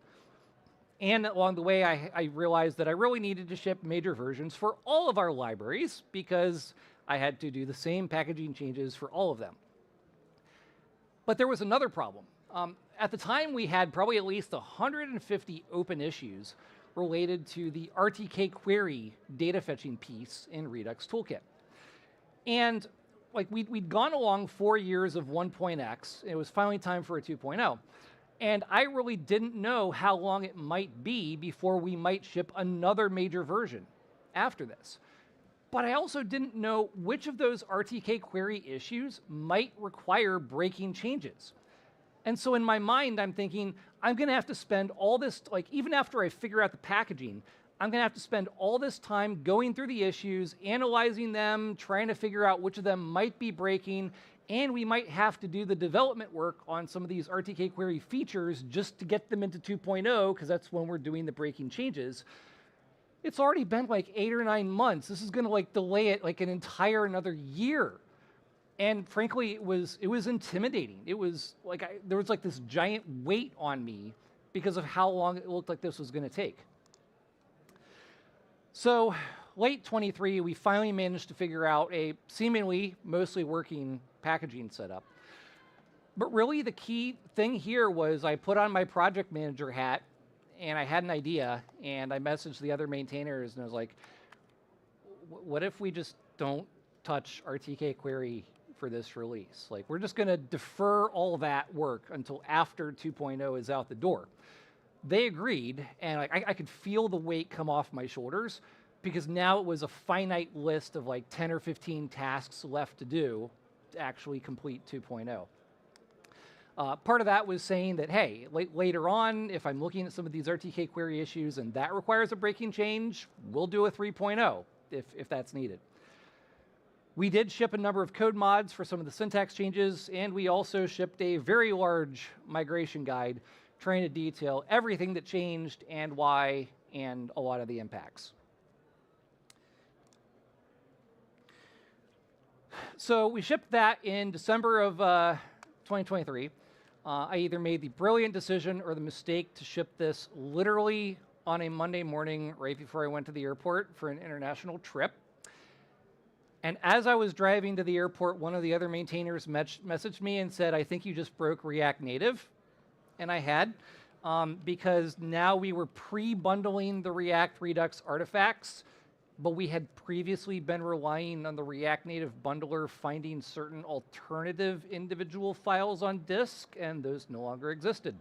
And along the way, I realized that I really needed to ship major versions for all of our libraries because I had to do the same packaging changes for all of them. But there was another problem. At the time, we had probably at least 150 open issues related to the RTK query data fetching piece in Redux Toolkit. And like we'd gone along 4 years of 1.x, it was finally time for a 2.0. And I really didn't know how long it might be before we might ship another major version after this. But I also didn't know which of those RTK query issues might require breaking changes. And so in my mind, I'm thinking, I'm going to have to spend all this, like even after I figure out the packaging, I'm going to have to spend all this time going through the issues, analyzing them, trying to figure out which of them might be breaking, and we might have to do the development work on some of these RTK query features just to get them into 2.0, because that's when we're doing the breaking changes. It's already been like 8 or 9 months. This is going to like delay it like an entire another year. And frankly, it was intimidating. It was like there was like this giant weight on me because of how long it looked like this was going to take. So late 23, we finally managed to figure out a seemingly mostly working packaging setup. But really the key thing here was I put on my project manager hat and I had an idea and I messaged the other maintainers and I was like, what if we just don't touch RTK query for this release? Like we're just gonna defer all that work until after 2.0 is out the door. They agreed, and I could feel the weight come off my shoulders because now it was a finite list of like 10 or 15 tasks left to do to actually complete 2.0. Part of that was saying that, hey, later on, if I'm looking at some of these RTK query issues and that requires a breaking change, we'll do a 3.0 if that's needed. We did ship a number of code mods for some of the syntax changes, and we also shipped a very large migration guide trying to detail everything that changed and why and a lot of the impacts. So we shipped that in December of 2023. I either made the brilliant decision or the mistake to ship this literally on a Monday morning right before I went to the airport for an international trip. And as I was driving to the airport, one of the other maintainers messaged me and said, I think you just broke React Native. And I had, because now we were pre-bundling the React Redux artifacts, but we had previously been relying on the React Native bundler finding certain alternative individual files on disk, and those no longer existed.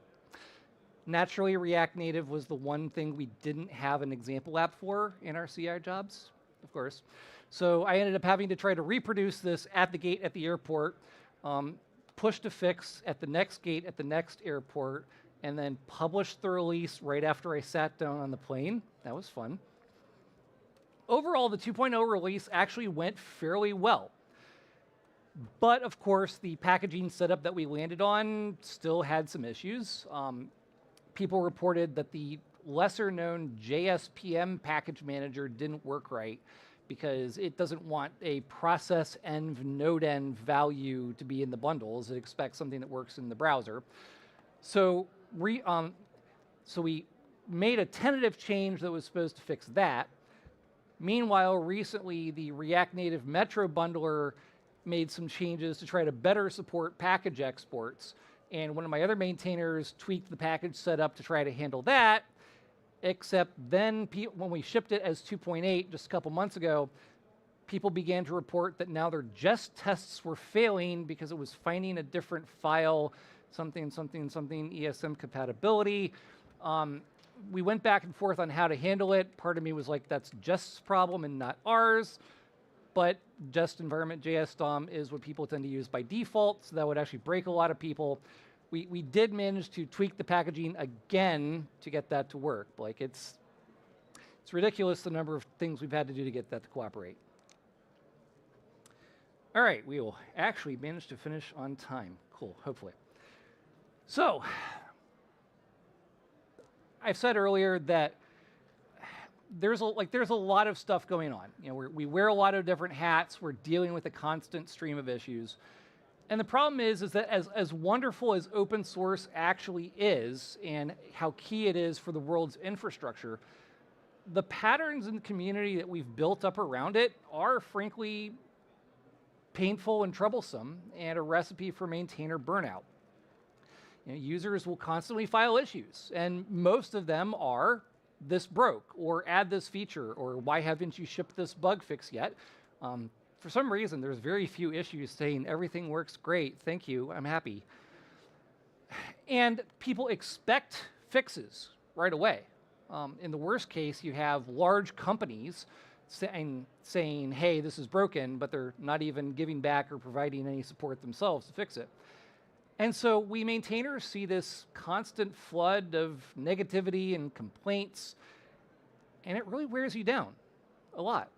Naturally, React Native was the one thing we didn't have an example app for in our CI jobs, of course. So I ended up having to try to reproduce this at the gate at the airport, push to fix at the next gate at the next airport, and then publish the release right after I sat down on the plane. That was fun. Overall, the 2.0 release actually went fairly well. But of course, the packaging setup that we landed on still had some issues. People reported that the lesser known JSPM package manager didn't work right because it doesn't want a process env node env value to be in the bundles. It expects something that works in the browser. So we made a tentative change that was supposed to fix that. Meanwhile, recently the React Native Metro bundler made some changes to try to better support package exports. And one of my other maintainers tweaked the package setup to try to handle that, except then when we shipped it as 2.8 just a couple months ago, people began to report that now their jest tests were failing because it was finding a different file, something ESM compatibility. We went back and forth on how to handle it. Part of me was like, that's Jest's problem and not ours. But Jest environment JS DOM is what people tend to use by default, so that would actually break a lot of people. We did manage to tweak the packaging again to get that to work. Like it's ridiculous the number of things we've had to do to get that to cooperate. All right, we will actually manage to finish on time. Cool, hopefully. So, I've said earlier that there's a lot of stuff going on. You know, we wear a lot of different hats. We're dealing with a constant stream of issues. And the problem is that as wonderful as open source actually is and how key it is for the world's infrastructure, the patterns in the community that we've built up around it are frankly painful and troublesome and a recipe for maintainer burnout. You know, users will constantly file issues, and most of them are this broke, or add this feature, or why haven't you shipped this bug fix yet? For some reason, there's very few issues saying everything works great, thank you, I'm happy. And people expect fixes right away. In the worst case, you have large companies saying, hey, this is broken, but they're not even giving back or providing any support themselves to fix it. And so we maintainers see this constant flood of negativity and complaints, and it really wears you down a lot.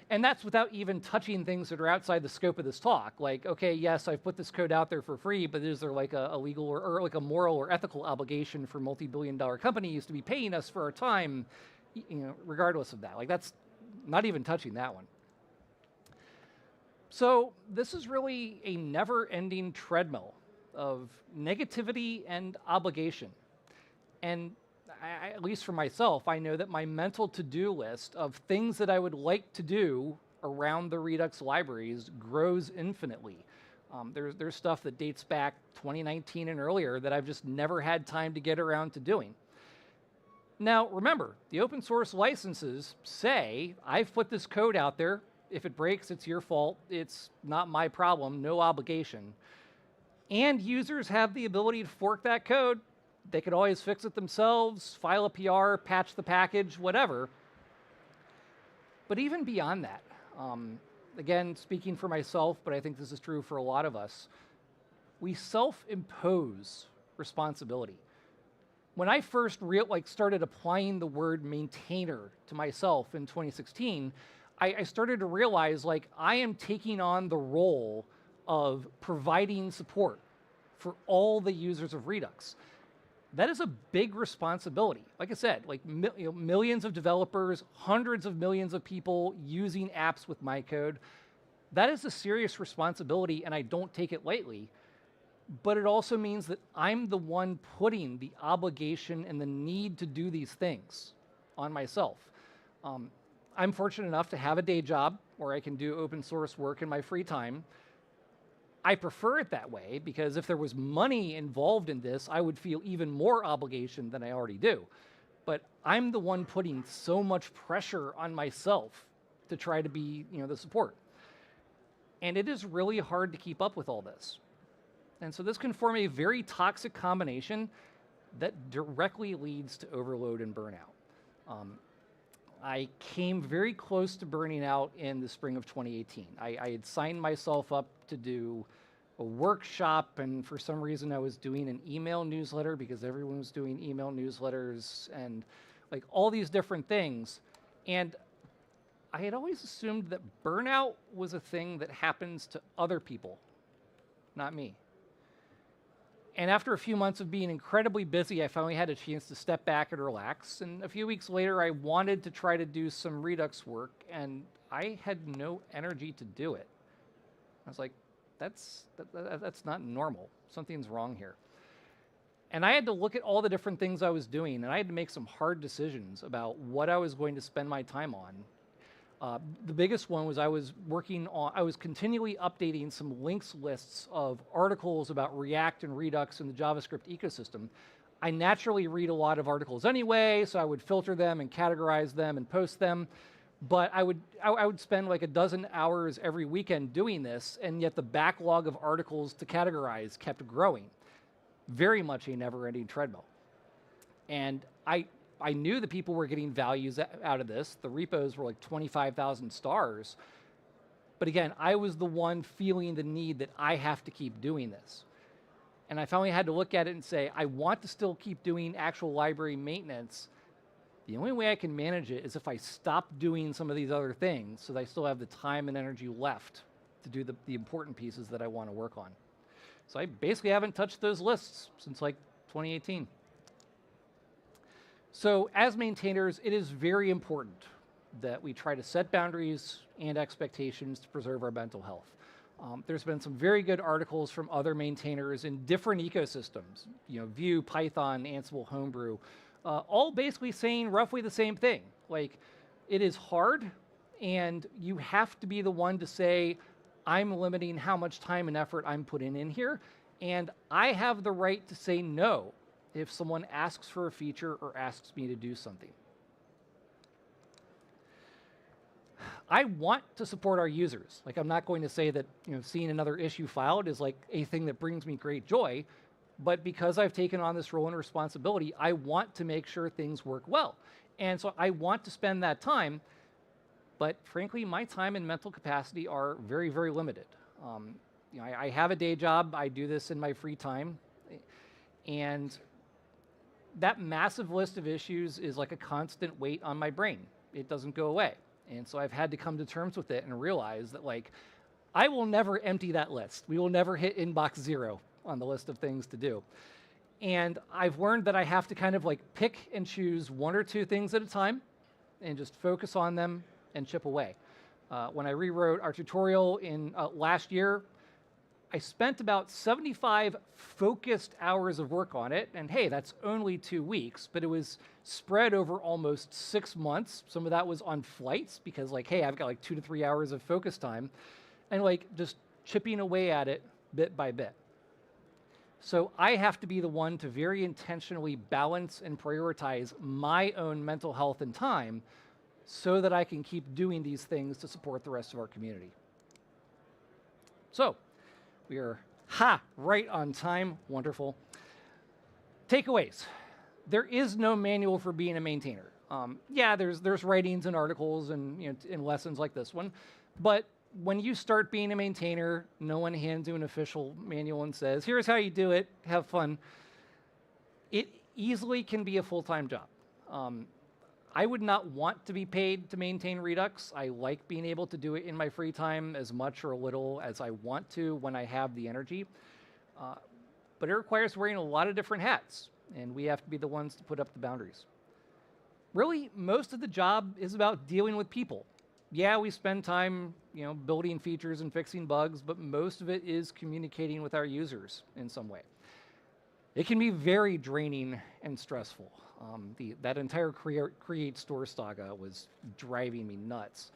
And that's without even touching things that are outside the scope of this talk. Like, okay, yes, I've put this code out there for free, but is there like a legal or like a moral or ethical obligation for multi-billion-dollar companies to be paying us for our time, you know, regardless of that? Like, that's not even touching that one. So this is really a never-ending treadmill of negativity and obligation. And at least for myself, I know that my mental to-do list of things that I would like to do around the Redux libraries grows infinitely. There's stuff that dates back 2019 and earlier that I've just never had time to get around to doing. Now, remember, the open source licenses say, I've put this code out there. If it breaks, it's your fault. It's not my problem, no obligation. And users have the ability to fork that code. They could always fix it themselves, file a PR, patch the package, whatever. But even beyond that, again, speaking for myself, but I think this is true for a lot of us, we self-impose responsibility. When I first started applying the word maintainer to myself in 2016, I started to realize like I am taking on the role of providing support for all the users of Redux. That is a big responsibility. Like I said, like millions of developers, hundreds of millions of people using apps with my code. That is a serious responsibility, and I don't take it lightly. But it also means that I'm the one putting the obligation and the need to do these things on myself. I'm fortunate enough to have a day job where I can do open source work in my free time. I prefer it that way because if there was money involved in this, I would feel even more obligation than I already do. But I'm the one putting so much pressure on myself to try to be, the support. And it is really hard to keep up with all this. And so this can form a very toxic combination that directly leads to overload and burnout. I came very close to burning out in the spring of 2018. I had signed myself up to do a workshop, and for some reason I was doing an email newsletter because everyone was doing email newsletters and like all these different things. And I had always assumed that burnout was a thing that happens to other people, not me. And after a few months of being incredibly busy, I finally had a chance to step back and relax. And a few weeks later, I wanted to try to do some Redux work, and I had no energy to do it. I was like, that's not normal. Something's wrong here. And I had to look at all the different things I was doing, and I had to make some hard decisions about what I was going to spend my time on. The biggest one was I was continually updating some links lists of articles about React and Redux and the JavaScript ecosystem. I naturally read a lot of articles anyway, so I would filter them and categorize them and post them. But I would spend like a dozen hours every weekend doing this, and yet the backlog of articles to categorize kept growing. Very much a never-ending treadmill. And I knew that people were getting values out of this. The repos were like 25,000 stars. But again, I was the one feeling the need that I have to keep doing this. And I finally had to look at it and say, I want to still keep doing actual library maintenance. The only way I can manage it is if I stop doing some of these other things so that I still have the time and energy left to do the important pieces that I want to work on. So I basically haven't touched those lists since like 2018. So as maintainers, it is very important that we try to set boundaries and expectations to preserve our mental health. There's been some very good articles from other maintainers in different ecosystems, Vue, Python, Ansible, Homebrew, all basically saying roughly the same thing. Like, it is hard, and you have to be the one to say, I'm limiting how much time and effort I'm putting in here, and I have the right to say no if someone asks for a feature or asks me to do something. I want to support our users. Like, I'm not going to say that seeing another issue filed is like a thing that brings me great joy, but because I've taken on this role and responsibility, I want to make sure things work well. And so I want to spend that time, but frankly, my time and mental capacity are very, very limited. I have a day job. I do this in my free time. And that massive list of issues is like a constant weight on my brain. It doesn't go away. And so I've had to come to terms with it and realize that, like, I will never empty that list. We will never hit inbox 0 on the list of things to do. And I've learned that I have to kind of like pick and choose 1 or 2 things at a time and just focus on them and chip away. When I rewrote our tutorial in last year, I spent about 75 focused hours of work on it, and hey, that's only 2 weeks, but it was spread over almost 6 months. Some of that was on flights because, like, hey, I've got like 2 to 3 hours of focus time, and like just chipping away at it bit by bit. So I have to be the one to very intentionally balance and prioritize my own mental health and time so that I can keep doing these things to support the rest of our community. So, we are, right on time. Wonderful. Takeaways. There is no manual for being a maintainer. Yeah, there's writings and articles and and lessons like this one, but when you start being a maintainer, no one hands you an official manual and says, here's how you do it, have fun. It easily can be a full-time job. I would not want to be paid to maintain Redux. I like being able to do it in my free time as much or a little as I want to when I have the energy. But it requires wearing a lot of different hats, and we have to be the ones to put up the boundaries. Really, most of the job is about dealing with people. Yeah, we spend time, building features and fixing bugs, but most of it is communicating with our users in some way. It can be very draining and stressful. That entire create store saga was driving me nuts.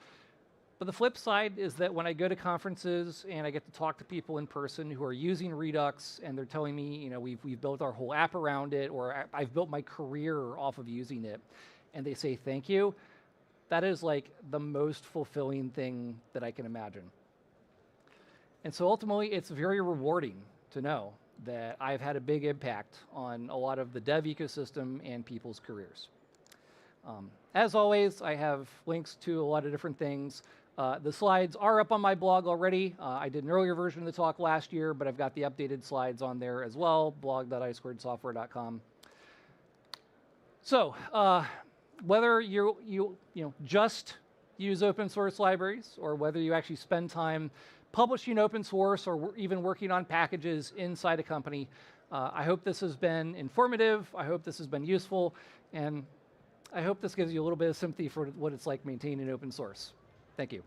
But the flip side is that when I go to conferences and I get to talk to people in person who are using Redux and they're telling me, we've built our whole app around it, or I've built my career off of using it, and they say thank you, that is like the most fulfilling thing that I can imagine. And so ultimately, it's very rewarding to know that I've had a big impact on a lot of the dev ecosystem and people's careers. As always, I have links to a lot of different things. The slides are up on my blog already. I did an earlier version of the talk last year, but I've got the updated slides on there as well, blog.isquaredsoftware.com. So, whether you just use open source libraries or whether you actually spend time publishing open source or even working on packages inside a company. I hope this has been informative. I hope this has been useful. And I hope this gives you a little bit of sympathy for what it's like maintaining open source. Thank you.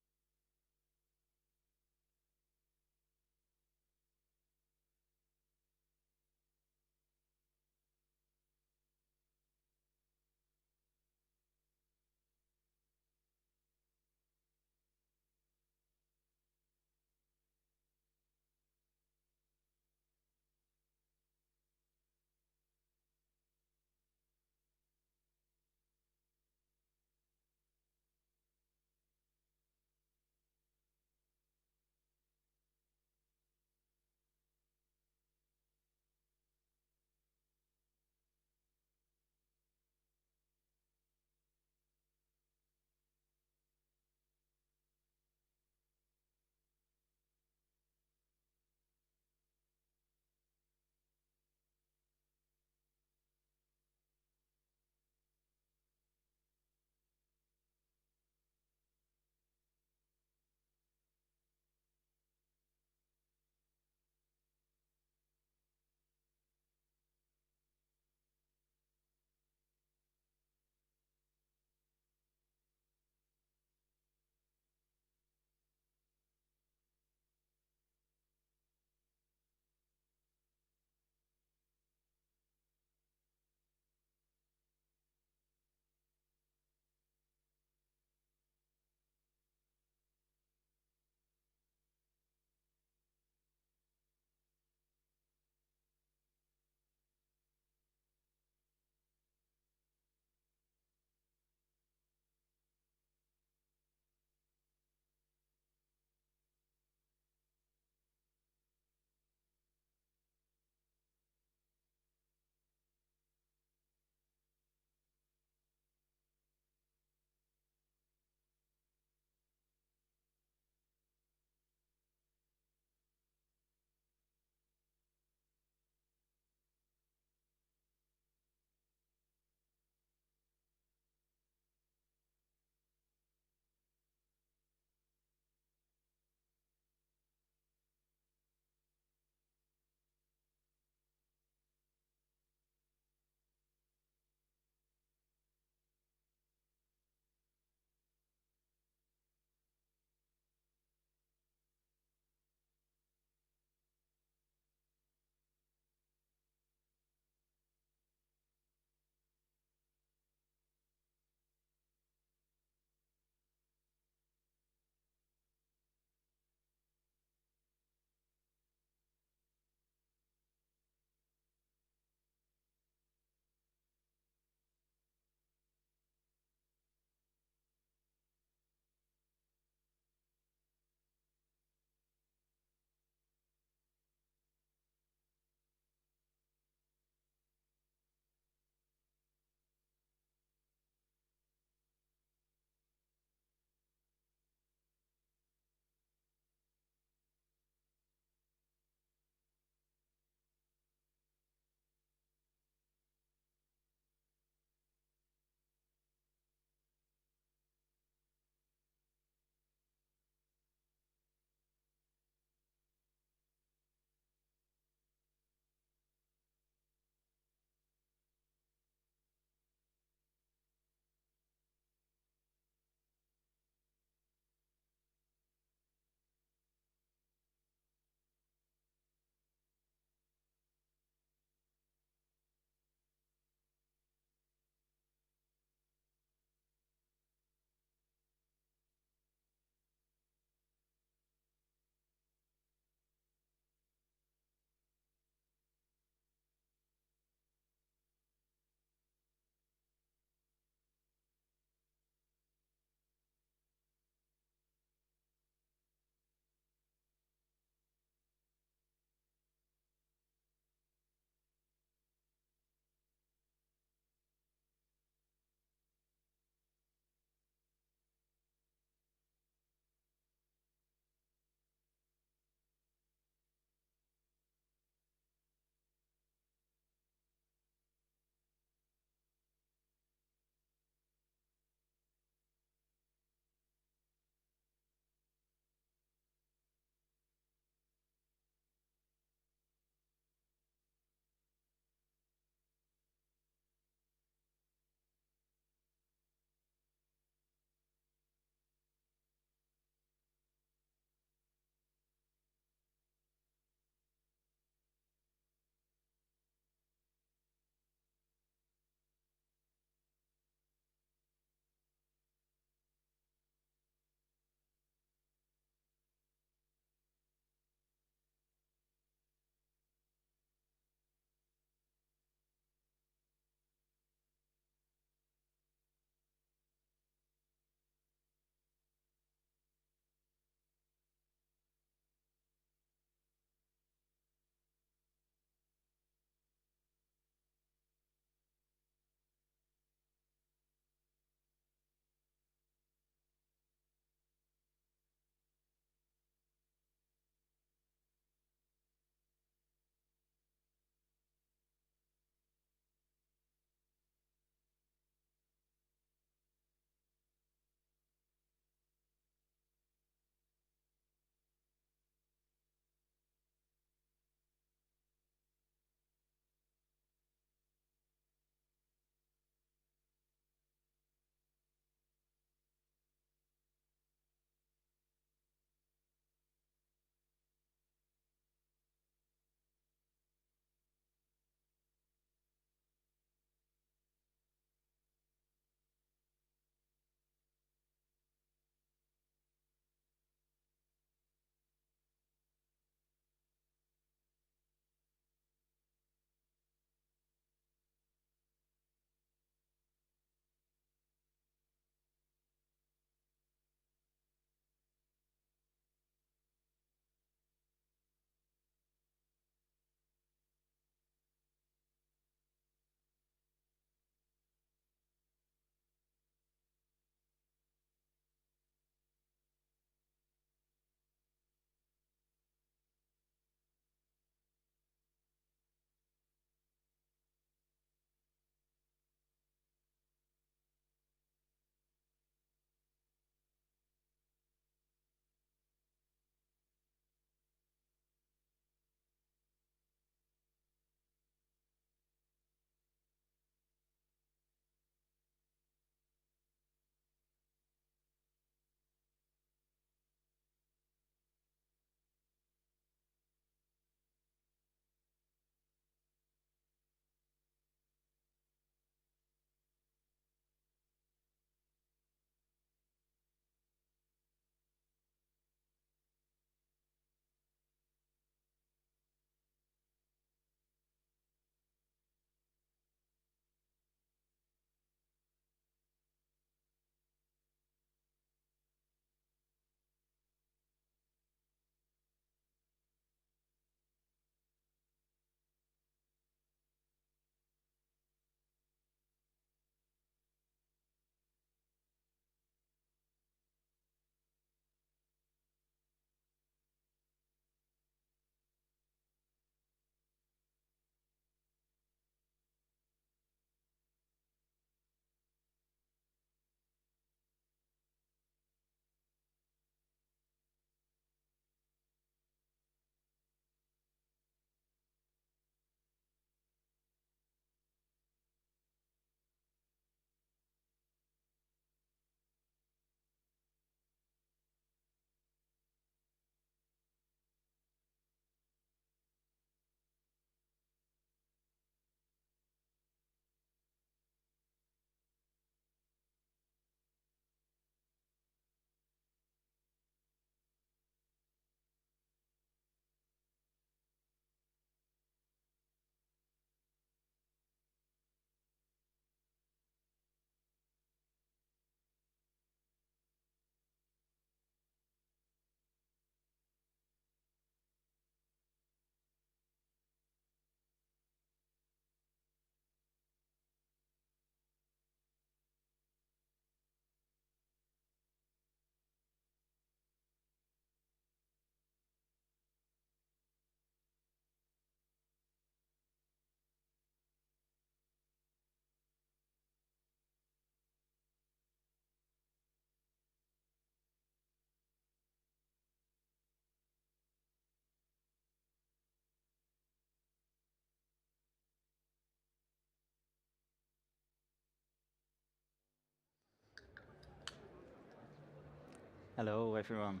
Hello, everyone,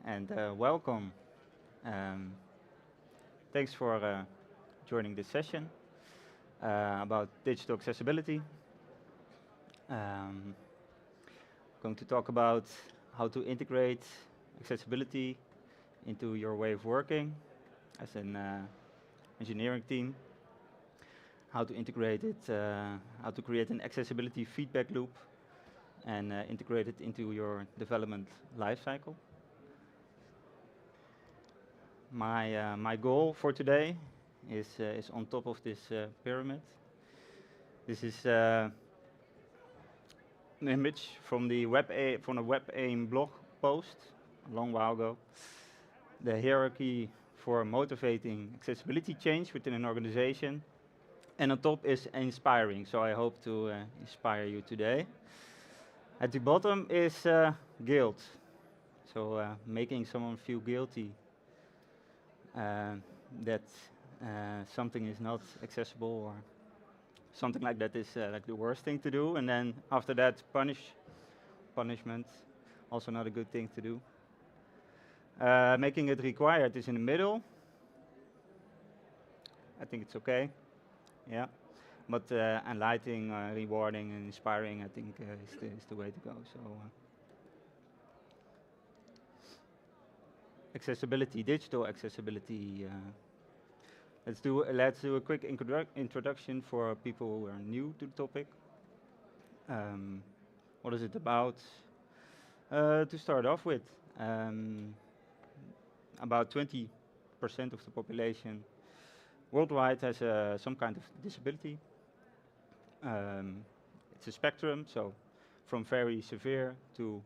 and welcome. Um, Thanks for joining this session about digital accessibility. Um, Going to talk about how to integrate accessibility into your way of working as an engineering team, how to integrate it, how to create an accessibility feedback loop, and integrate it into your development lifecycle. My goal for today is on top of this pyramid. This is an image from the from a WebAIM blog post a long while ago. The hierarchy for motivating accessibility change within an organization, and on top is inspiring. So I hope to inspire you today. At the bottom is guilt. So making someone feel guilty that something is not accessible or something like that is like the worst thing to do. And then after that, punishment, also not a good thing to do. Making it required is in the middle. I think it's okay. Yeah. But enlightening, rewarding, and inspiring, I think is the way to go. So accessibility, digital accessibility. Let's do a quick introduction for people who are new to the topic. What is it about? To start off with, about 20% of the population worldwide has some kind of disability. It's a spectrum, so from very severe to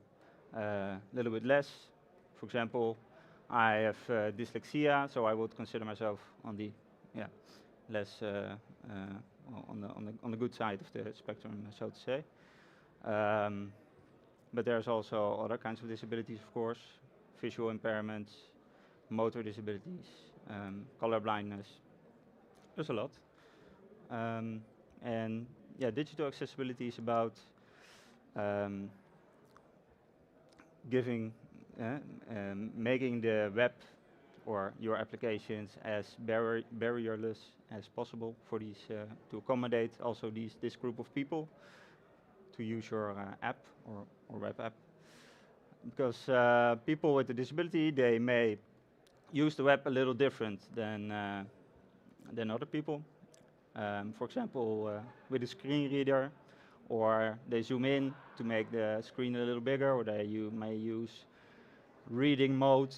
a little bit less. For example, I have dyslexia, so I would consider myself on the less on the good side of the spectrum, so to say. But there's also other kinds of disabilities, of course, visual impairments, motor disabilities, color blindness. There's a lot. And yeah, digital accessibility is about making the web or your applications as barrierless as possible for these to accommodate also this group of people to use your app or web app. Because people with a disability, they may use the web a little different than other people. For example, with a screen reader, or they zoom in to make the screen a little bigger, or you may use reading mode,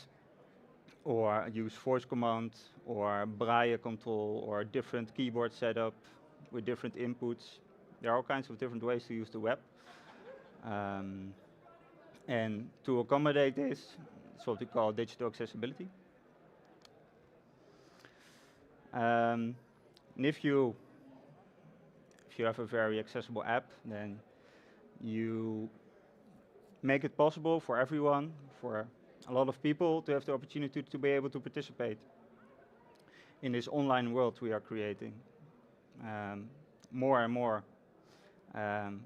or use voice command, or braille control, or different keyboard setup with different inputs. There are all kinds of different ways to use the web. And to accommodate this, it's what we call digital accessibility. And if you have a very accessible app, then you make it possible for everyone, for a lot of people, to have the opportunity to be able to participate in this online world we are creating. More and more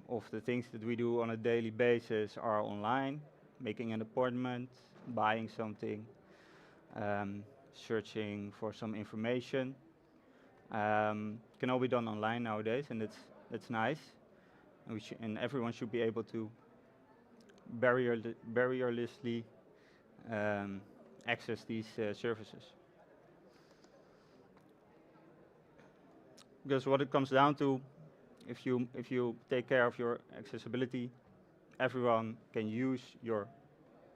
of the things that we do on a daily basis are online, making an appointment, buying something, searching for some information. Can all be done online nowadays, and that's nice. And everyone should be able to barrierlessly access these services. Because what it comes down to, if you take care of your accessibility, everyone can use your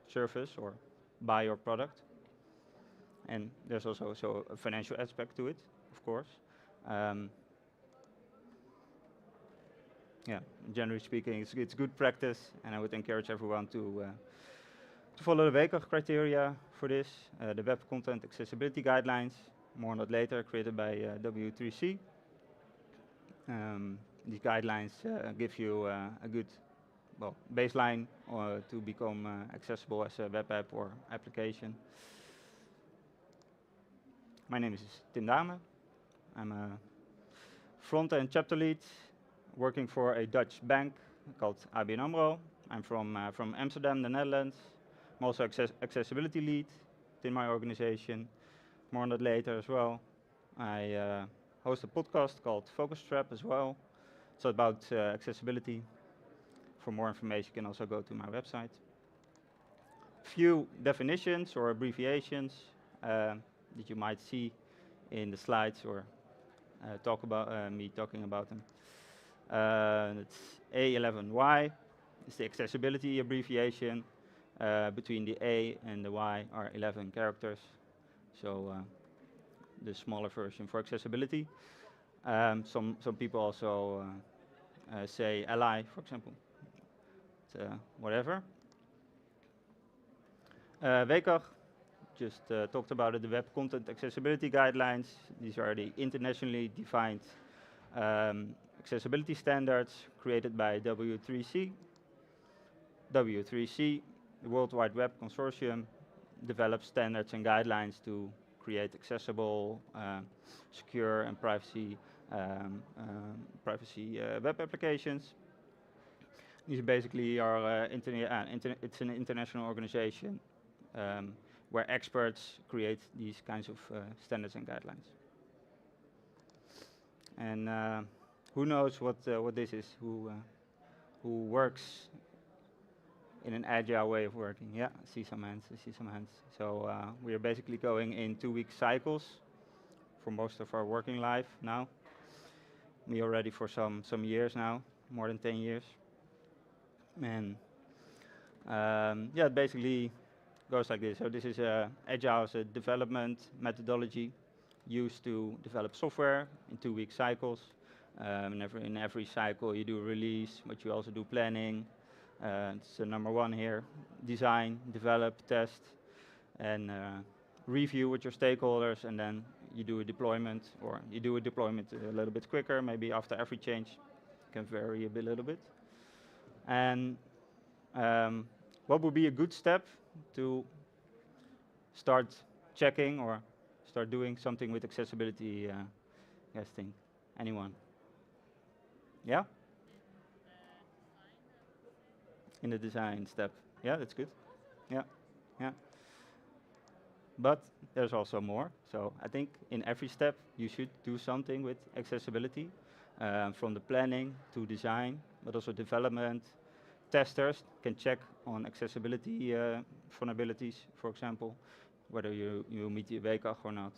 service or buy your product. And there's also a financial aspect to it, of course. Yeah, generally speaking, it's good practice, and I would encourage everyone to follow the WCAG criteria for this, the Web Content Accessibility Guidelines, more on that later, created by W3C. These guidelines give you a good baseline to become accessible as a web app or application. My name is Tim Dame. I'm a front-end chapter lead working for a Dutch bank called ABN AMRO. I'm from Amsterdam, the Netherlands. I'm also accessibility lead in my organization. More on that later as well. I host a podcast called Focus Trap as well. It's about accessibility. For more information, you can also go to my website. Few definitions or abbreviations that you might see in the slides or me talking about them. It's A11Y. It's the accessibility abbreviation. Between the A and the Y are 11 characters. So the smaller version for accessibility. Some people also say LI, for example. Whatever. WCAG, just talked about it, the Web Content Accessibility Guidelines. These are the internationally defined accessibility standards created by W3C. W3C, the World Wide Web Consortium, develops standards and guidelines to create accessible, secure, and privacy web applications. These basically are it's an international organization where experts create these kinds of standards and guidelines. And who knows what this is? Who works in an agile way of working? Yeah, I see some hands. So we are basically going in 2-week cycles for most of our working life now. Me already for some years now, more than 10 years. And yeah, it basically goes like this. So this is agile as a development methodology used to develop software in 2-week cycles. In every cycle you do release, but you also do planning. It's number 1 here: design, develop, test, and review with your stakeholders, and then you do a deployment, or you do a deployment a little bit quicker, maybe after every change. It can vary a little bit. And what would be a good step to start checking or start doing something with accessibility? Guys think? Anyone? Yeah? In the design step. Yeah, that's good. Yeah. But there's also more. So I think in every step you should do something with accessibility, from the planning to design, but also development. Testers can check on accessibility vulnerabilities, for example, whether you meet the WCAG or not.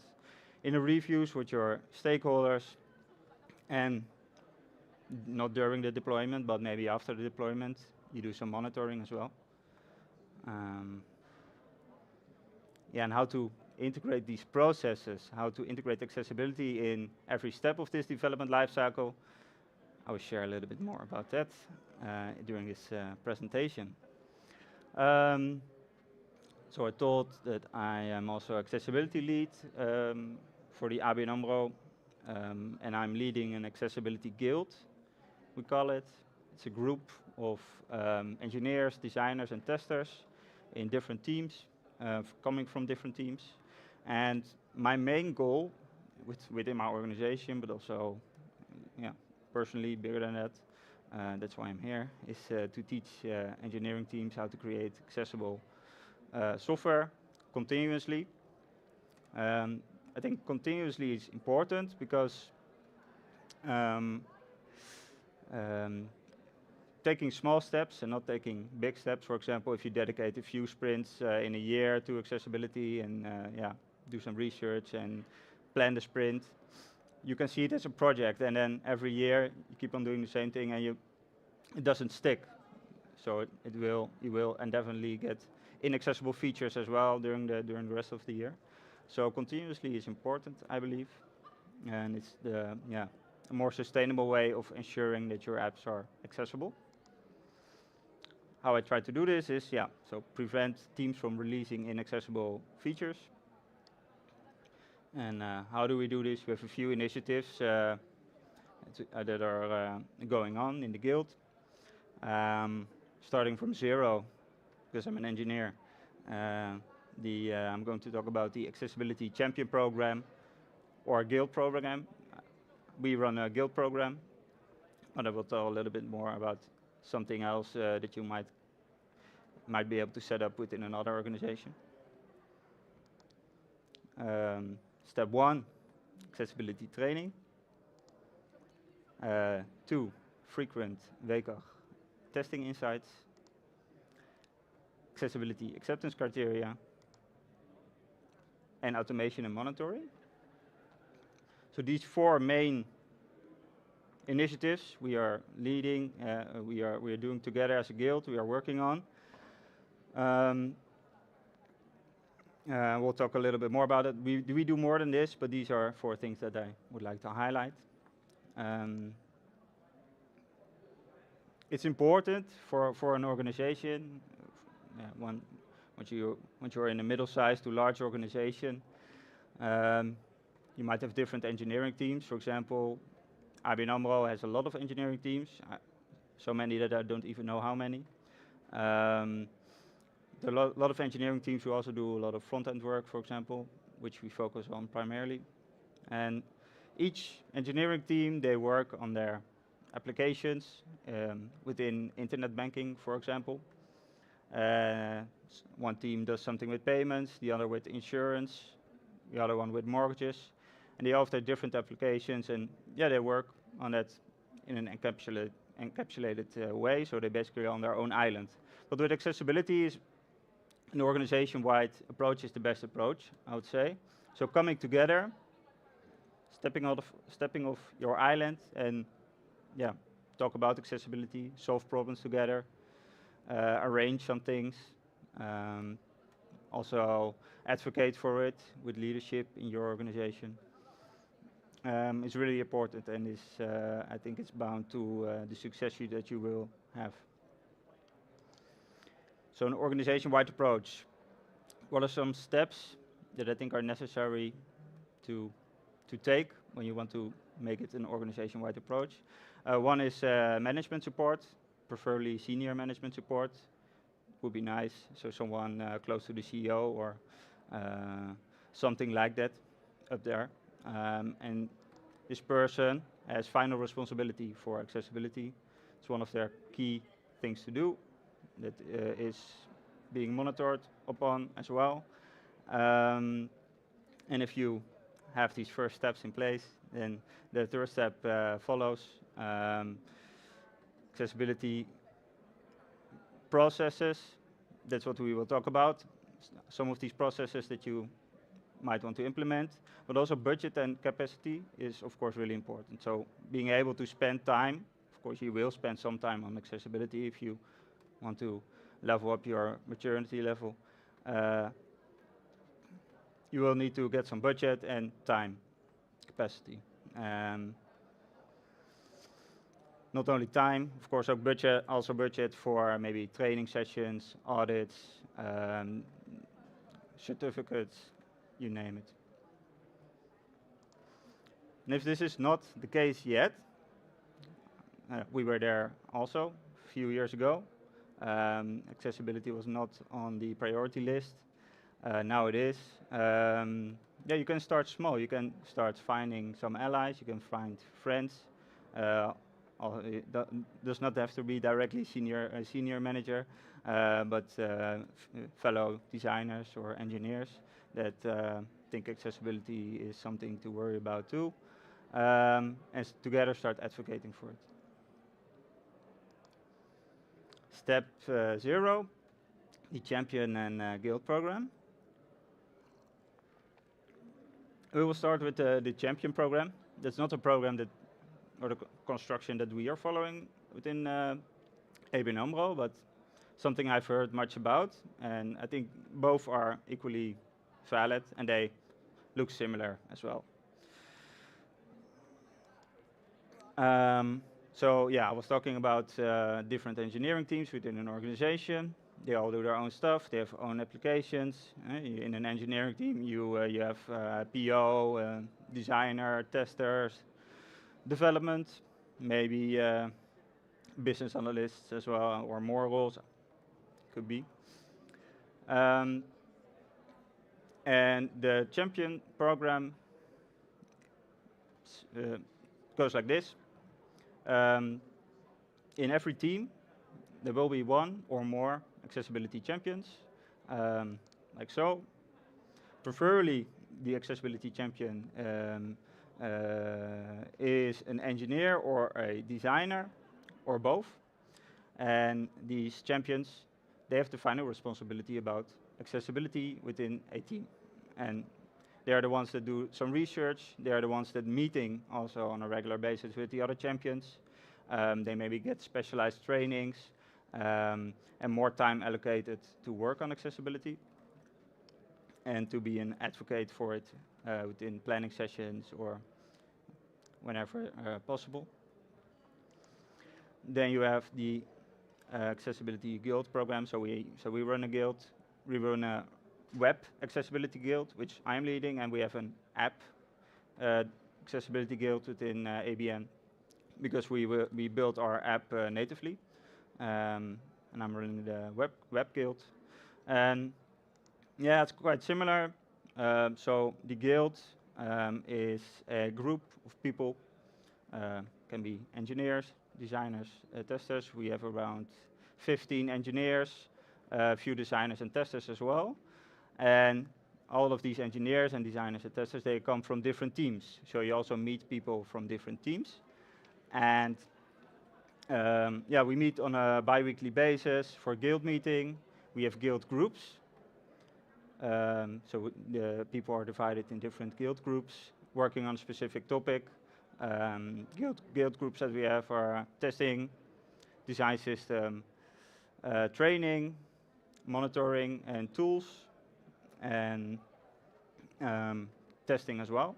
In the reviews with your stakeholders, and not during the deployment, but maybe after the deployment, you do some monitoring as well. Yeah, and how to integrate these processes, how to integrate accessibility in every step of this development lifecycle. I will share a little bit more about that during this presentation. So I thought that I am also accessibility lead for the ABN AMRO, and I'm leading an accessibility guild, we call it. It's a group of engineers, designers, and testers in different teams, coming from different teams. And my main goal within my organization, but also personally bigger than that, that's why I'm here, is to teach engineering teams how to create accessible software continuously. I think continuously is important because taking small steps and not taking big steps. For example, if you dedicate a few sprints in a year to accessibility and do some research and plan the sprint, you can see it as a project, and then every year you keep on doing the same thing and it doesn't stick. So you will definitely get inaccessible features as well during the rest of the year. So continuously is important, I believe, and it's a more sustainable way of ensuring that your apps are accessible. How I try to do this is so prevent teams from releasing inaccessible features. And how do we do this? We have a few initiatives that are going on in the guild. Starting from zero, because I'm an engineer. I'm going to talk about the Accessibility Champion Program or Guild Program. We run a Guild Program, but I will tell a little bit more about something else that you might be able to set up within another organization. Step 1, accessibility training. 2, frequent WCAG testing insights. Accessibility acceptance criteria. And automation and monitoring. So these 4 main initiatives we are leading, we are doing together as a guild, we are working on. We'll talk a little bit more about it. We do more than this, but these are 4 things that I would like to highlight. It's important for an organization, once you're in a middle-sized to large organization, you might have different engineering teams. For example, ABN AMRO has a lot of engineering teams, so many that I don't even know how many. There are a lot of engineering teams who also do a lot of front-end work, for example, which we focus on primarily. And each engineering team, they work on their applications within internet banking, for example. One team does something with payments, the other with insurance, the other one with mortgages, and they all have their different applications, and yeah, they work on that in an encapsulated way, so they basically are on their own island. But with accessibility, an organization-wide approach is the best approach, I would say. So coming together, stepping off your island, and yeah, talk about accessibility, solve problems together, arrange some things, also advocate for it with leadership in your organization. It's really important, and is I think it's bound to the success that you will have. So an organization-wide approach. What are some steps that I think are necessary to take when you want to make it an organization-wide approach? One is management support, preferably senior management support. Would be nice, so someone close to the CEO or something like that up there. And this person has final responsibility for accessibility. It's one of their key things to do that is being monitored upon as well. And if you have these first steps in place, then the third step follows. Accessibility processes, that's what we will talk about. Some of these processes that you might want to implement, but also budget and capacity is of course really important. So being able to spend time, of course you will spend some time on accessibility if you want to level up your maturity level. You will need to get some budget and time, capacity. Not only time, of course, also budget for maybe training sessions, audits, certificates, you name it. And if this is not the case yet, we were there also a few years ago. Accessibility was not on the priority list. Now it is. Yeah, you can start small. You can start finding some allies. You can find friends. It does not have to be directly a senior manager, but fellow designers or engineers that think accessibility is something to worry about too, and together start advocating for it. Step 0, the Champion and Guild program. We will start with the Champion program. That's not a program or the construction that we are following within ABN AMRO, but something I've heard much about, and I think both are equally valid, and they look similar as well. So yeah, I was talking about different engineering teams within an organization. They all do their own stuff. They have own applications. In an engineering team, you have PO, designer, testers, development, maybe business analysts as well, or more roles, could be. And the Champion program goes like this. In every team, there will be one or more accessibility champions, like so. Preferably, the accessibility champion is an engineer or a designer, or both. And these champions, they have the final responsibility about accessibility within a team. And they are the ones that do some research. They are the ones that meeting also on a regular basis with the other champions. They maybe get specialized trainings and more time allocated to work on accessibility and to be an advocate for it within planning sessions or whenever possible. Then you have the accessibility guild program. So we run a guild. We run a web accessibility guild, which I'm leading, and we have an app accessibility guild within ABN because we built our app natively, and I'm running the web guild. And yeah, it's quite similar. So the guild is a group of people, can be engineers, designers, testers. We have around 15 engineers, a few designers and testers as well. And all of these engineers and designers and testers, they come from different teams. So you also meet people from different teams. And yeah, we meet on a bi-weekly basis for guild meeting. We have guild groups. So the people are divided in different guild groups, working on a specific topic. Guild groups that we have are testing, design system, training, monitoring, and tools, and testing as well.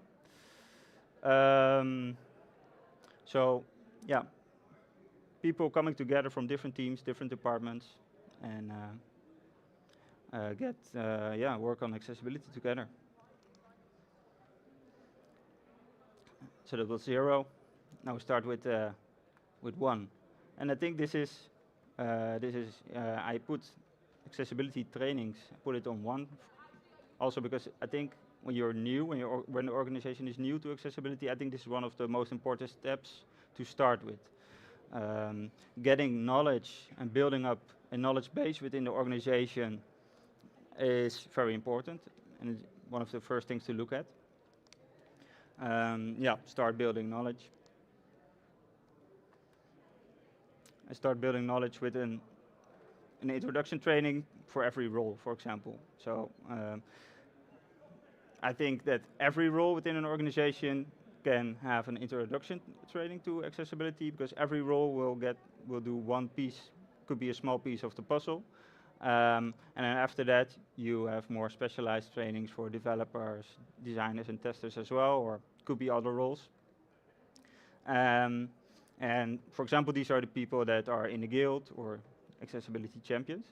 So yeah, people coming together from different teams, different departments, and work on accessibility together. So that was 0. Now we start with 1, and I think this is I put accessibility trainings, put it on 1, also because I think when you're new, when the organization is new to accessibility, I think this is one of the most important steps to start with. Getting knowledge and building up a knowledge base within the organization is very important, and it's one of the first things to look at. Start building knowledge. I start building knowledge with an introduction training for every role, for example. So I think that every role within an organization can have an introduction training to accessibility, because every role will do one piece, could be a small piece of the puzzle. And then after that, you have more specialized trainings for developers, designers, and testers as well, or could be other roles. And for example, these are the people that are in the guild or accessibility champions.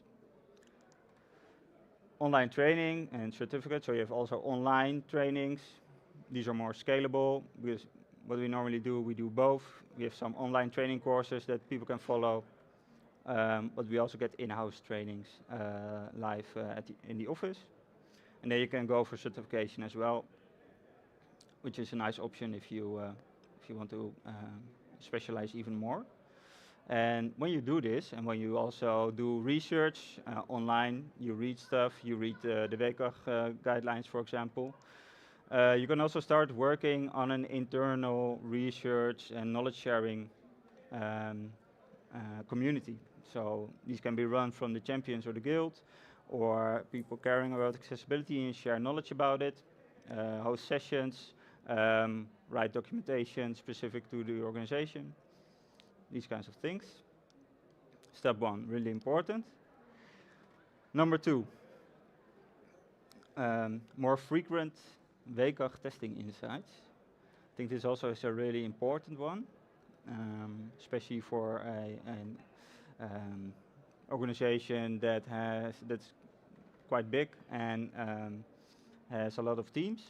Online training and certificates, so you have also online trainings. These are more scalable, because what we normally do, we do both. We have some online training courses that people can follow. But we also get in-house trainings live in the office. And then you can go for certification as well, which is a nice option if you want to specialize even more. And when you do this, and when you also do research online, you read stuff, you read the WCAG guidelines, for example, you can also start working on an internal research and knowledge sharing community. So these can be run from the champions or the guild, or people caring about accessibility and share knowledge about it, host sessions, write documentation specific to the organization, these kinds of things. Step 1, really important. Number 2, more frequent WCAG testing insights. I think this also is a really important one, especially for an organization that's quite big and has a lot of teams.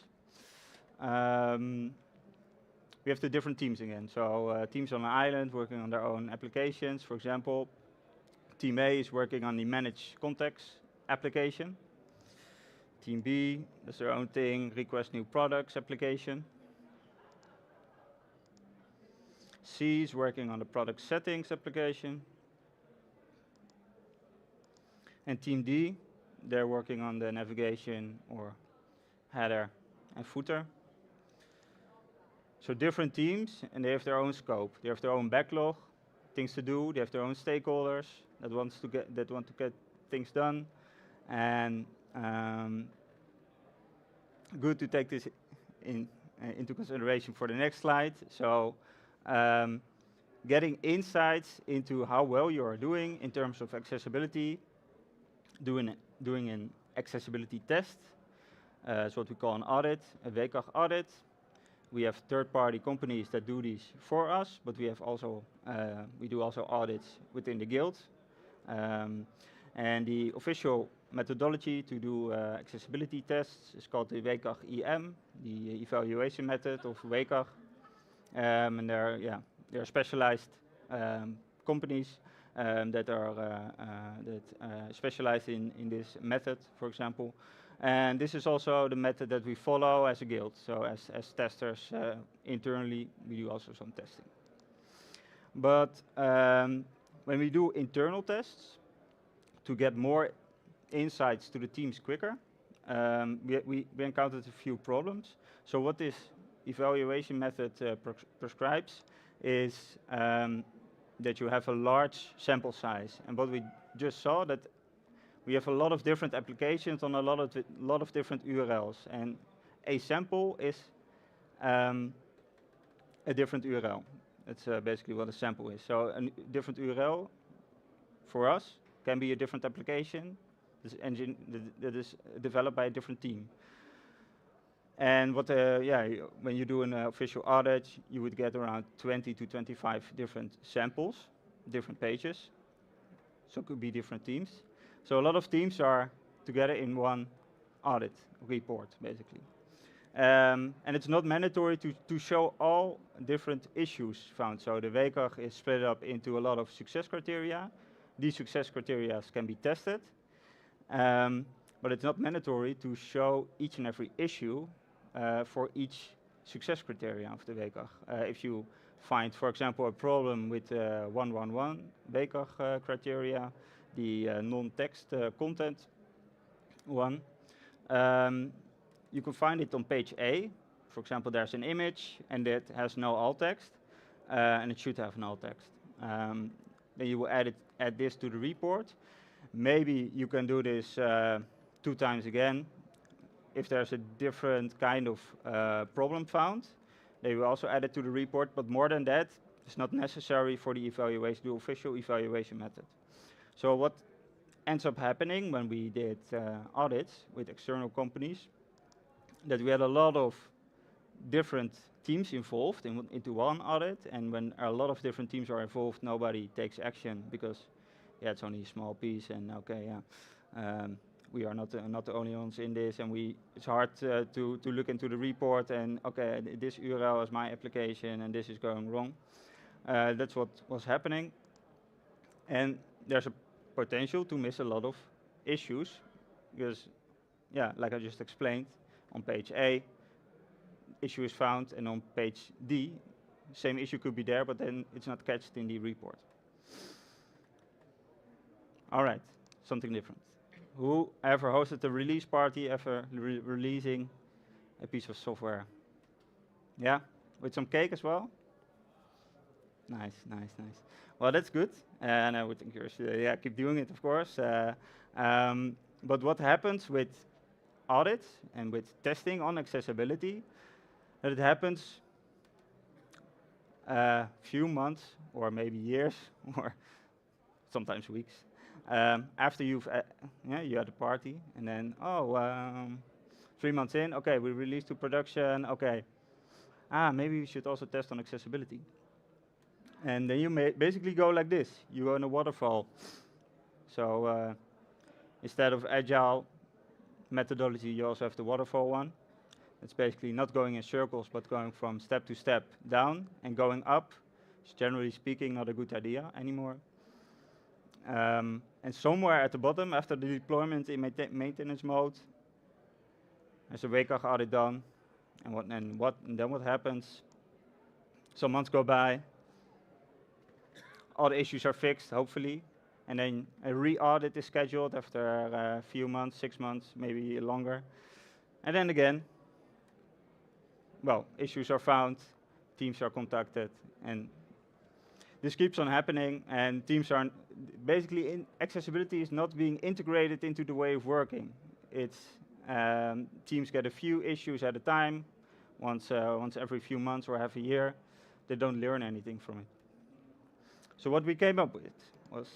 We have the different teams again. So teams on an island working on their own applications, for example. Team A is working on the managed contacts application. Team B does their own thing, request new products application. C is working on the product settings application. And Team D, they're working on the navigation or header and footer. So different teams, and they have their own scope. They have their own backlog, things to do. They have their own stakeholders that want to get things done. And good to take this into consideration for the next slide. So getting insights into how well you are doing in terms of accessibility, doing an accessibility test. It's what we call an audit, a WCAG audit. We have third-party companies that do these for us, but we do also audits within the guild. And the official methodology to do accessibility tests is called the WCAG EM, the evaluation method of WCAG. And they're specialized companies that specialize in this method, for example. And this is also the method that we follow as a guild. So as testers internally, we do also some testing. But when we do internal tests, to get more insights to the teams quicker, we encountered a few problems. So what this evaluation method prescribes is that you have a large sample size. And what we just saw, that we have a lot of different applications on a lot of different URLs. And a sample is a different URL. That's basically what a sample is. So a different URL for us can be a different application. This engine that is developed by a different team. And when you do an official audit, you would get around 20 to 25 different samples, different pages. So it could be different teams. So a lot of teams are together in one audit report, basically. And it's not mandatory to show all different issues found. So the WCAG is split up into a lot of success criteria. These success criteria can be tested. But it's not mandatory to show each and every issue for each success criteria of the WCAG. If you find, for example, a problem with 111 WCAG criteria, the non-text content one, you can find it on page A. For example, there's an image and it has no alt text, and it should have an alt text. Then you will add this to the report. Maybe you can do this 2 times again. If there's a different kind of problem found, they will also add it to the report, but more than that, it's not necessary for the evaluation, the official evaluation method. So what ends up happening when we did audits with external companies, that we had a lot of different teams involved into one audit, and when a lot of different teams are involved, nobody takes action because it's only a small piece, and we are not the only ones in this, and it's hard to look into the report and this URL is my application and this is going wrong. That's what was happening, and there's a potential to miss a lot of issues because, like I just explained, on page A, issue is found, and on page D, same issue could be there, but then it's not catched in the report. All right, something different. Who ever hosted a release party after releasing a piece of software? Yeah, with some cake as well? Nice. Well, that's good, and I would encourage you to keep doing it, of course. But what happens with audits and with testing on accessibility, that it happens a few months or maybe years or sometimes weeks after you had a party, and then 3 months in, we released to production, maybe we should also test on accessibility. And then you basically go like this, you go in a waterfall. So instead of agile methodology, you also have the waterfall one. It's basically not going in circles, but going from step to step down and going up. It's generally speaking not a good idea anymore. And somewhere at the bottom, after the deployment in maintenance mode, there's a WCAG audit done. And then what happens? Some months go by. All the issues are fixed, hopefully. and then a re-audit is scheduled after a few months, 6 months, maybe longer. And then again, well, issues are found, teams are contacted, and this keeps on happening, and teams are basically accessibility is not being integrated into the way of working. It's teams get a few issues at a time, once every few months or half a year. They don't learn anything from it. So what we came up with was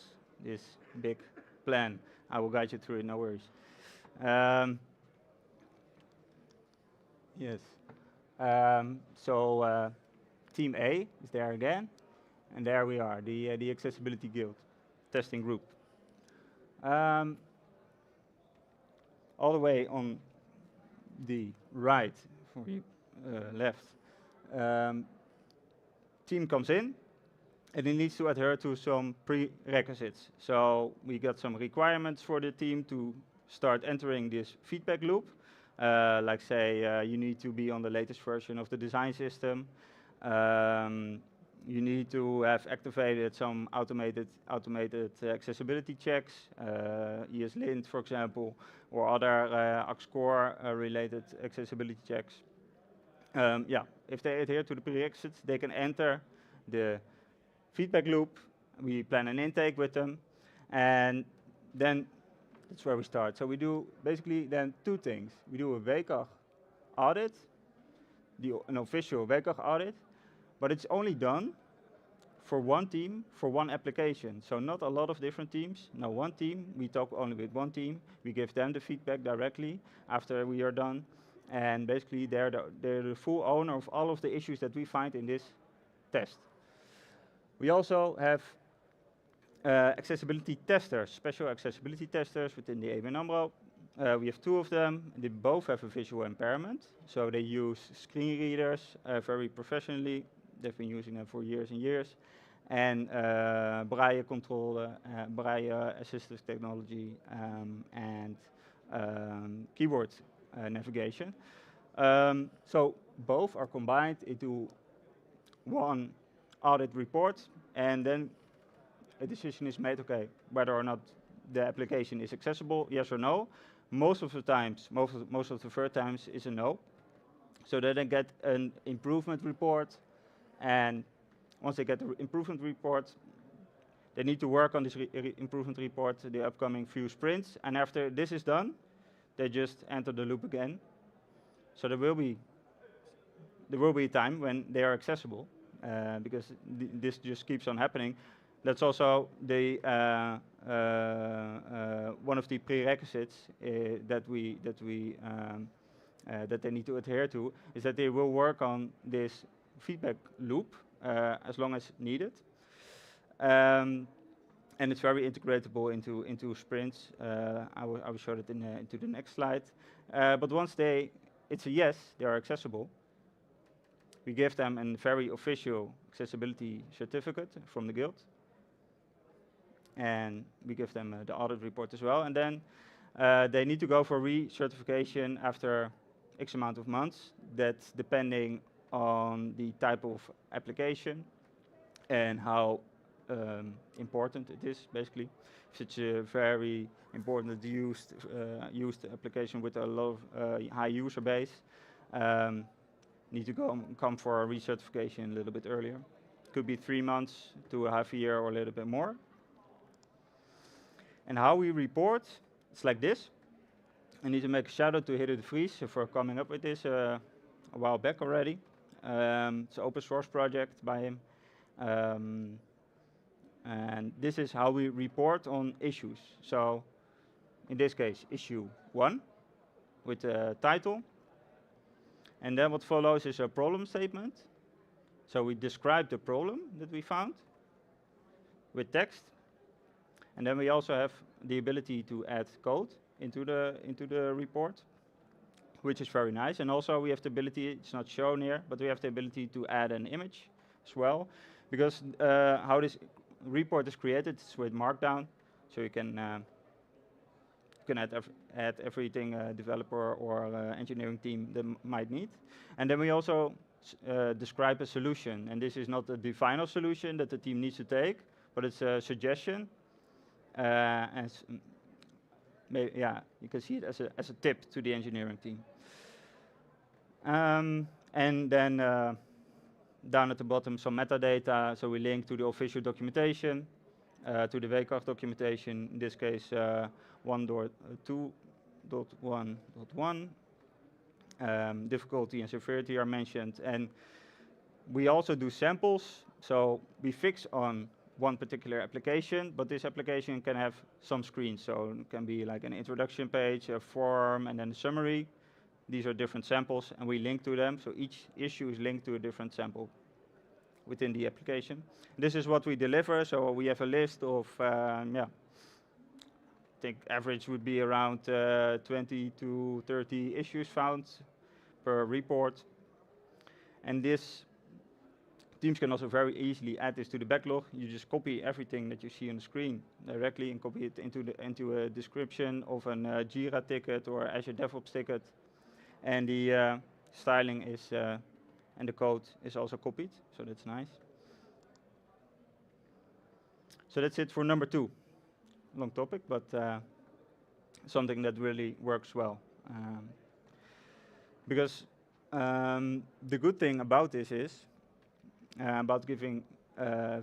this big plan. I will guide you through it, no worries. Yes. So Team A is there again, and there we are, the Accessibility Guild testing group. All the way on the right, for you left, team comes in, and it needs to adhere to some prerequisites. So we got some requirements for the team to start entering this feedback loop. Like say, you need to be on the latest version of the design system. You need to have activated some automated accessibility checks, ESLint, for example, or other AXCOR related accessibility checks. Yeah, if they adhere to the prerequisites, they can enter the feedback loop. We plan an intake with them, and then that's where we start. So we do basically then two things. We do a WCAG audit, an official WCAG audit, but it's only done for one team, for one application. So not a lot of different teams. No, one team. We talk only with one team. We give them the feedback directly after we are done. And basically, they're the full owner of all of the issues that we find in this test. We also have accessibility testers, special accessibility testers within the ABN AMRO. We have two of them. They both have a visual impairment, so they use screen readers very professionally. They've been using them for years and years. And braille control, braille assistive technology, and keyboard navigation. So both are combined into one audit report, and then a decision is made, okay, whether or not the application is accessible, yes or no. Most of the times, most of the first times is a no. So then they get an improvement report, and once they get the improvement report, they need to work on this improvement report the upcoming few sprints, and after this is done, they just enter the loop again. So there will be a time when they are accessible, because this just keeps on happening. That's also the one of the prerequisites that they need to adhere to, is that they will work on this feedback loop as long as needed, and it's very integratable into sprints. I will show that into the next slide. But once it's a yes, they are accessible, we give them a very official accessibility certificate from the guild, and we give them the audit report as well. And then they need to go for recertification after X amount of months. That's depending on the type of application and how important it is, basically. If it's a very important used application with a lot of high user base, need to come for a recertification a little bit earlier. Could be 3 months to a half a year or a little bit more. And how we report, it's like this. I need to make a shout out to Hidde de Vries for coming up with this a while back already. It's an open source project by him. And this is how we report on issues. So in this case, issue 1 with the title. And then what follows is a problem statement. So we describe the problem that we found with text. And then we also have the ability to add code into the report, which is very nice. And also we have the ability, it's not shown here, but we have the ability to add an image as well. Because how this report is created, it's with Markdown. So you can add everything a developer or engineering team that might need. And then we also describe a solution. And this is not the final solution that the team needs to take, but it's a suggestion yeah, you can see it as a tip to the engineering team. And then down at the bottom, some metadata. So we link to the official documentation, to the WCAG documentation, in this case 1.2.1.1. Difficulty and severity are mentioned. And we also do samples. So we fix on one particular application, but this application can have some screens. So it can be like an introduction page, a form, and then a summary. These are different samples, and we link to them. So each issue is linked to a different sample within the application. This is what we deliver. So we have a list of, I think average would be around 20 to 30 issues found per report. And this, teams can also very easily add this to the backlog. You just copy everything that you see on the screen directly and copy it into a description of an Jira ticket or Azure DevOps ticket. And the styling is, and the code is also copied, so that's nice. So that's it for number 2. Long topic, but something that really works well. Because the good thing about this is, about giving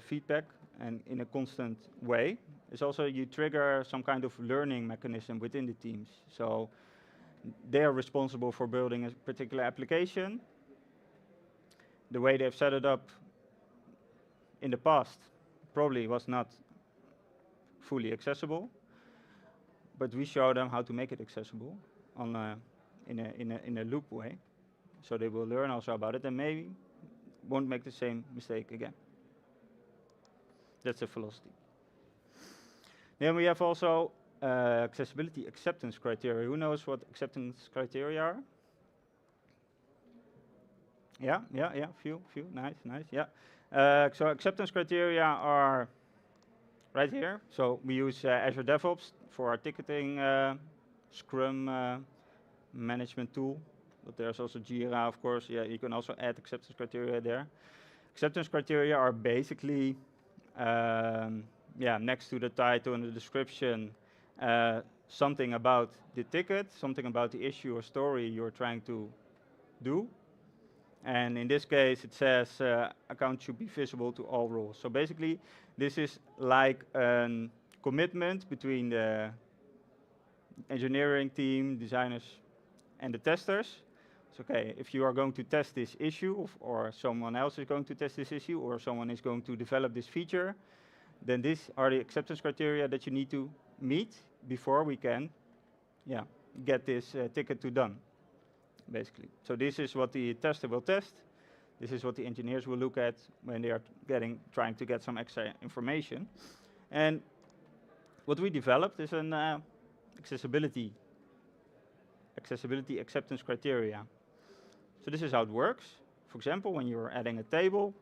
feedback and in a constant way, is also you trigger some kind of learning mechanism within the teams. So they are responsible for building a particular application. The way they've set it up in the past probably was not fully accessible, but we show them how to make it accessible in a loop way. So they will learn also about it and maybe won't make the same mistake again. That's the philosophy. Then we have also accessibility acceptance criteria. Who knows what acceptance criteria are? Yeah, few, nice, yeah. So acceptance criteria are right here. So we use Azure DevOps for our ticketing Scrum management tool, but there's also Jira, of course. Yeah, you can also add acceptance criteria there. Acceptance criteria are basically, next to the title and the description, something about the ticket, something about the issue or story you're trying to do. And in this case, it says account should be visible to all roles. So basically, this is like a commitment between the engineering team, designers, and the testers. So, okay, if you are going to test this issue, or someone else is going to test this issue, or someone is going to develop this feature, then these are the acceptance criteria that you need to meet before we can, get this ticket to done, basically. So this is what the tester will test. This is what the engineers will look at when they are trying to get some extra information. And what we developed is an accessibility acceptance criteria. So this is how it works. For example, when you're adding a table,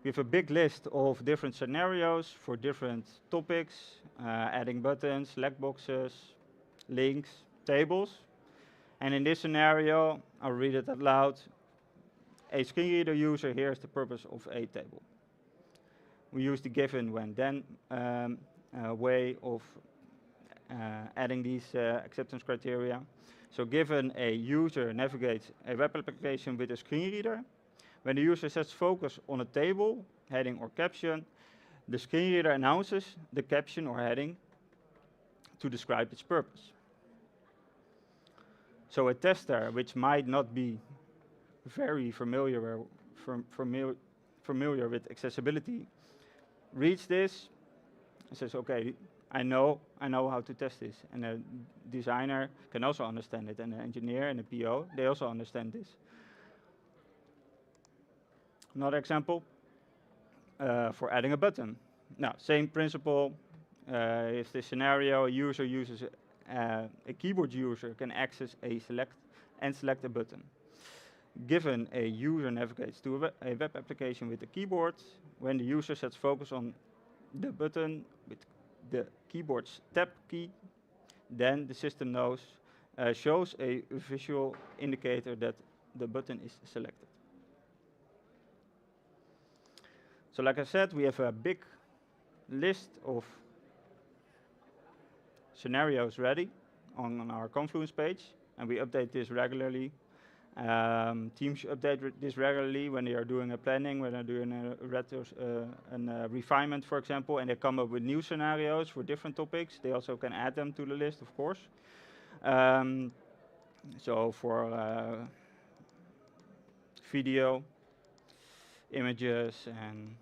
we have a big list of different scenarios for different topics, adding buttons, select boxes, links, tables. And in this scenario, I'll read it out loud. A screen reader user, here's the purpose of a table. We use the given when then way of adding these acceptance criteria. So given a user navigates a web application with a screen reader, when the user sets focus on a table, heading or caption, the screen reader announces the caption or heading to describe its purpose. So a tester, which might not be very familiar with accessibility, reads this and says, okay, I know how to test this. And a designer can also understand it, and an engineer and a PO, they also understand this. Another example for adding a button. Now, same principle. If the scenario, a user uses a keyboard user can access select a button. Given a user navigates to a web application with a keyboard, when the user sets focus on the button with the keyboard's tab key, then the system shows a visual indicator that the button is selected. So like I said, we have a big list of scenarios ready on our Confluence page, and we update this regularly. Teams update this regularly when they are doing a planning, when they're doing a refinement, for example, and they come up with new scenarios for different topics. They also can add them to the list, of course. So for video, images, and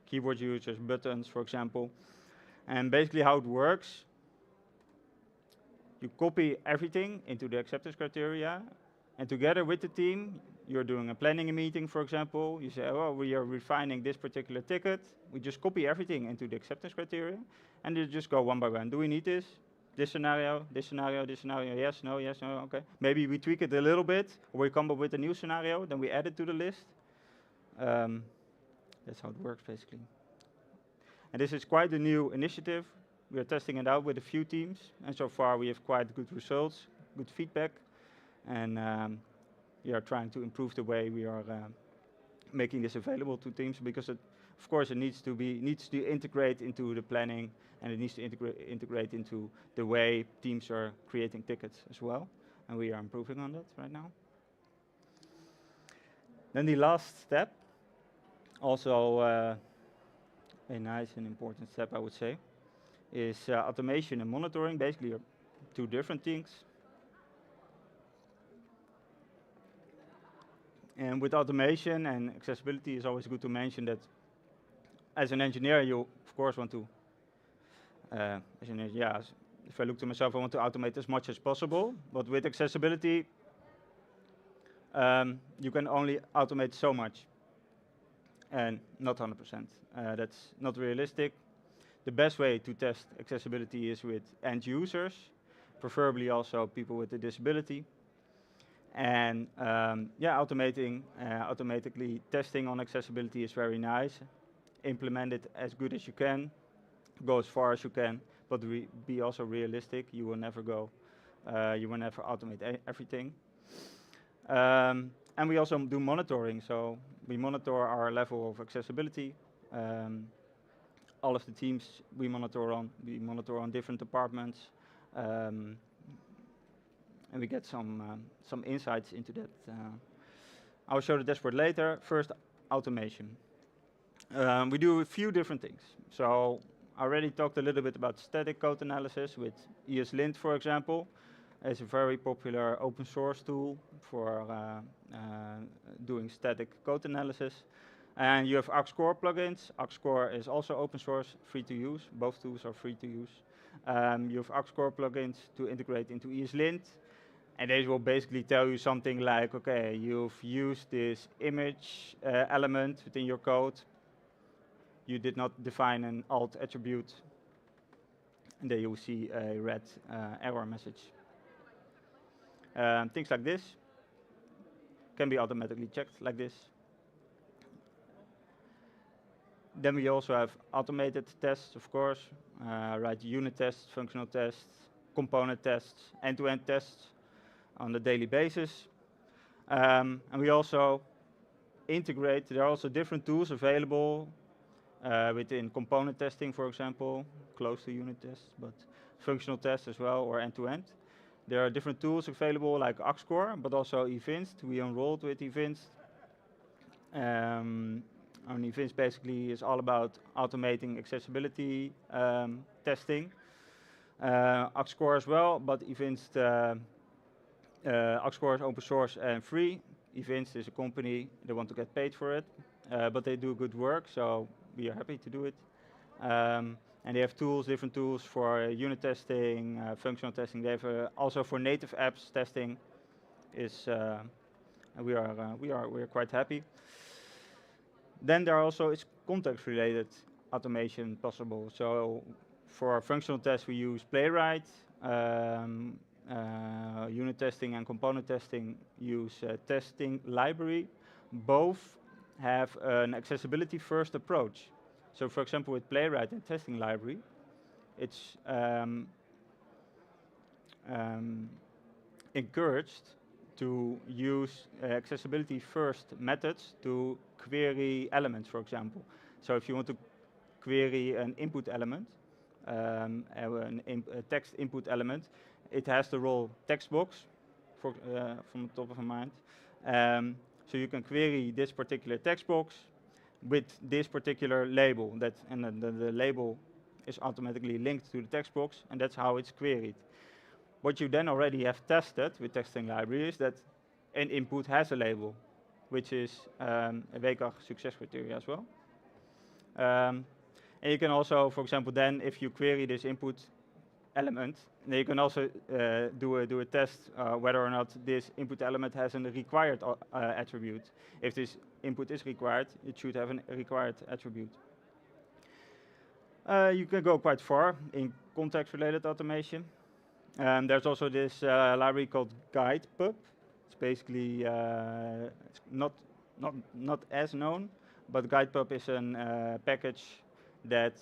keyboard users, buttons, for example. And basically how it works, you copy everything into the acceptance criteria, and together with the team, you're doing a planning meeting, for example. You say, oh, we are refining this particular ticket. We just copy everything into the acceptance criteria, and you just go one by one. Do we need this? This scenario, this scenario, this scenario, yes, no, okay. Maybe we tweak it a little bit, or we come up with a new scenario, then we add it to the list. That's how it works, basically. And this is quite a new initiative. We are testing it out with a few teams, and so far we have quite good results, good feedback, and we are trying to improve the way we are making this available to teams, because of course it needs to integrate into the planning, and it needs to integrate into the way teams are creating tickets as well, and we are improving on that right now. Then the last step, also a nice and important step, I would say, is automation and monitoring. Basically, are two different things. And with automation and accessibility, it's always good to mention that as an engineer, you of course want to, if I look to myself, I want to automate as much as possible. But with accessibility, you can only automate so much, and not 100%. That's not realistic. The best way to test accessibility is with end users, preferably also people with a disability. And automatically testing on accessibility is very nice. Implement it as good as you can, go as far as you can, but be also realistic. You will never automate everything. And we also do monitoring, so we monitor our level of accessibility. All of the teams we monitor on different departments. And we get some insights into that. I'll show the dashboard later. First, automation. We do a few different things. So I already talked a little bit about static code analysis with ESLint, for example. It's a very popular open source tool for doing static code analysis. And you have ArcScore plugins. ArcScore is also open source, free to use. Both tools are free to use. You have ArcScore plugins to integrate into ESLint. And they will basically tell you something like, okay, you've used this image element within your code. You did not define an alt attribute. And then you will see a red error message. Things like this can be automatically checked like this. Then we also have automated tests, of course, write unit tests, functional tests, component tests, end-to-end tests on a daily basis. And we also integrate, there are also different tools available within component testing, for example, close to unit tests, but functional tests as well, or end-to-end. There are different tools available like ArcScore, but also eVinst. We enrolled with eVinst. And eVinst basically is all about automating accessibility testing. ArcScore as well, but eVinst, ArcScore is open source and free. eVinst is a company, they want to get paid for it, but they do good work, so we are happy to do it. And they have tools, different tools for unit testing, functional testing. They have also for native apps testing. And we are quite happy. Then there are also context-related automation possible. So for functional tests, we use Playwright. Unit testing and component testing use testing library. Both have an accessibility-first approach. So for example, with Playwright and testing library, it's encouraged to use accessibility-first methods to query elements, for example. So if you want to query an input element, a text input element. It has the role text box from the top of my mind. So you can query this particular text box with this particular label, and then the label is automatically linked to the text box, and that's how it's queried. What you then already have tested with testing library is that an input has a label, which is a WCAG success criteria as well. And you can also, for example, then if you query this input element, then you can also do a test whether or not this input element has a required attribute. If this input is required, it should have a required attribute. You can go quite far in context-related automation. There's also this library called GuidePub. It's basically it's not as known, but GuidePub is a package that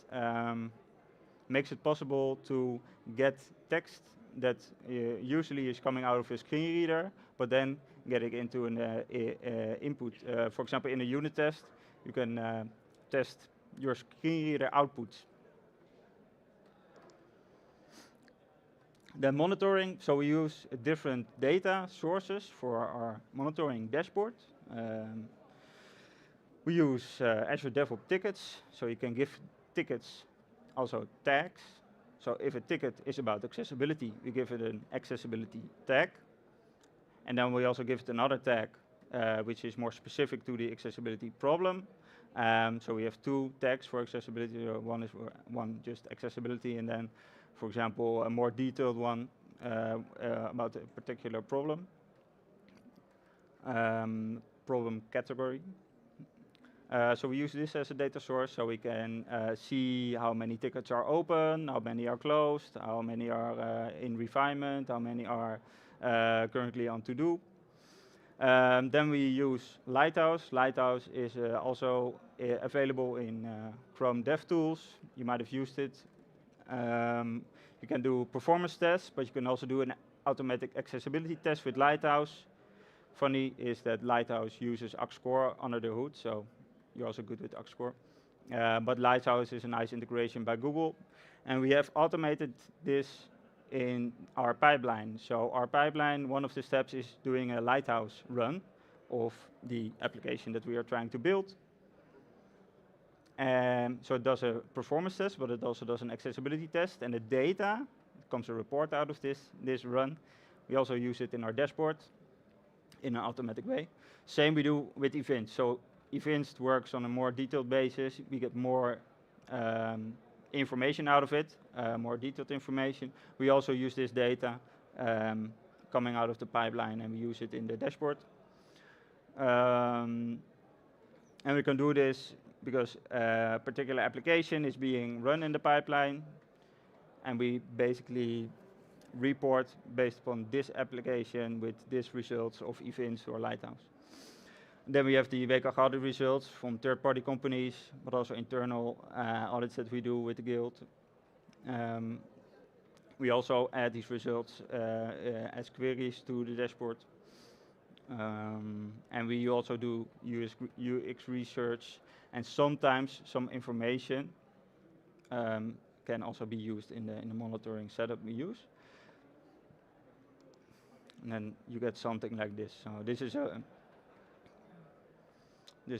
makes it possible to get text that usually is coming out of a screen reader, but then getting into an input. For example, in a unit test, you can test your screen reader outputs. Then monitoring, so we use different data sources for our monitoring dashboard. We use Azure DevOps tickets, so you can give tickets also tags. So if a ticket is about accessibility, we give it an accessibility tag. And then we also give it another tag, which is more specific to the accessibility problem. So we have two tags for accessibility. One is just accessibility, and then, for example, a more detailed one about a particular problem. Problem category. So we use this as a data source, so we can see how many tickets are open, how many are closed, how many are in refinement, how many are currently on to-do. Then we use Lighthouse. Lighthouse is also available in Chrome DevTools. You might have used it. You can do performance tests, but you can also do an automatic accessibility test with Lighthouse. Funny is that Lighthouse uses Axscore under the hood, so you're also good with Axscore. But Lighthouse is a nice integration by Google. And we have automated this in our pipeline. So our pipeline, one of the steps is doing a Lighthouse run of the application that we are trying to build. So it does a performance test, but it also does an accessibility test. And the data, it comes a report out of this run. We also use it in our dashboard in an automatic way. Same we do with events. So events works on a more detailed basis. We get more information out of it, more detailed information. We also use this data coming out of the pipeline, and we use it in the dashboard. And we can do this because a particular application is being run in the pipeline, and we basically report based upon this application with these results of events or Lighthouse. Then we have the WCAG audit results from third-party companies, but also internal audits that we do with the guild. We also add these results as queries to the dashboard. And we also do UX research, and sometimes some information can also be used in the monitoring setup we use. And then you get something like this. So this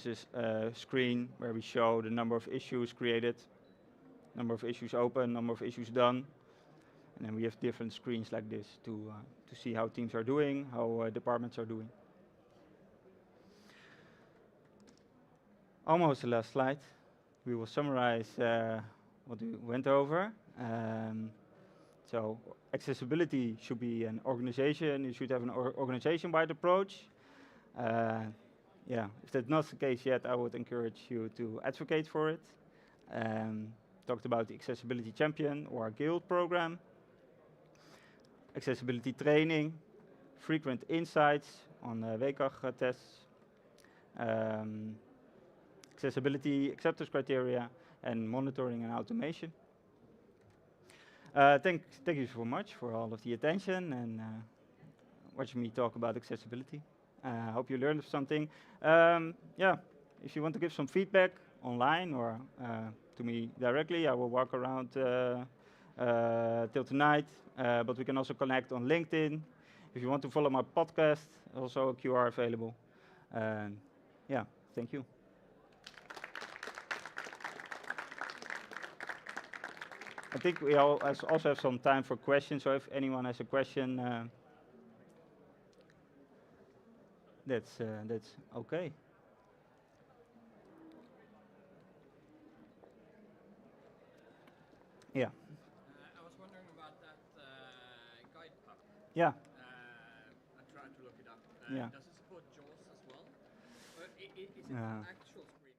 is a screen where we show the number of issues created, number of issues open, number of issues done. And then we have different screens like this to see how teams are doing, how departments are doing. Almost the last slide. We will summarize what we went over. So accessibility should be an organization. You should have an organization-wide approach. Yeah, if that's not the case yet, I would encourage you to advocate for it. Talked about the accessibility champion or guild program. Accessibility training, frequent insights on WCAG tests. Accessibility acceptance criteria, and monitoring and automation. Thank you so much for all of the attention and watching me talk about accessibility. I hope you learned something. Yeah, if you want to give some feedback online or to me directly, I will walk around till tonight, but we can also connect on LinkedIn. If you want to follow my podcast, also a QR available. Yeah, thank you. I think we also have some time for questions, so if anyone has a question, that's okay. Yeah. I was wondering about that guide puck. Yeah. I tried to look it up. Yeah. Does it support JAWS as well? Or is it Uh, actual screen?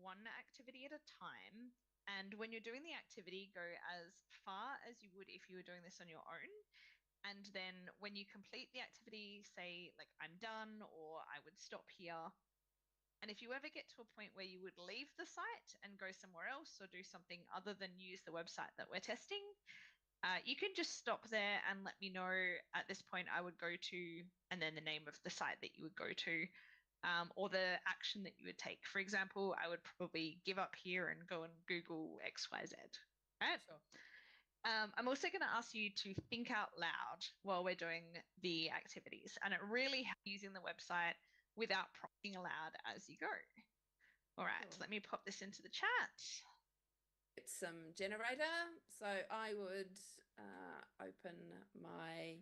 one activity at a time. And when you're doing the activity, go as far as you would if you were doing this on your own. And then when you complete the activity, say, like, I'm done, or I would stop here. And if you ever get to a point where you would leave the site and go somewhere else or do something other than use the website that we're testing, you can just stop there and let me know. At this point, I would go to, and then the name of the site that you would go to, or the action that you would take. For example, I would probably give up here and go and Google XYZ. Right? So, I'm also going to ask you to think out loud while we're doing the activities, and it really helps using the website without prompting aloud as you go. All right, Cool. let me pop this into the chat. It's some generator. So I would open my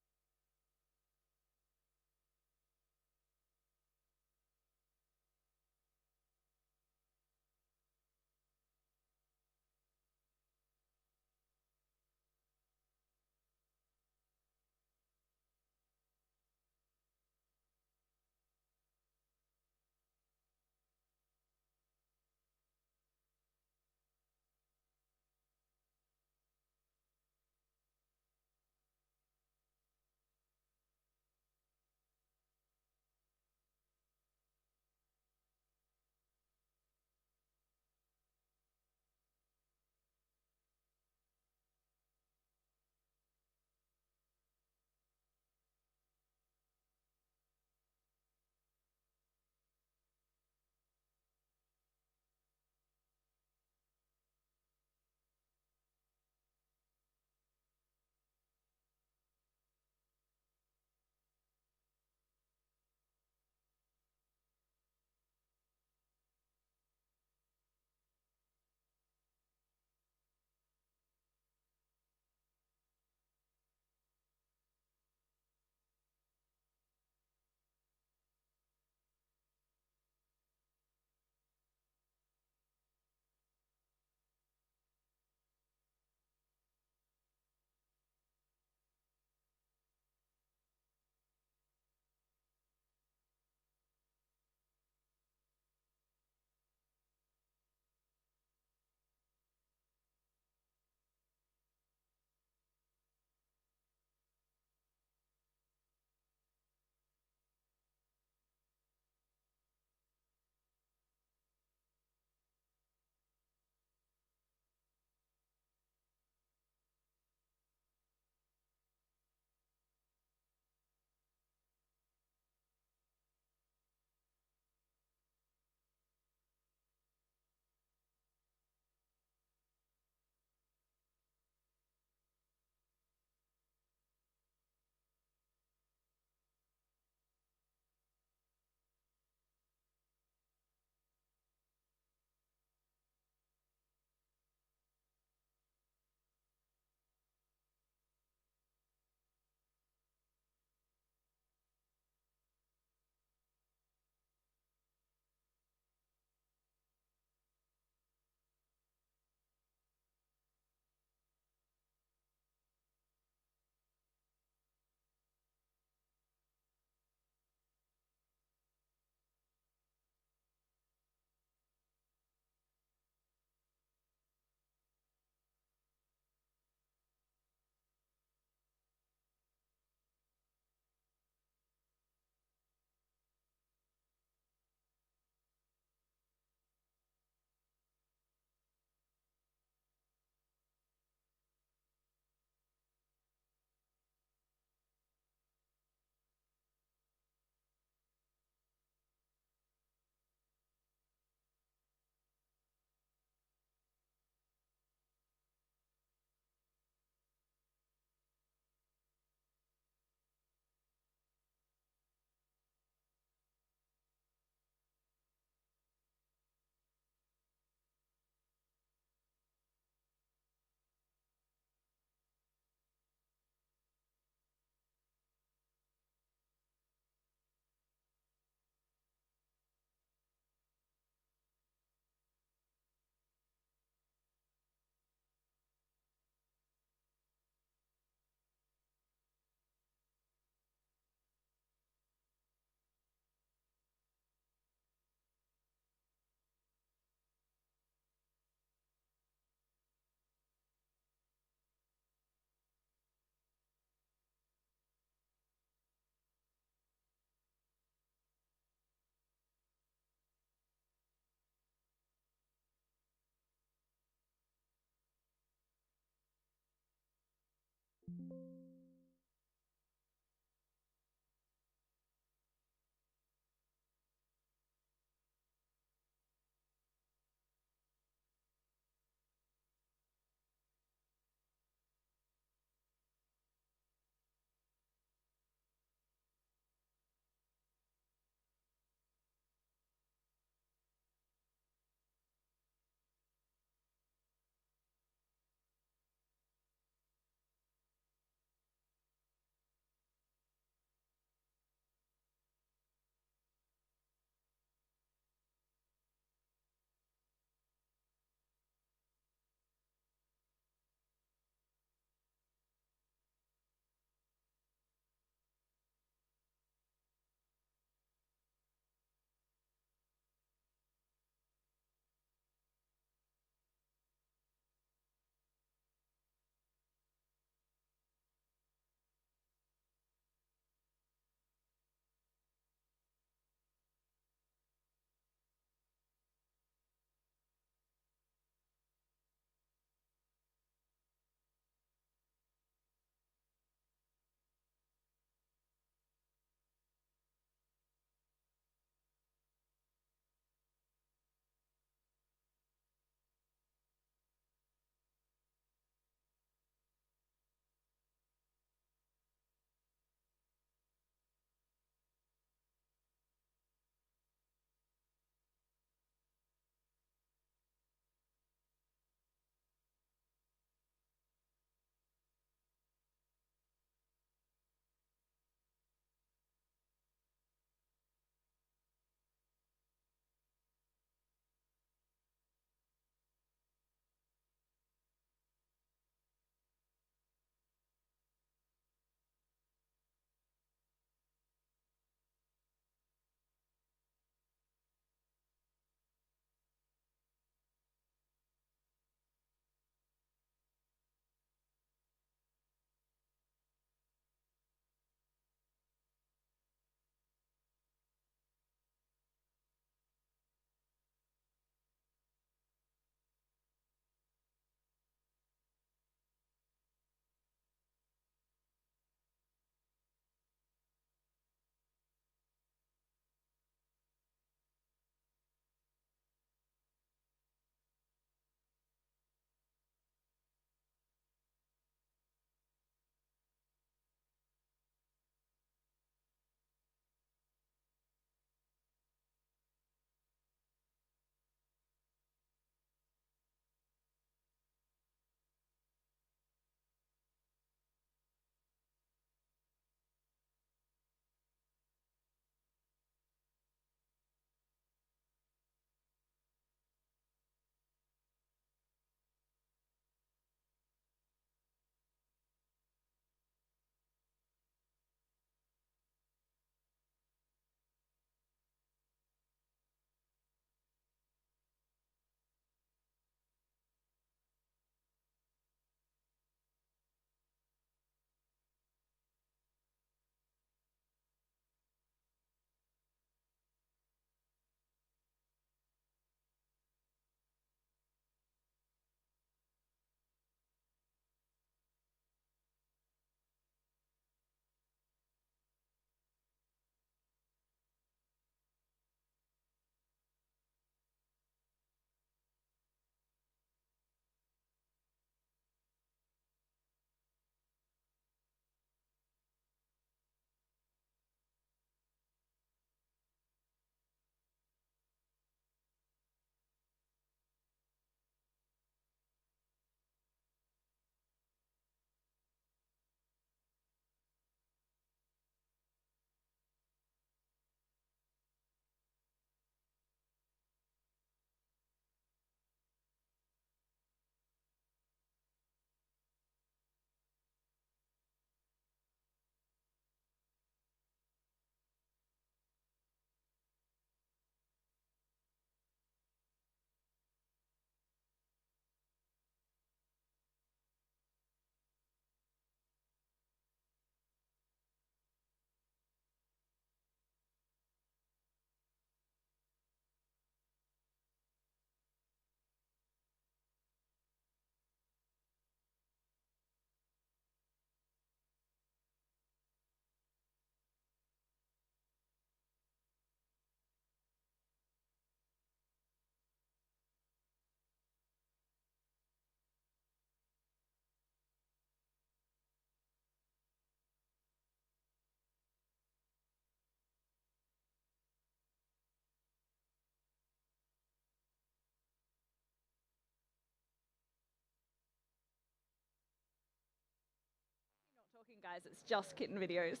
guys, it's just kitten videos.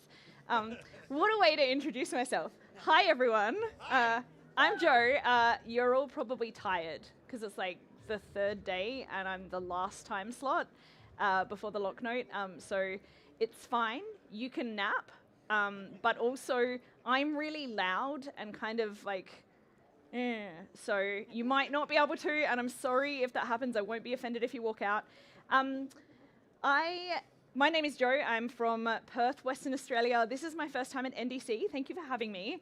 What a way to introduce myself. Hi, everyone. I'm Joe. You're all probably tired because it's like the third day and I'm the last time slot before the lock note. So it's fine. You can nap. But also, I'm really loud and kind of like, so you might not be able to, and I'm sorry if that happens. I won't be offended if you walk out. My name is Joe. I'm from Perth, Western Australia. This is my first time at NDC. Thank you for having me.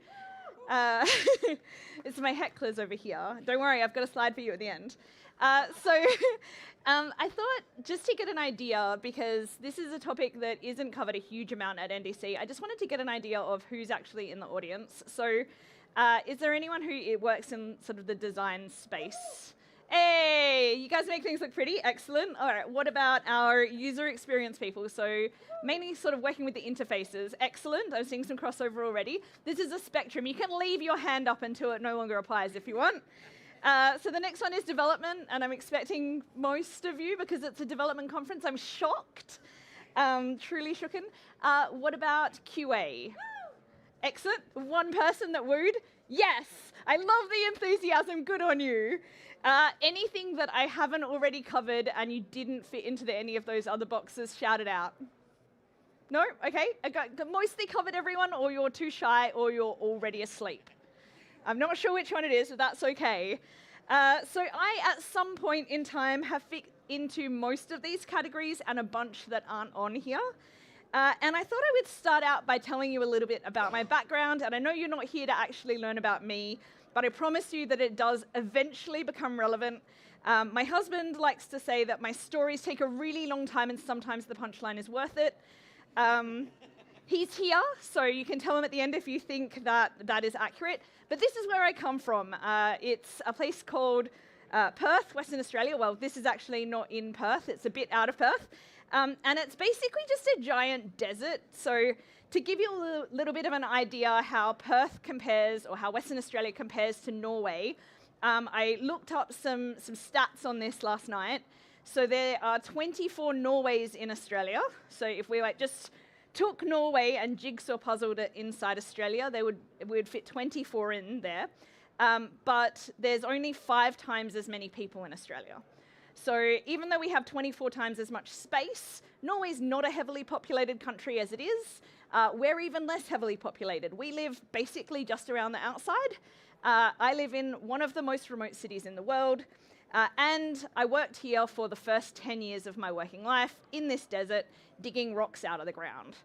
It's my hecklers over here. Don't worry, I've got a slide for you at the end. I thought just to get an idea, because this is a topic that isn't covered a huge amount at NDC, I just wanted to get an idea of who's actually in the audience. So is there anyone who works in sort of the design space? Hey, you guys make things look pretty. Excellent. All right, what about our user experience people? So mainly sort of working with the interfaces. Excellent. I'm seeing some crossover already. This is a spectrum. You can leave your hand up until it no longer applies if you want. So the next one is development, and I'm expecting most of you, because it's a development conference, I'm shocked. Truly shooken. What about QA? Excellent. One person that wooed. Yes. I love the enthusiasm. Good on you. Anything that I haven't already covered and you didn't fit into any of those other boxes, shout it out. No? Okay. I got mostly covered everyone, or you're too shy, or you're already asleep. I'm not sure which one it is, but that's okay. So I, at some point in time, have fit into most of these categories and a bunch that aren't on here. And I thought I would start out by telling you a little bit about my background. And I know you're not here to actually learn about me, but I promise you that it does eventually become relevant. My husband likes to say that my stories take a really long time and sometimes the punchline is worth it. He's here, so you can tell him at the end if you think that that is accurate. But this is where I come from. It's a place called Perth, Western Australia. Well, this is actually not in Perth. It's a bit out of Perth. And it's basically just a giant desert. So to give you a little bit of an idea how Perth compares, or how Western Australia compares to Norway, I looked up some stats on this last night. So there are 24 Norways in Australia. So if we just took Norway and jigsaw puzzled it inside Australia, we would fit 24 in there. But there's only 5 times as many people in Australia. So even though we have 24 times as much space, Norway's not a heavily populated country as it is. We're even less heavily populated. We live basically just around the outside. I live in one of the most remote cities in the world. And I worked here for the first 10 years of my working life in this desert, digging rocks out of the ground.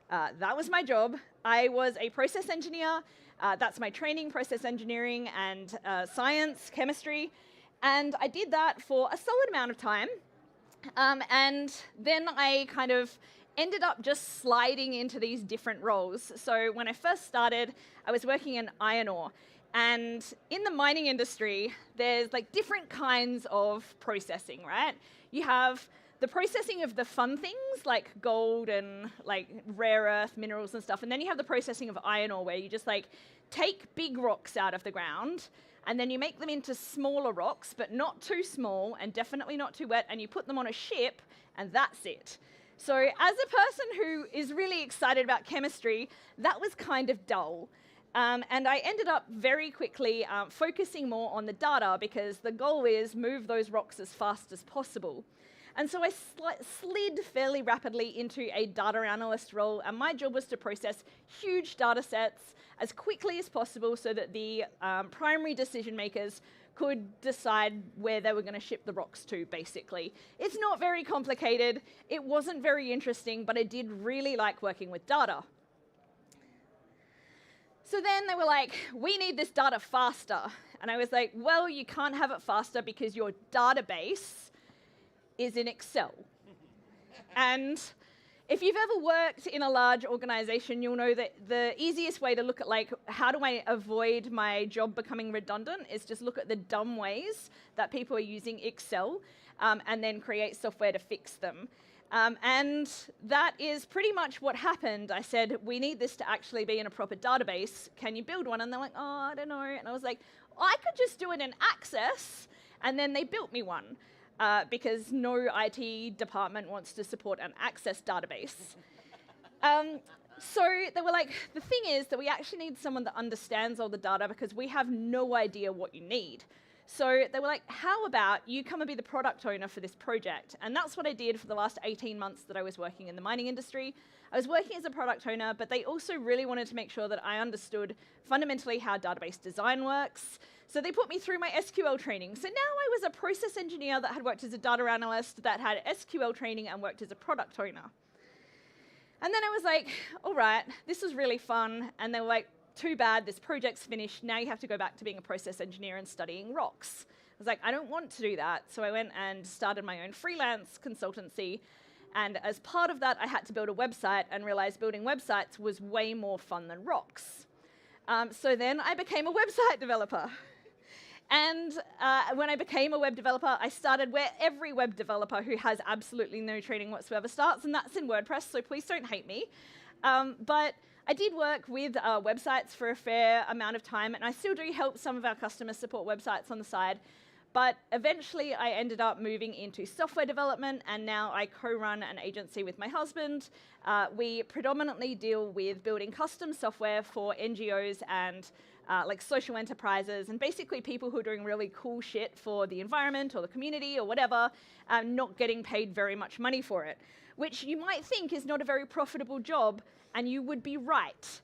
That was my job. I was a process engineer. That's my training, process engineering and science, chemistry. And I did that for a solid amount of time. And then I kind of ended up just sliding into these different roles. So when I first started, I was working in iron ore. And in the mining industry, there's like different kinds of processing, right? You have the processing of the fun things like gold and like rare earth minerals and stuff. And then you have the processing of iron ore, where you just like take big rocks out of the ground and then you make them into smaller rocks, but not too small and definitely not too wet, and you put them on a ship and that's it. So as a person who is really excited about chemistry, that was kind of dull. And I ended up very quickly focusing more on the data, because the goal is move those rocks as fast as possible. And so I slid fairly rapidly into a data analyst role, and my job was to process huge data sets as quickly as possible so that the primary decision makers could decide where they were going to ship the rocks to, basically. It's not very complicated. It wasn't very interesting, but I did really like working with data. So then they were like, we need this data faster. And I was like, well, you can't have it faster because your database is in Excel. And if you've ever worked in a large organization, you'll know that the easiest way to look at like, how do I avoid my job becoming redundant, is just look at the dumb ways that people are using Excel and then create software to fix them. And that is pretty much what happened. I said, we need this to actually be in a proper database. Can you build one? And they're like, oh, I don't know. And I was like, I could just do it in Access. And then they built me one. Because no IT department wants to support an Access database. So they were like, the thing is that we actually need someone that understands all the data because we have no idea what you need. So they were like, how about you come and be the product owner for this project? And that's what I did for the last 18 months that I was working in the mining industry. I was working as a product owner, but they also really wanted to make sure that I understood fundamentally how database design works. So they put me through my SQL training. So now I was a process engineer that had worked as a data analyst, that had SQL training and worked as a product owner. And then I was like, all right, this was really fun. And they were like, too bad, this project's finished. Now you have to go back to being a process engineer and studying rocks. I was like, I don't want to do that. So I went and started my own freelance consultancy. And as part of that, I had to build a website and realized building websites was way more fun than rocks. So then I became a website developer. And when I became a web developer, I started where every web developer who has absolutely no training whatsoever starts, and that's in WordPress, so please don't hate me. But I did work with websites for a fair amount of time, and I still do help some of our customers support websites on the side. But eventually, I ended up moving into software development, and now I co-run an agency with my husband. We predominantly deal with building custom software for NGOs and like social enterprises, and basically people who are doing really cool shit for the environment or the community or whatever, not getting paid very much money for it, which you might think is not a very profitable job, and you would be right,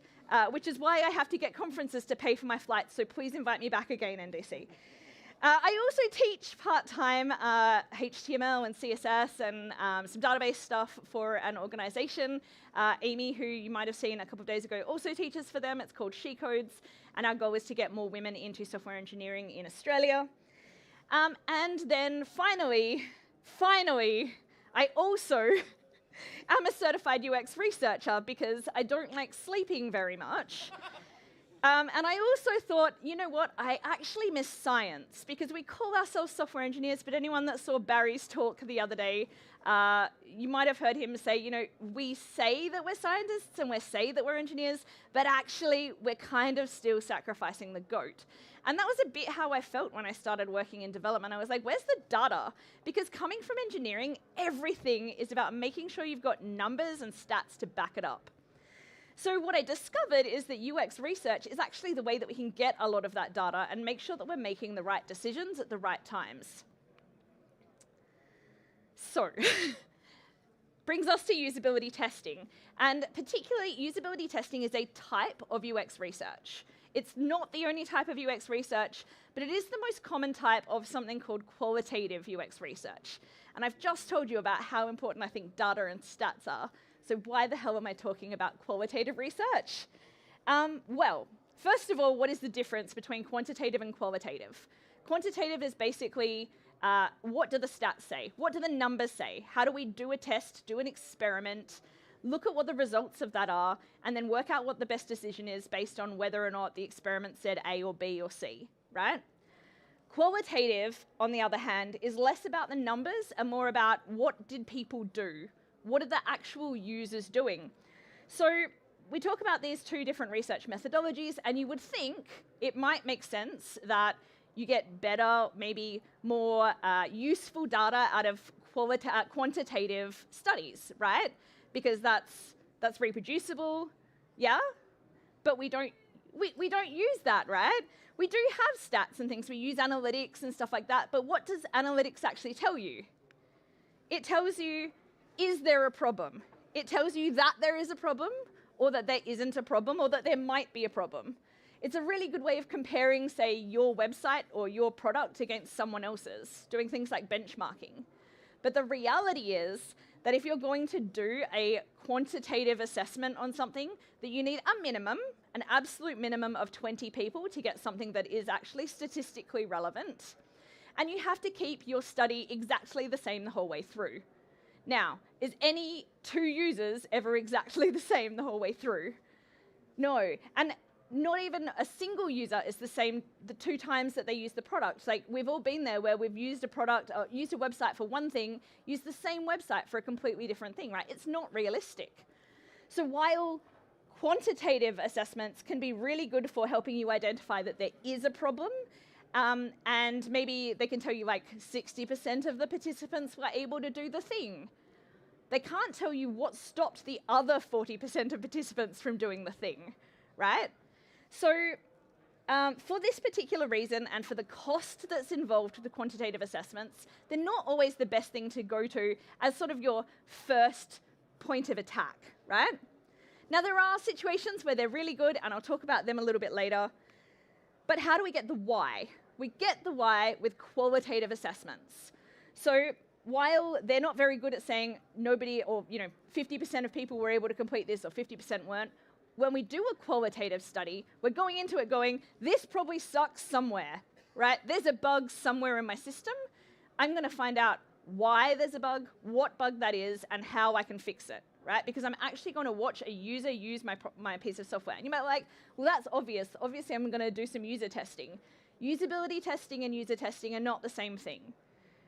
which is why I have to get conferences to pay for my flights, so please invite me back again, NDC. I also teach part-time HTML and CSS and some database stuff for an organization. Amy, who you might have seen a couple of days ago, also teaches for them. It's called She Codes, and our goal is to get more women into software engineering in Australia. And then finally, I also am a certified UX researcher because I don't like sleeping very much. And I also thought, you know what, I actually miss science because we call ourselves software engineers, but anyone that saw Barry's talk the other day, you might have heard him say, you know, we say that we're scientists and we say that we're engineers, but actually we're kind of still sacrificing the goat. And that was a bit how I felt when I started working in development. I was like, where's the data? Because coming from engineering, everything is about making sure you've got numbers and stats to back it up. So what I discovered is that UX research is actually the way that we can get a lot of that data and make sure that we're making the right decisions at the right times. So, brings us to usability testing. And particularly, usability testing is a type of UX research. It's not the only type of UX research, but it is the most common type of something called qualitative UX research. And I've just told you about how important I think data and stats are. So why the hell am I talking about qualitative research? Well, first of all, what is the difference between quantitative and qualitative? Quantitative is basically, what do the stats say? What do the numbers say? How do we do a test, do an experiment, look at what the results of that are, and then work out what the best decision is based on whether or not the experiment said A or B or C, right? Qualitative, on the other hand, is less about the numbers and more about what did people do? What are the actual users doing? So we talk about these two different research methodologies, and you would think it might make sense that you get better, maybe more useful data out of quantitative studies, right? Because that's reproducible, yeah? But we don't use that, right? We do have stats and things. We use analytics and stuff like that, but what does analytics actually tell you? It tells you, is there a problem? It tells you that there is a problem, or that there isn't a problem, or that there might be a problem. It's a really good way of comparing, say, your website or your product against someone else's, doing things like benchmarking. But the reality is that if you're going to do a quantitative assessment on something, that you need a minimum, an absolute minimum of 20 people to get something that is actually statistically relevant. And you have to keep your study exactly the same the whole way through. Now, is any two users ever exactly the same the whole way through? No, and not even a single user is the same the two times that they use the product. Like, we've all been there where we've used a product, used a website for one thing, used the same website for a completely different thing, right? It's not realistic. So while quantitative assessments can be really good for helping you identify that there is a problem, and maybe they can tell you like 60% of the participants were able to do the thing. they can't tell you what stopped the other 40% of participants from doing the thing, right? So for this particular reason and for the cost that's involved with the quantitative assessments, they're not always the best thing to go to as sort of your first point of attack, right? Now, there are situations where they're really good, and I'll talk about them a little bit later. But how do we get the why? We get the why with qualitative assessments. So while they're not very good at saying nobody or 50% of people were able to complete this or 50% weren't, when we do a qualitative study, we're going into it going, this probably sucks somewhere, right? There's a bug somewhere in my system. I'm going to find out why there's a bug, what bug that is, and how I can fix it, right? Because I'm actually going to watch a user use my piece of software. And you might be like, well, that's obvious. Obviously, I'm going to do some user testing. Usability testing and user testing are not the same thing,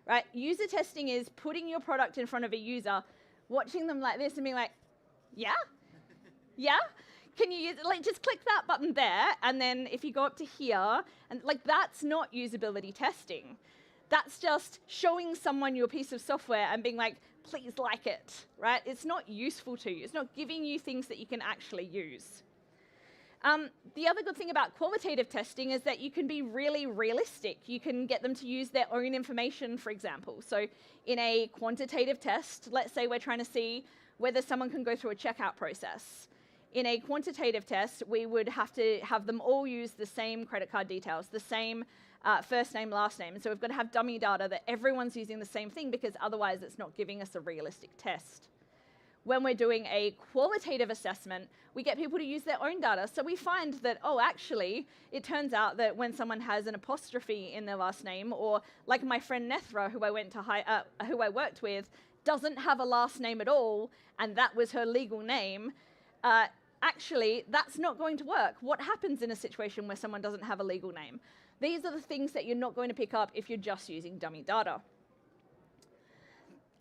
right? User testing is putting your product in front of a user, watching them like this and being like, yeah? Yeah? Can you use it? Like, just click that button there, and then if you go up to here, and like, that's not usability testing. That's just showing someone your piece of software and being like, please like it, right? It's not useful to you. It's not giving you things that you can actually use. The other good thing about qualitative testing is that you can be really realistic. You can get them to use their own information, for example. So in a quantitative test, let's say we're trying to see whether someone can go through a checkout process. In a quantitative test, we would have to have them all use the same credit card details, the same first name, last name. So we've got to have dummy data that everyone's using the same thing, because otherwise it's not giving us a realistic test. When we're doing a qualitative assessment, we get people to use their own data. So we find that, oh, actually, it turns out that when someone has an apostrophe in their last name, or like my friend Nethra, who I worked with, doesn't have a last name at all, and that was her legal name, actually, that's not going to work. What happens in a situation where someone doesn't have a legal name? These are the things that you're not going to pick up if you're just using dummy data.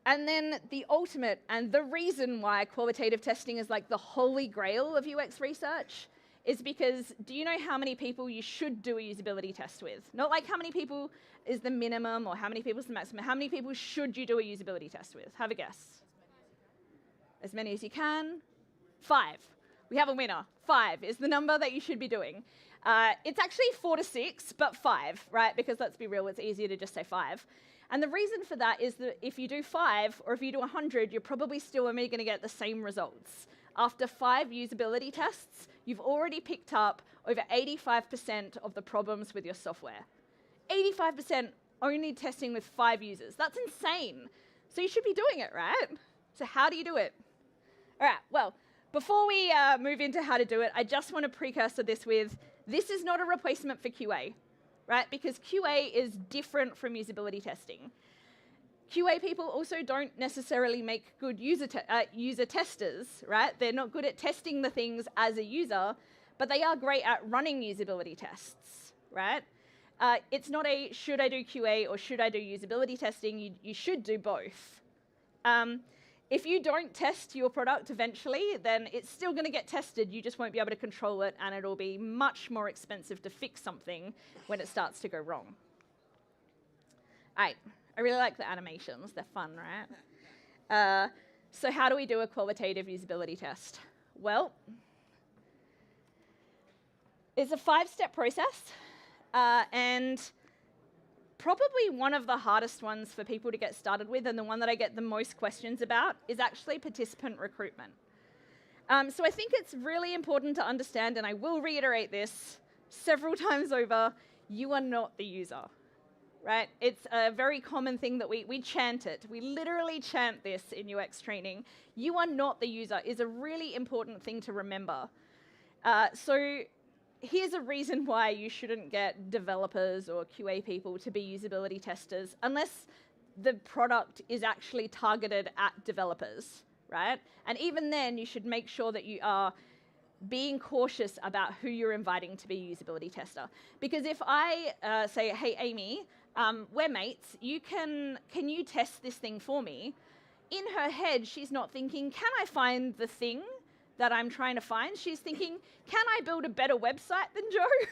And then the ultimate, and the reason why qualitative testing is like the holy grail of UX research, is because do you know how many people you should do a usability test with? Not like how many people is the minimum or how many people is the maximum. How many people should you do a usability test with? Have a guess. As many as you can. 5. We have a winner. 5 is the number that you should be doing. It's actually 4 to 6, but 5, right? Because let's be real, it's easier to just say 5. And the reason for that is that if you do 5, or if you do 100, you're probably still only going to get the same results. After 5 usability tests, you've already picked up over 85% of the problems with your software. 85% only testing with 5 users. That's insane. So you should be doing it, right? So how do you do it? All right, well, before we move into how to do it, I just want to precursor this with, this is not a replacement for QA, right? Because QA is different from usability testing. QA people also don't necessarily make good user testers, right? They're not good at testing the things as a user, but they are great at running usability tests, right? It's not a should I do QA or should I do usability testing? You should do both. If you don't test your product eventually, then it's still going to get tested. You just won't be able to control it, and it'll be much more expensive to fix something when it starts to go wrong. All right, I really like the animations. They're fun, right? So how do we do a qualitative usability test? Well, it's a 5-step process, and probably one of the hardest ones for people to get started with, and the one that I get the most questions about, is actually participant recruitment. So I think it's really important to understand, and I will reiterate this several times over, you are not the user, right? It's a very common thing that we chant it. We literally chant this in UX training. You are not the user is a really important thing to remember. So here's a reason why you shouldn't get developers or QA people to be usability testers unless the product is actually targeted at developers, right? And even then, you should make sure that you are being cautious about who you're inviting to be a usability tester. Because if I say, hey, Amy, we're mates, can you test this thing for me? In her head, she's not thinking, can I find the thing that I'm trying to find? She's thinking, can I build a better website than Joe?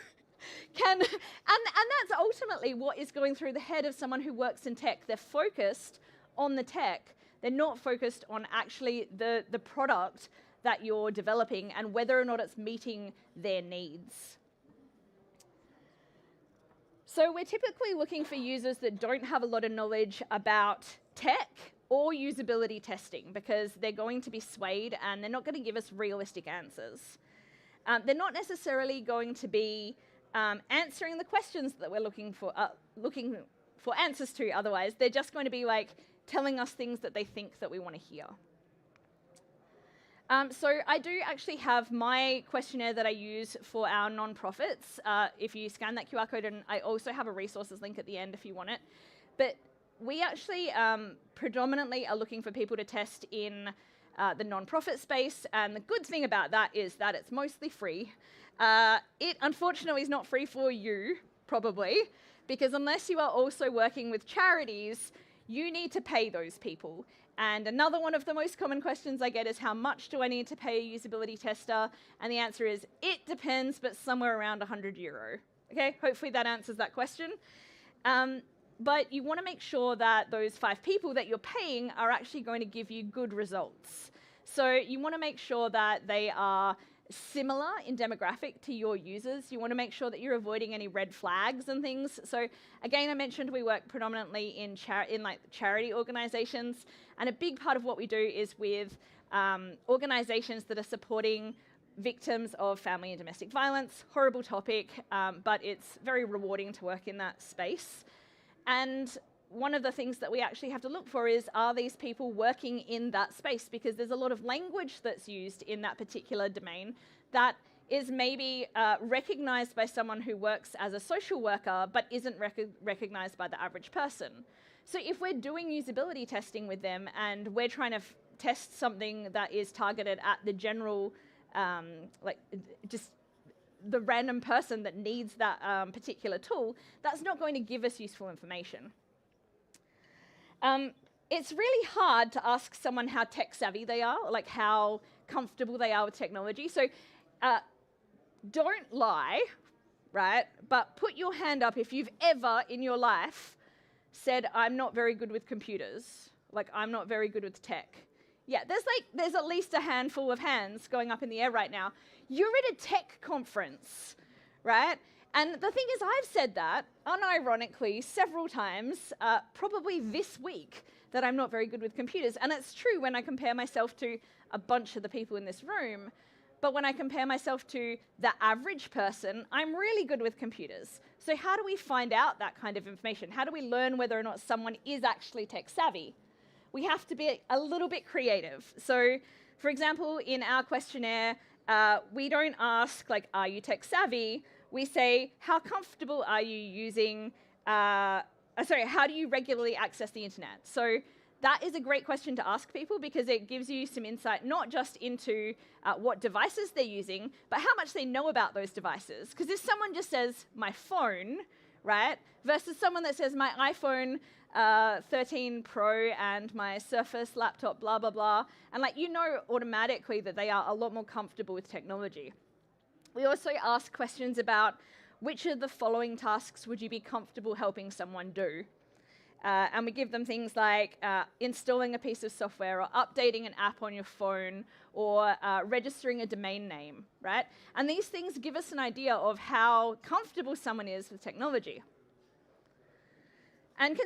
And that's ultimately what is going through the head of someone who works in tech. They're focused on the tech. They're not focused on actually the product that you're developing and whether or not it's meeting their needs. So we're typically looking for users that don't have a lot of knowledge about tech or usability testing because they're going to be swayed and they're not going to give us realistic answers. They're not necessarily going to be answering the questions that we're looking for answers to otherwise. They're just going to be like telling us things that they think that we want to hear. So I do actually have my questionnaire that I use for our nonprofits. If you scan that QR code, and I also have a resources link at the end if you want it. But we actually predominantly are looking for people to test in the nonprofit space. And the good thing about that is that it's mostly free. It unfortunately is not free for you, probably, because unless you are also working with charities, you need to pay those people. And another one of the most common questions I get is, how much do I need to pay a usability tester? And the answer is, it depends, but somewhere around €100. Okay, hopefully that answers that question. But you want to make sure that those 5 people that you're paying are actually going to give you good results. So you want to make sure that they are similar in demographic to your users. You want to make sure that you're avoiding any red flags and things. So again, I mentioned we work predominantly in charity organizations, and a big part of what we do is with organizations that are supporting victims of family and domestic violence. Horrible topic, but it's very rewarding to work in that space. And one of the things that we actually have to look for is, are these people working in that space? Because there's a lot of language that's used in that particular domain that is maybe recognized by someone who works as a social worker, but isn't recognized by the average person. So if we're doing usability testing with them and we're trying to test something that is targeted at the general, just the random person that needs that particular tool, that's not going to give us useful information. It's really hard to ask someone how tech savvy they are, like how comfortable they are with technology. So don't lie, right? But put your hand up if you've ever in your life said, I'm not very good with computers, like I'm not very good with tech. Yeah, there's at least a handful of hands going up in the air right now. You're at a tech conference, right? And the thing is, I've said that, unironically, several times, probably this week, that I'm not very good with computers. And it's true when I compare myself to a bunch of the people in this room, but when I compare myself to the average person, I'm really good with computers. So how do we find out that kind of information? How do we learn whether or not someone is actually tech savvy? We have to be a little bit creative. So, for example, in our questionnaire, we don't ask, like, are you tech savvy? We say, how comfortable are you using, how do you regularly access the internet? So that is a great question to ask people because it gives you some insight, not just into what devices they're using, but how much they know about those devices. Because if someone just says, my phone, right, versus someone that says, my iPhone 13 Pro and my Surface laptop, blah, blah, blah, and like you know automatically that they are a lot more comfortable with technology. We also ask questions about which of the following tasks would you be comfortable helping someone do? And we give them things like installing a piece of software or updating an app on your phone or registering a domain name, right? And these things give us an idea of how comfortable someone is with technology. And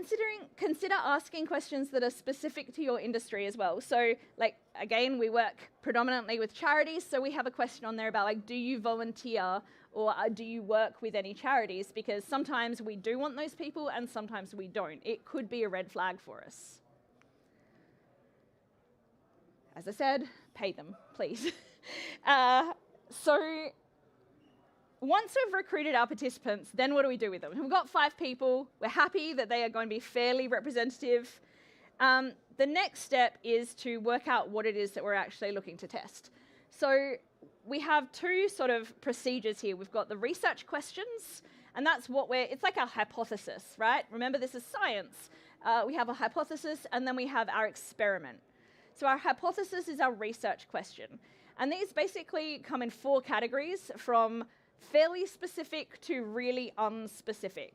consider asking questions that are specific to your industry as well. So, like, again, we work predominantly with charities, so we have a question on there about, like, do you volunteer or do you work with any charities? Because sometimes we do want those people and sometimes we don't. It could be a red flag for us. As I said, pay them, please. So once we've recruited our participants, then what do we do with them? We've got 5 people. We're happy that they are going to be fairly representative. The next step is to work out what it is that we're actually looking to test. So we have 2 sort of procedures here. We've got the research questions, and that's what it's like our hypothesis, right? Remember, this is science. We have a hypothesis, and then we have our experiment. So our hypothesis is our research question. And these basically come in 4 categories, from fairly specific to really unspecific,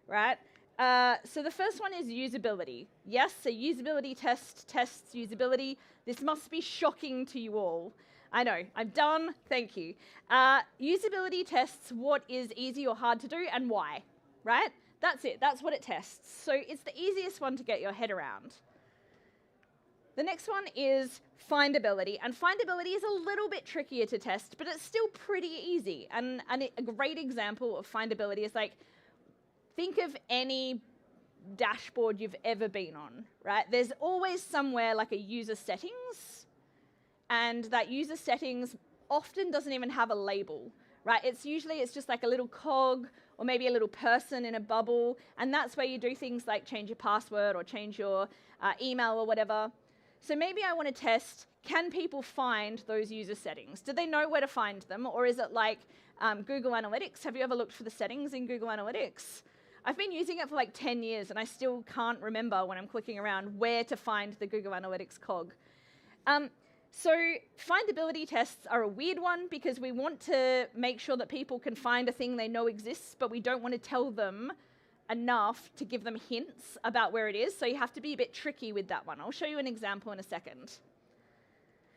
right? So the first one is usability. Yes, a usability test tests usability. This must be shocking to you all. I know, I'm done, thank you. Usability tests what is easy or hard to do and why, right? That's it, that's what it tests. So it's the easiest one to get your head around. The next one is findability, and findability is a little bit trickier to test, but it's still pretty easy. And a great example of findability is like, think of any dashboard you've ever been on, right? There's always somewhere like a user settings, and that user settings often doesn't even have a label, right? It's just like a little cog or maybe a little person in a bubble, and that's where you do things like change your password or change your email or whatever. So maybe I want to test, can people find those user settings? Do they know where to find them? Or is it like Google Analytics? Have you ever looked for the settings in Google Analytics? I've been using it for like 10 years and I still can't remember when I'm clicking around where to find the Google Analytics cog. So findability tests are a weird one because we want to make sure that people can find a thing they know exists, but we don't want to tell them enough to give them hints about where it is. So you have to be a bit tricky with that one. I'll show you an example in a second.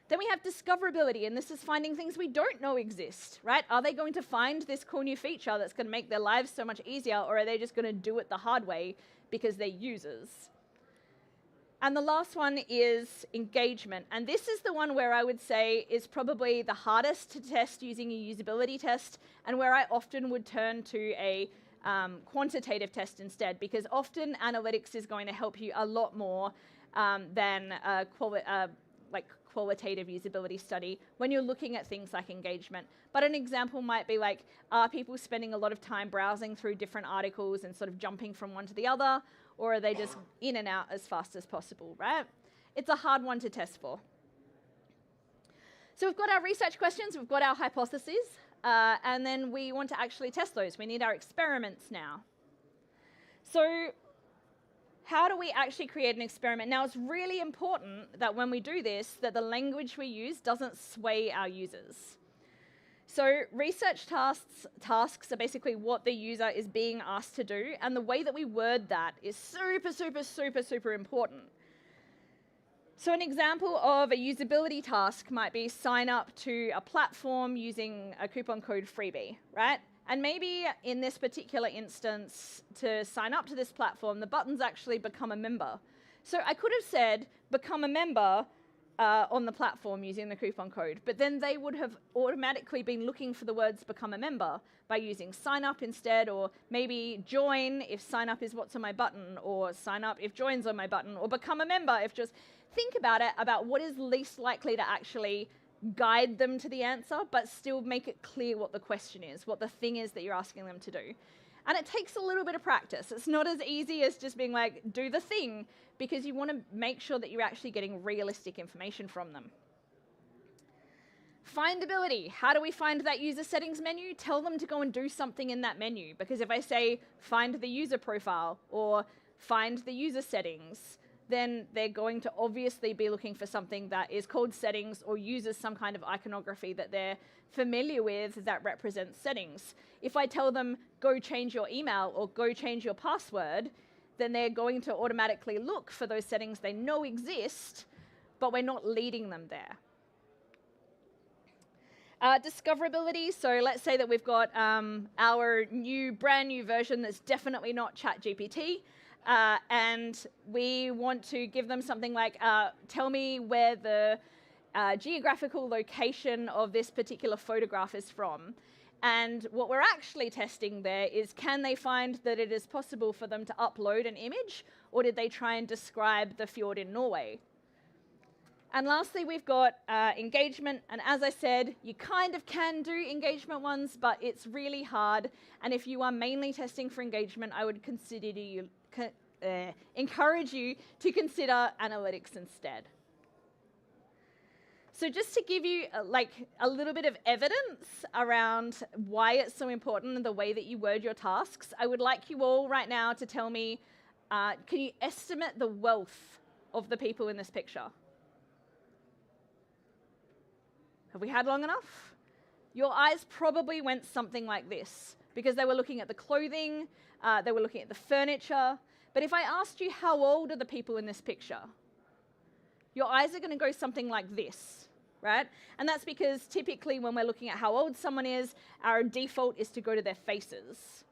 Then we have discoverability, and this is finding things we don't know exist, right? Are they going to find this cool new feature that's going to make their lives so much easier, or are they just going to do it the hard way because they're users? And the last one is engagement. And this is the one where I would say is probably the hardest to test using a usability test, and where I often would turn to a quantitative test instead, because often analytics is going to help you a lot more than a qualitative usability study when you're looking at things like engagement. But an example might be like, are people spending a lot of time browsing through different articles and sort of jumping from one to the other, or are they just in and out as fast as possible, right? It's a hard one to test for. So we've got our research questions, we've got our hypotheses, and then we want to actually test those. We need our experiments now. So how do we actually create an experiment? Now, it's really important that when we do this, that the language we use doesn't sway our users. So research tasks are basically what the user is being asked to do, and the way that we word that is super, super, super, super important. So an example of a usability task might be sign up to a platform using a coupon code freebie, right? And maybe in this particular instance, to sign up to this platform, the button's actually become a member. So I could have said, become a member on the platform using the coupon code, but then they would have automatically been looking for the words become a member by using sign up instead, or maybe join if sign up is what's on my button, or sign up if join's on my button, or become a member if just think about it, about what is least likely to actually guide them to the answer, but still make it clear what the question is, what the thing is that you're asking them to do. And it takes a little bit of practice. It's not as easy as just being like, do the thing, because you want to make sure that you're actually getting realistic information from them. Findability. How do we find that user settings menu? Tell them to go and do something in that menu, because if I say find the user profile or find the user settings, then they're going to obviously be looking for something that is called settings or uses some kind of iconography that they're familiar with that represents settings. If I tell them, go change your email or go change your password, then they're going to automatically look for those settings they know exist, but we're not leading them there. Discoverability, so let's say that we've got our brand new version that's definitely not ChatGPT. And we want to give them something like, tell me where the geographical location of this particular photograph is from. And what we're actually testing there is, can they find that it is possible for them to upload an image, or did they try and describe the fjord in Norway? And lastly, we've got engagement. And as I said, you kind of can do engagement ones, but it's really hard. And if you are mainly testing for engagement, I would encourage you to consider analytics instead. So just to give you a little bit of evidence around why it's so important and the way that you word your tasks, I would like you all right now to tell me, can you estimate the wealth of the people in this picture? Have we had long enough? Your eyes probably went something like this. because they were looking at the clothing, they were looking at the furniture. But if I asked you how old are the people in this picture, your eyes are going to go something like this, right? And that's because typically when we're looking at how old someone is, our default is to go to their faces.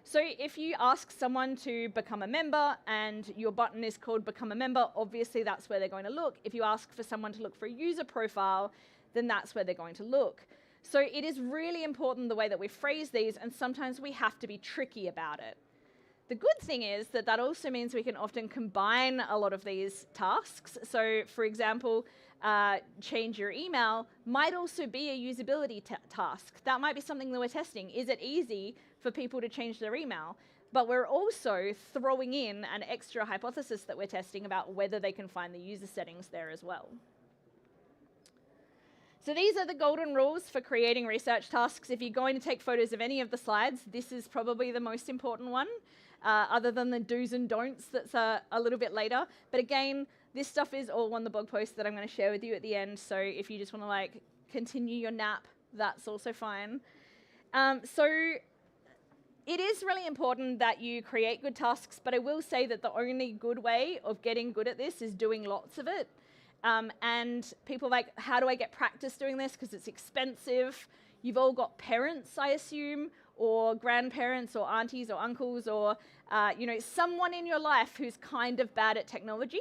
So if you ask someone to become a member and your button is called Become a Member, obviously that's where they're going to look. If you ask for someone to look for a user profile, then that's where they're going to look. So it is really important the way that we phrase these, and sometimes we have to be tricky about it. The good thing is that that also means we can often combine a lot of these tasks. So for example, change your email might also be a usability task. That might be something that we're testing. Is it easy for people to change their email? But we're also throwing in an extra hypothesis that we're testing about whether they can find the user settings there as well. So these are the golden rules for creating research tasks. If you're going to take photos of any of the slides, this is probably the most important one, other than the do's and don'ts that's a little bit later. But again, this stuff is all on the blog post that I'm going to share with you at the end. So if you just want to like continue your nap, that's also fine. So it is really important that you create good tasks, but I will say that the only good way of getting good at this is doing lots of it. And people are like, how do I get practice doing this? Because it's expensive. You've all got parents, I assume, or grandparents, or aunties, or uncles, or someone in your life who's kind of bad at technology.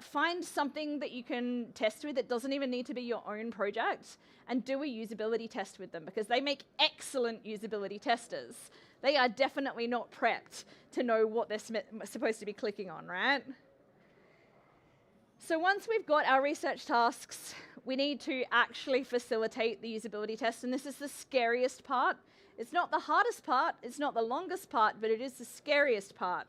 Find something that you can test with. It doesn't even need to be your own project, and do a usability test with them, because they make excellent usability testers. They are definitely not prepped to know what they're supposed to be clicking on, right? So once we've got our research tasks, we need to actually facilitate the usability test, and this is the scariest part. It's not the hardest part, it's not the longest part, but it is the scariest part,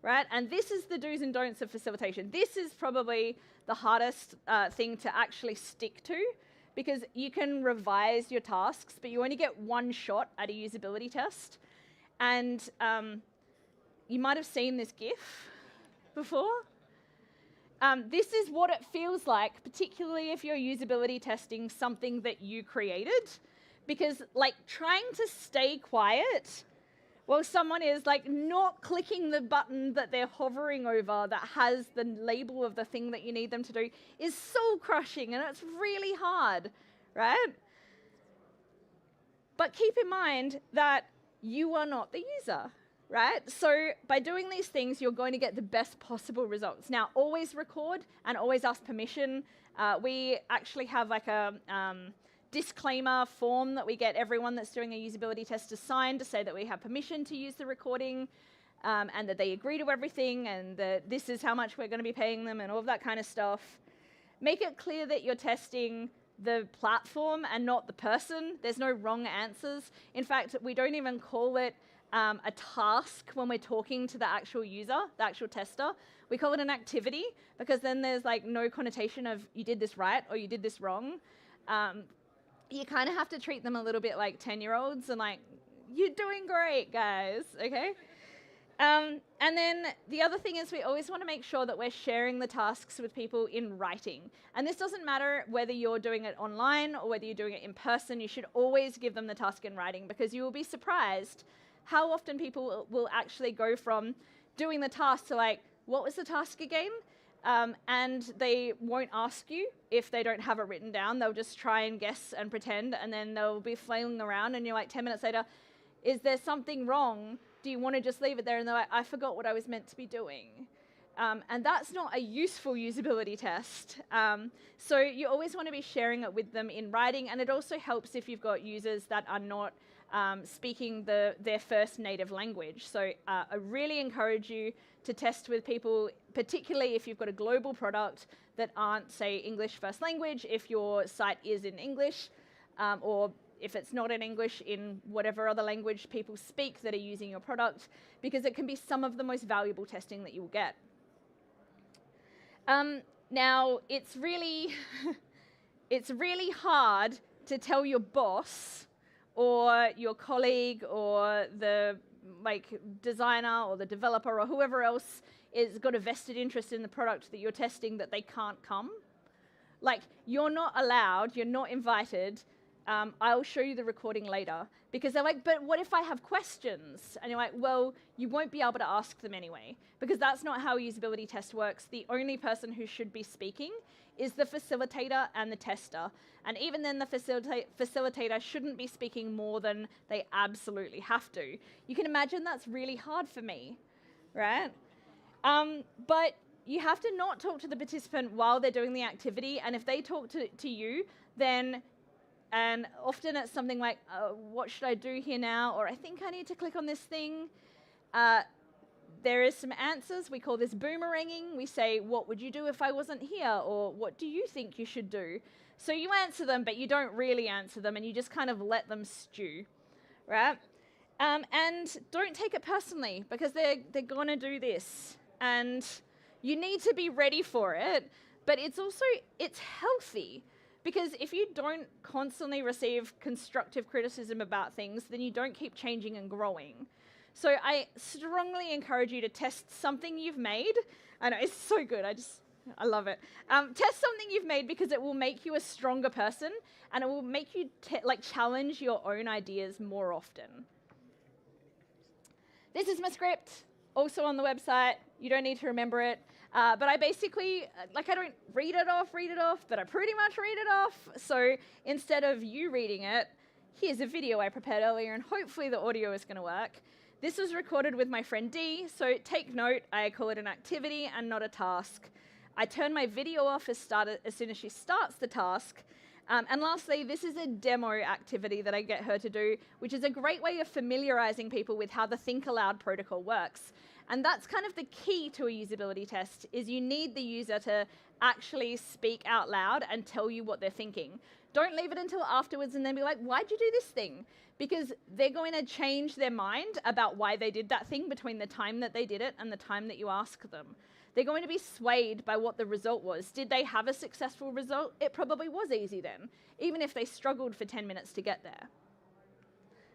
right? And this is the do's and don'ts of facilitation. This is probably the hardest thing to actually stick to, because you can revise your tasks, but you only get one shot at a usability test. And you might have seen this GIF before. This is what it feels like, particularly if you're usability testing something that you created, because like trying to stay quiet while someone is like not clicking the button that they're hovering over that has the label of the thing that you need them to do is soul crushing, and it's really hard, right? But keep in mind that you are not the user. Right? So by doing these things, you're going to get the best possible results. Now, always record and always ask permission. We actually have like a disclaimer form that we get everyone that's doing a usability test to sign to say that we have permission to use the recording, and that they agree to everything, and that this is how much we're going to be paying them, and all of that kind of stuff. Make it clear that you're testing the platform and not the person. There's no wrong answers. In fact, we don't even call it a task when we're talking to the actual user, the actual tester. We call it an activity, because then there's like no connotation of you did this right or you did this wrong. You kind of have to treat them a little bit like 10-year-olds and like, you're doing great, guys, okay? And then the other thing is we always want to make sure that we're sharing the tasks with people in writing. And this doesn't matter whether you're doing it online or whether you're doing it in person. You should always give them the task in writing, because you will be surprised how often people will actually go from doing the task to like, what was the task again? And they won't ask you if they don't have it written down. They'll just try and guess and pretend, and then they'll be flailing around, and you're like 10 minutes later, is there something wrong? Do you want to just leave it there? And they're like, I forgot what I was meant to be doing. And that's not a useful usability test. So you always want to be sharing it with them in writing, and it also helps if you've got users that are not speaking their first native language. So I really encourage you to test with people, particularly if you've got a global product that aren't, say, English first language, if your site is in English, or if it's not in English, in whatever other language people speak that are using your product, because it can be some of the most valuable testing that you'll get. Now, it's really, it's really hard to tell your boss or your colleague or the designer or the developer or whoever else is got a vested interest in the product that you're testing that they can't come. Like, you're not allowed, you're not invited I'll show you the recording later. Because they're like, but what if I have questions? And you're like, well, you won't be able to ask them anyway, because that's not how a usability test works. The only person who should be speaking is the facilitator and the tester. And even then, the facilitator shouldn't be speaking more than they absolutely have to. You can imagine that's really hard for me, right? But you have to not talk to the participant while they're doing the activity, and if they talk to you, then, and often it's something like, what should I do here now? Or I think I need to click on this thing. There is some answers. We call this boomeranging. We say, what would you do if I wasn't here? Or what do you think you should do? So you answer them, but you don't really answer them, and you just kind of let them stew, right? And don't take it personally, because they're going to do this. And you need to be ready for it, but it's healthy. Because if you don't constantly receive constructive criticism about things, then you don't keep changing and growing. So I strongly encourage you to test something you've made. I know, it's so good. I love it. Test something you've made, because it will make you a stronger person, and it will make you challenge your own ideas more often. This is my script, also on the website. You don't need to remember it. But I basically, I don't read it off, but I pretty much read it off. So instead of you reading it, here's a video I prepared earlier, and hopefully the audio is going to work. This was recorded with my friend Dee, so take note, I call it an activity and not a task. I turn my video off as soon as she starts the task. And lastly, this is a demo activity that I get her to do, which is a great way of familiarizing people with how the Think Aloud protocol works. And that's kind of the key to a usability test, is you need the user to actually speak out loud and tell you what they're thinking. Don't leave it until afterwards and then be like, why'd you do this thing? Because they're going to change their mind about why they did that thing between the time that they did it and the time that you ask them. They're going to be swayed by what the result was. Did they have a successful result? It probably was easy then, even if they struggled for 10 minutes to get there.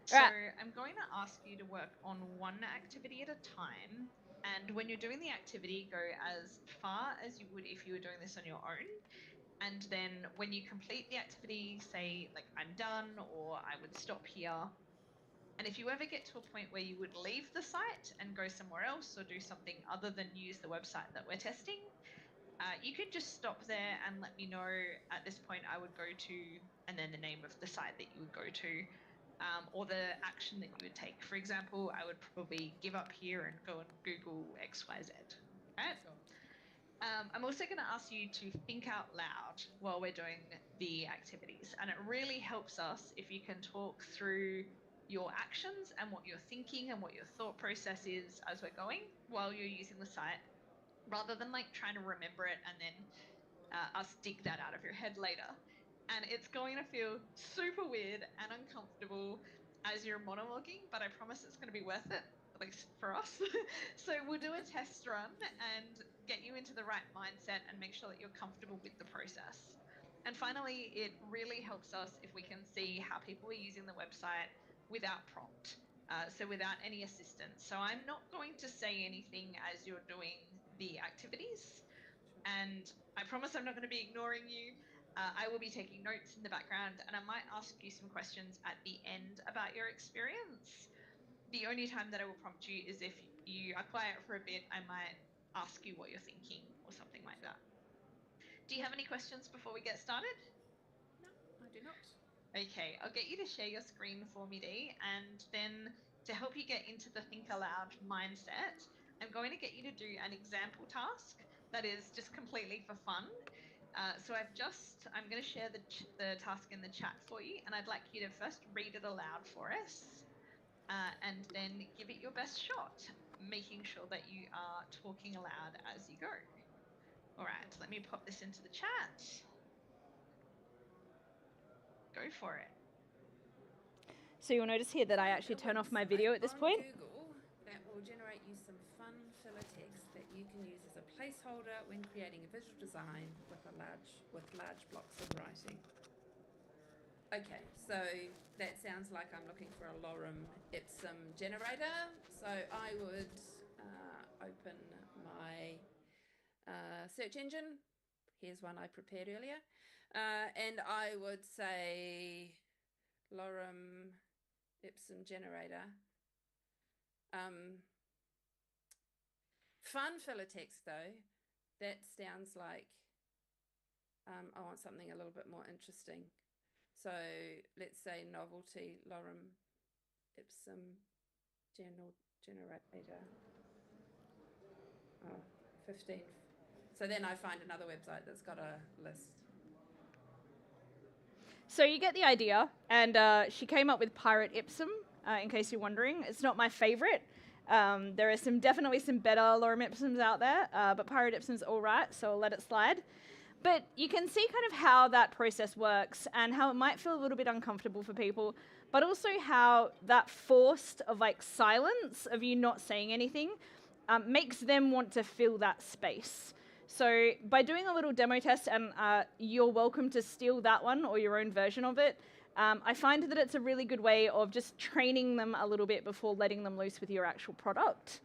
So I'm going to ask you to work on one activity at a time. And when you're doing the activity, go as far as you would if you were doing this on your own. And then when you complete the activity, say, like, I'm done, or I would stop here. And if you ever get to a point where you would leave the site and go somewhere else or do something other than use the website that we're testing, you can just stop there and let me know. At this point, I would go to, and then the name of the site that you would go to, or the action that you would take. For example, I would probably give up here and go and Google XYZ. Right? I'm also going to ask you to think out loud while we're doing the activities. And it really helps us if you can talk through your actions and what you're thinking and what your thought process is as we're going while you're using the site, rather than trying to remember it and then us dig that out of your head later. And it's going to feel super weird and uncomfortable as you're monologuing, but I promise it's going to be worth it, at least for us. So we'll do a test run and get you into the right mindset and make sure that you're comfortable with the process. And finally, it really helps us if we can see how people are using the website without prompt, so without any assistance. So I'm not going to say anything as you're doing the activities, and I promise I'm not going to be ignoring you. I will be taking notes in the background, and I might ask you some questions at the end about your experience. The only time that I will prompt you is if you are quiet for a bit. I might ask you what you're thinking or something like that. Do you have any questions before we get started? No, I do not. Okay, I'll get you to share your screen for me, Dee, and then to help you get into the think aloud mindset, I'm going to get you to do an example task that is just completely for fun. I'm going to share the task in the chat for you, and I'd like you to first read it aloud for us, and then give it your best shot, making sure that you are talking aloud as you go. All right, let me pop this into the chat. Go for it. So you'll notice here that I actually turn off my video at this point. Google that will generate you some fun filler text that you can use as a placeholder when creating a visual design with large blocks of writing. Okay, so that sounds like I'm looking for a lorem ipsum generator. So I would open my search engine. Here's one I prepared earlier. And I would say lorem ipsum generator. Fun filler text though, that sounds like I want something a little bit more interesting. So let's say novelty lorem ipsum generator. 15. So then I find another website that's got a list. So you get the idea, and she came up with Pirate Ipsum, in case you're wondering. It's not my favorite. There are definitely some better lorem ipsums out there, but Pirate Ipsum's all right, so I'll let it slide. But you can see kind of how that process works and how it might feel a little bit uncomfortable for people, but also how that forced of like silence of you not saying anything makes them want to fill that space. So by doing a little demo test, and you're welcome to steal that one or your own version of it, I find that it's a really good way of just training them a little bit before letting them loose with your actual product.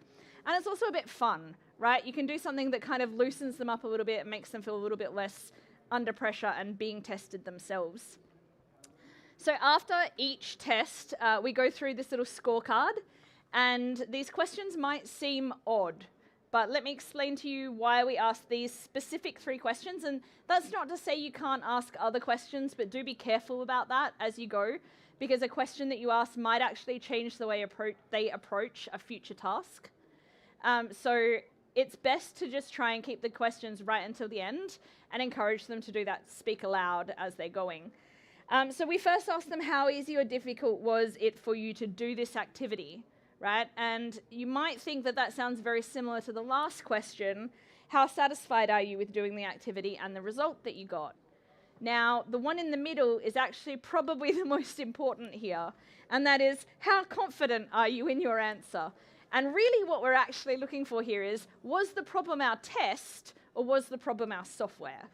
And it's also a bit fun, right? You can do something that kind of loosens them up a little bit and makes them feel a little bit less under pressure and being tested themselves. So after each test, we go through this little scorecard, and these questions might seem odd, but let me explain to you why we ask these specific 3 questions. And that's not to say you can't ask other questions, but do be careful about that as you go, because a question that you ask might actually change the way they approach a future task. So it's best to just try and keep the questions right until the end and encourage them to do that, speak aloud as they're going. So we first asked them how easy or difficult was it for you to do this activity, right? And you might think that that sounds very similar to the last question. How satisfied are you with doing the activity and the result that you got? Now, the one in the middle is actually probably the most important here, and that is, how confident are you in your answer? And really what we're actually looking for here is, was the problem our test or was the problem our software?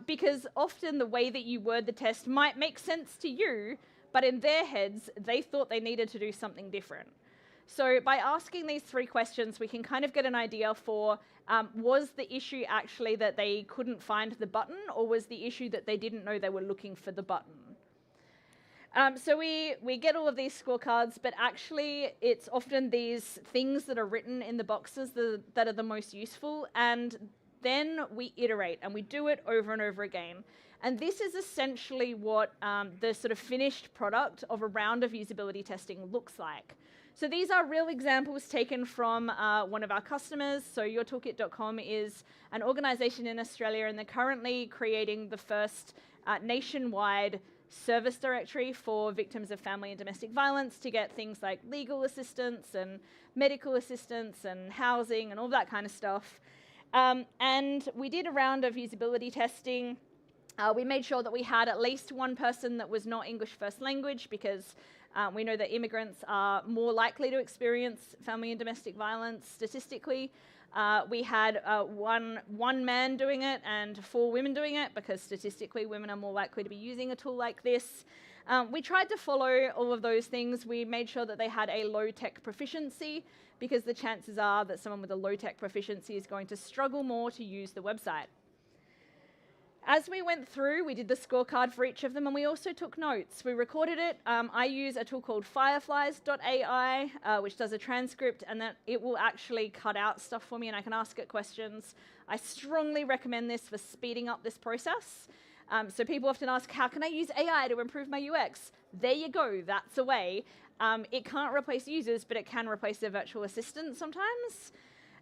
Because often the way that you word the test might make sense to you, but in their heads, they thought they needed to do something different. So by asking these 3 questions, we can kind of get an idea for, was the issue actually that they couldn't find the button, or was the issue that they didn't know they were looking for the button? So we get all of these scorecards, but actually it's often these things that are written in the boxes that are the most useful, and then we iterate and we do it over and over again. And this is essentially what the sort of finished product of a round of usability testing looks like. So these are real examples taken from one of our customers. So yourtoolkit.com is an organization in Australia, and they're currently creating the first nationwide service directory for victims of family and domestic violence to get things like legal assistance and medical assistance and housing and all that kind of stuff. And we did a round of usability testing. We made sure that we had at least one person that was not English first language, because we know that immigrants are more likely to experience family and domestic violence statistically. We had one man doing it and 4 women doing it, because statistically women are more likely to be using a tool like this. We tried to follow all of those things. We made sure that they had a low-tech proficiency, because the chances are that someone with a low-tech proficiency is going to struggle more to use the website. As we went through, we did the scorecard for each of them, and we also took notes. We recorded it. I use a tool called fireflies.ai, which does a transcript, and that it will actually cut out stuff for me, and I can ask it questions. I strongly recommend this for speeding up this process. So people often ask, how can I use AI to improve my UX? There you go, that's a way. It can't replace users, but it can replace their virtual assistant sometimes.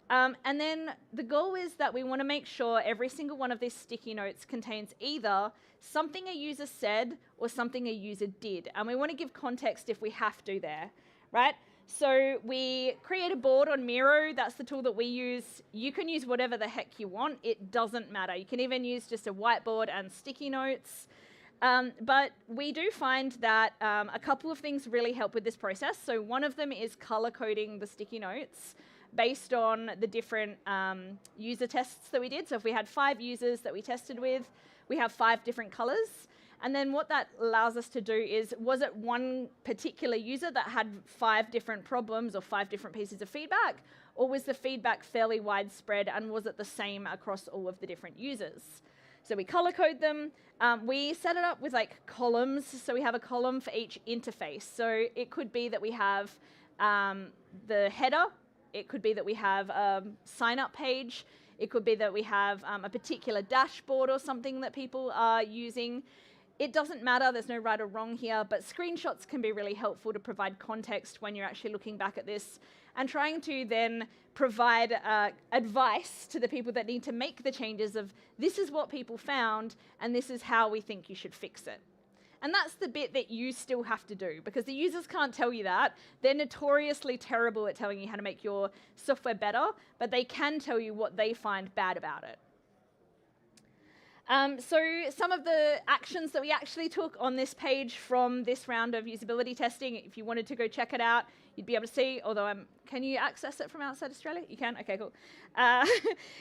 And then the goal is that we want to make sure every single one of these sticky notes contains either something a user said or something a user did. And we want to give context if we have to there, right? So we create a board on Miro. That's the tool that we use. You can use whatever the heck you want. It doesn't matter. You can even use just a whiteboard and sticky notes. But we do find that a couple of things really help with this process. So one of them is color coding the sticky notes based on the different user tests that we did. So if we had 5 users that we tested with, we have 5 different colors. And then what that allows us to do is, was it one particular user that had 5 different problems or 5 different pieces of feedback? Or was the feedback fairly widespread, and was it the same across all of the different users? So we color code them. We set it up with like columns. So we have a column for each interface. So it could be that we have the header. It could be that we have a sign-up page. It could be that we have a particular dashboard or something that people are using. It doesn't matter, there's no right or wrong here, but screenshots can be really helpful to provide context when you're actually looking back at this and trying to then provide advice to the people that need to make the changes of this is what people found and this is how we think you should fix it. And that's the bit that you still have to do because the users can't tell you that. They're notoriously terrible at telling you how to make your software better, but they can tell you what they find bad about it. So some of the actions that we actually took on this page from this round of usability testing, if you wanted to go check it out, you'd be able to see, although can you access it from outside Australia? You can? Okay, cool.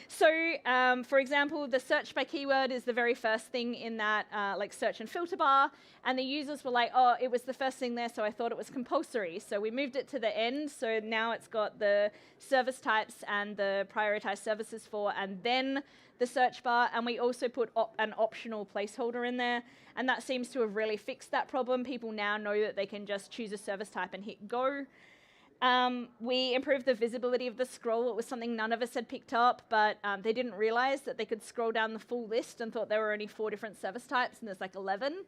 For example, the search by keyword is the very first thing in that like search and filter bar, and the users were like, oh, it was the first thing there, so I thought it was compulsory. So we moved it to the end, so now it's got the service types and the prioritized services for, and then the search bar, and we also put an optional placeholder in there, and that seems to have really fixed that problem. People now know that they can just choose a service type and hit go. We improved the visibility of the scroll. It was something none of us had picked up, but they didn't realize that they could scroll down the full list and thought there were only 4 different service types, and there's like 11.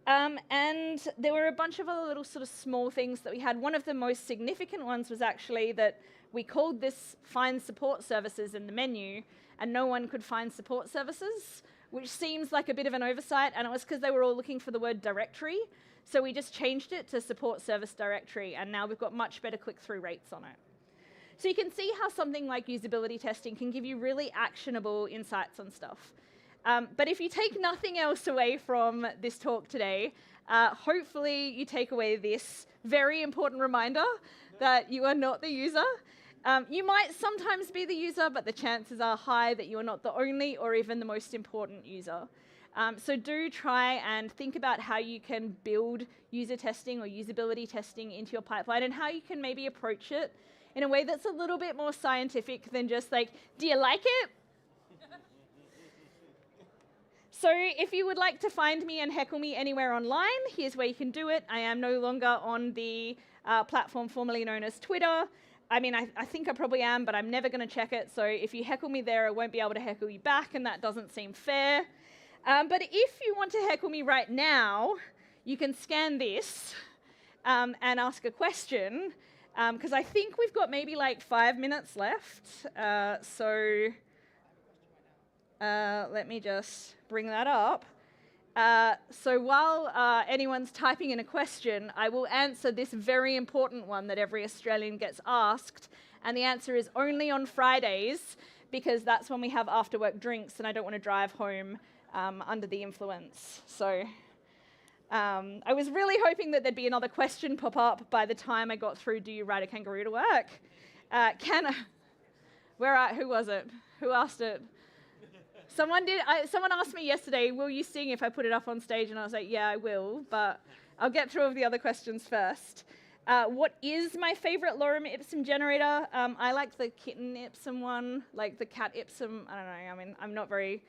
And there were a bunch of other little sort of small things that we had. One of the most significant ones was actually that we called this find support services in the menu, and no one could find support services, which seems like a bit of an oversight, and it was because they were all looking for the word directory. So we just changed it to support service directory, and now we've got much better click-through rates on it. So you can see how something like usability testing can give you really actionable insights on stuff. But if you take nothing else away from this talk today, hopefully you take away this very important reminder that you are not the user. You might sometimes be the user, but the chances are high that you are not the only or even the most important user. So do try and think about how you can build user testing or usability testing into your pipeline and how you can maybe approach it in a way that's a little bit more scientific than just like, do you like it? So if you would like to find me and heckle me anywhere online, here's where you can do it. I am no longer on the platform formerly known as Twitter. I mean, I think I probably am, but I'm never going to check it. So if you heckle me there, I won't be able to heckle you back, and that doesn't seem fair. But if you want to heckle me right now, you can scan this and ask a question, because I think we've got maybe like 5 minutes left. Let me just bring that up. So while anyone's typing in a question, I will answer this very important one that every Australian gets asked, and the answer is only on Fridays, because that's when we have after-work drinks, and I don't want to drive home under the influence. So I was really hoping that there'd be another question pop up by the time I got through, do you ride a kangaroo to work? Who was it? Who asked it? Someone asked me yesterday, will you sing if I put it up on stage? And I was like, yeah, I will, but I'll get through all the other questions first. What is my favorite lorem ipsum generator? I like the kitten ipsum one, like the cat ipsum. I don't know, I mean, I'm not very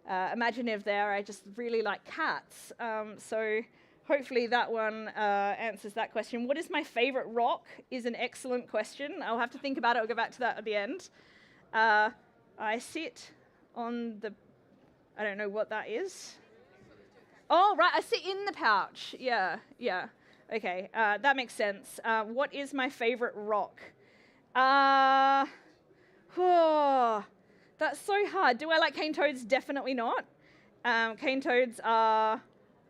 imaginative there. I just really like cats. So hopefully that one answers that question. What is my favorite rock is an excellent question. I'll have to think about it. I'll go back to that at the end. I sit on the, I don't know what that is. Oh, right, I sit in the pouch. Yeah. Okay, that makes sense. What is my favorite rock? That's so hard. Do I like cane toads? Definitely not. Cane toads are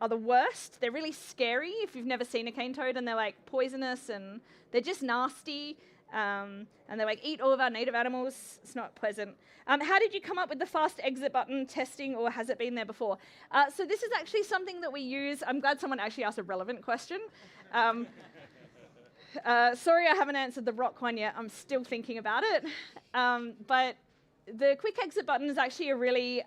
the worst. They're really scary if you've never seen a cane toad, and they're like poisonous and they're just nasty. And they like eat all of our native animals. It's not pleasant. How did you come up with the fast exit button testing, or has it been there before? So this is actually something that we use. I'm glad someone actually asked a relevant question. Sorry I haven't answered the rock one yet. I'm still thinking about it. But the quick exit button is actually a really,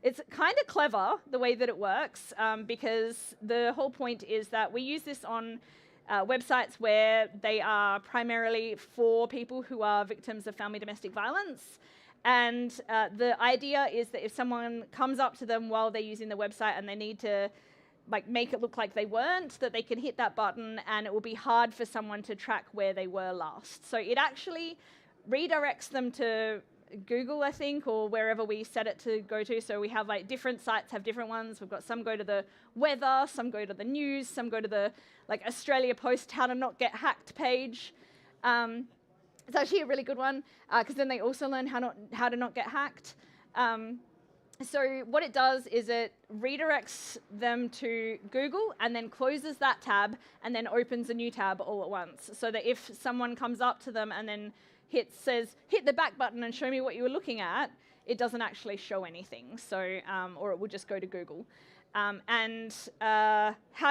it's kind of clever the way that it works, because the whole point is that we use this on websites where they are primarily for people who are victims of family domestic violence. And the idea is that if someone comes up to them while they're using the website and they need to like make it look like they weren't, that they can hit that button and it will be hard for someone to track where they were last. So it actually redirects them to Google, I think, or wherever we set it to go to. So we have like different sites have different ones. We've got some go to the weather, some go to the news, some go to the like Australia Post how to not get hacked page. It's actually a really good one because then they also learn how to not get hacked. So what it does is it redirects them to Google and then closes that tab and then opens a new tab all at once. So that if someone comes up to them and then says, hit the back button and show me what you were looking at, it doesn't actually show anything. So, or it will just go to Google. How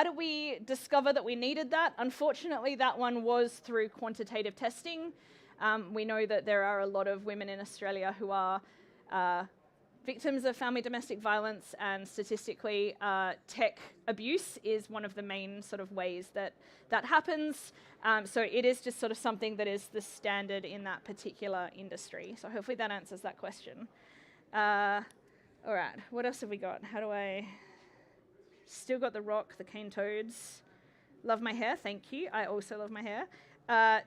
do we discover that we needed that? Unfortunately, that one was through quantitative testing. We know that there are a lot of women in Australia who are victims of family domestic violence, and statistically, tech abuse is one of the main sort of ways that that happens. So it is just sort of something that is the standard in that particular industry. So hopefully that answers that question. All right, what else have we got? How do I... Still got the rock, the cane toads. Love my hair, thank you. I also love my hair.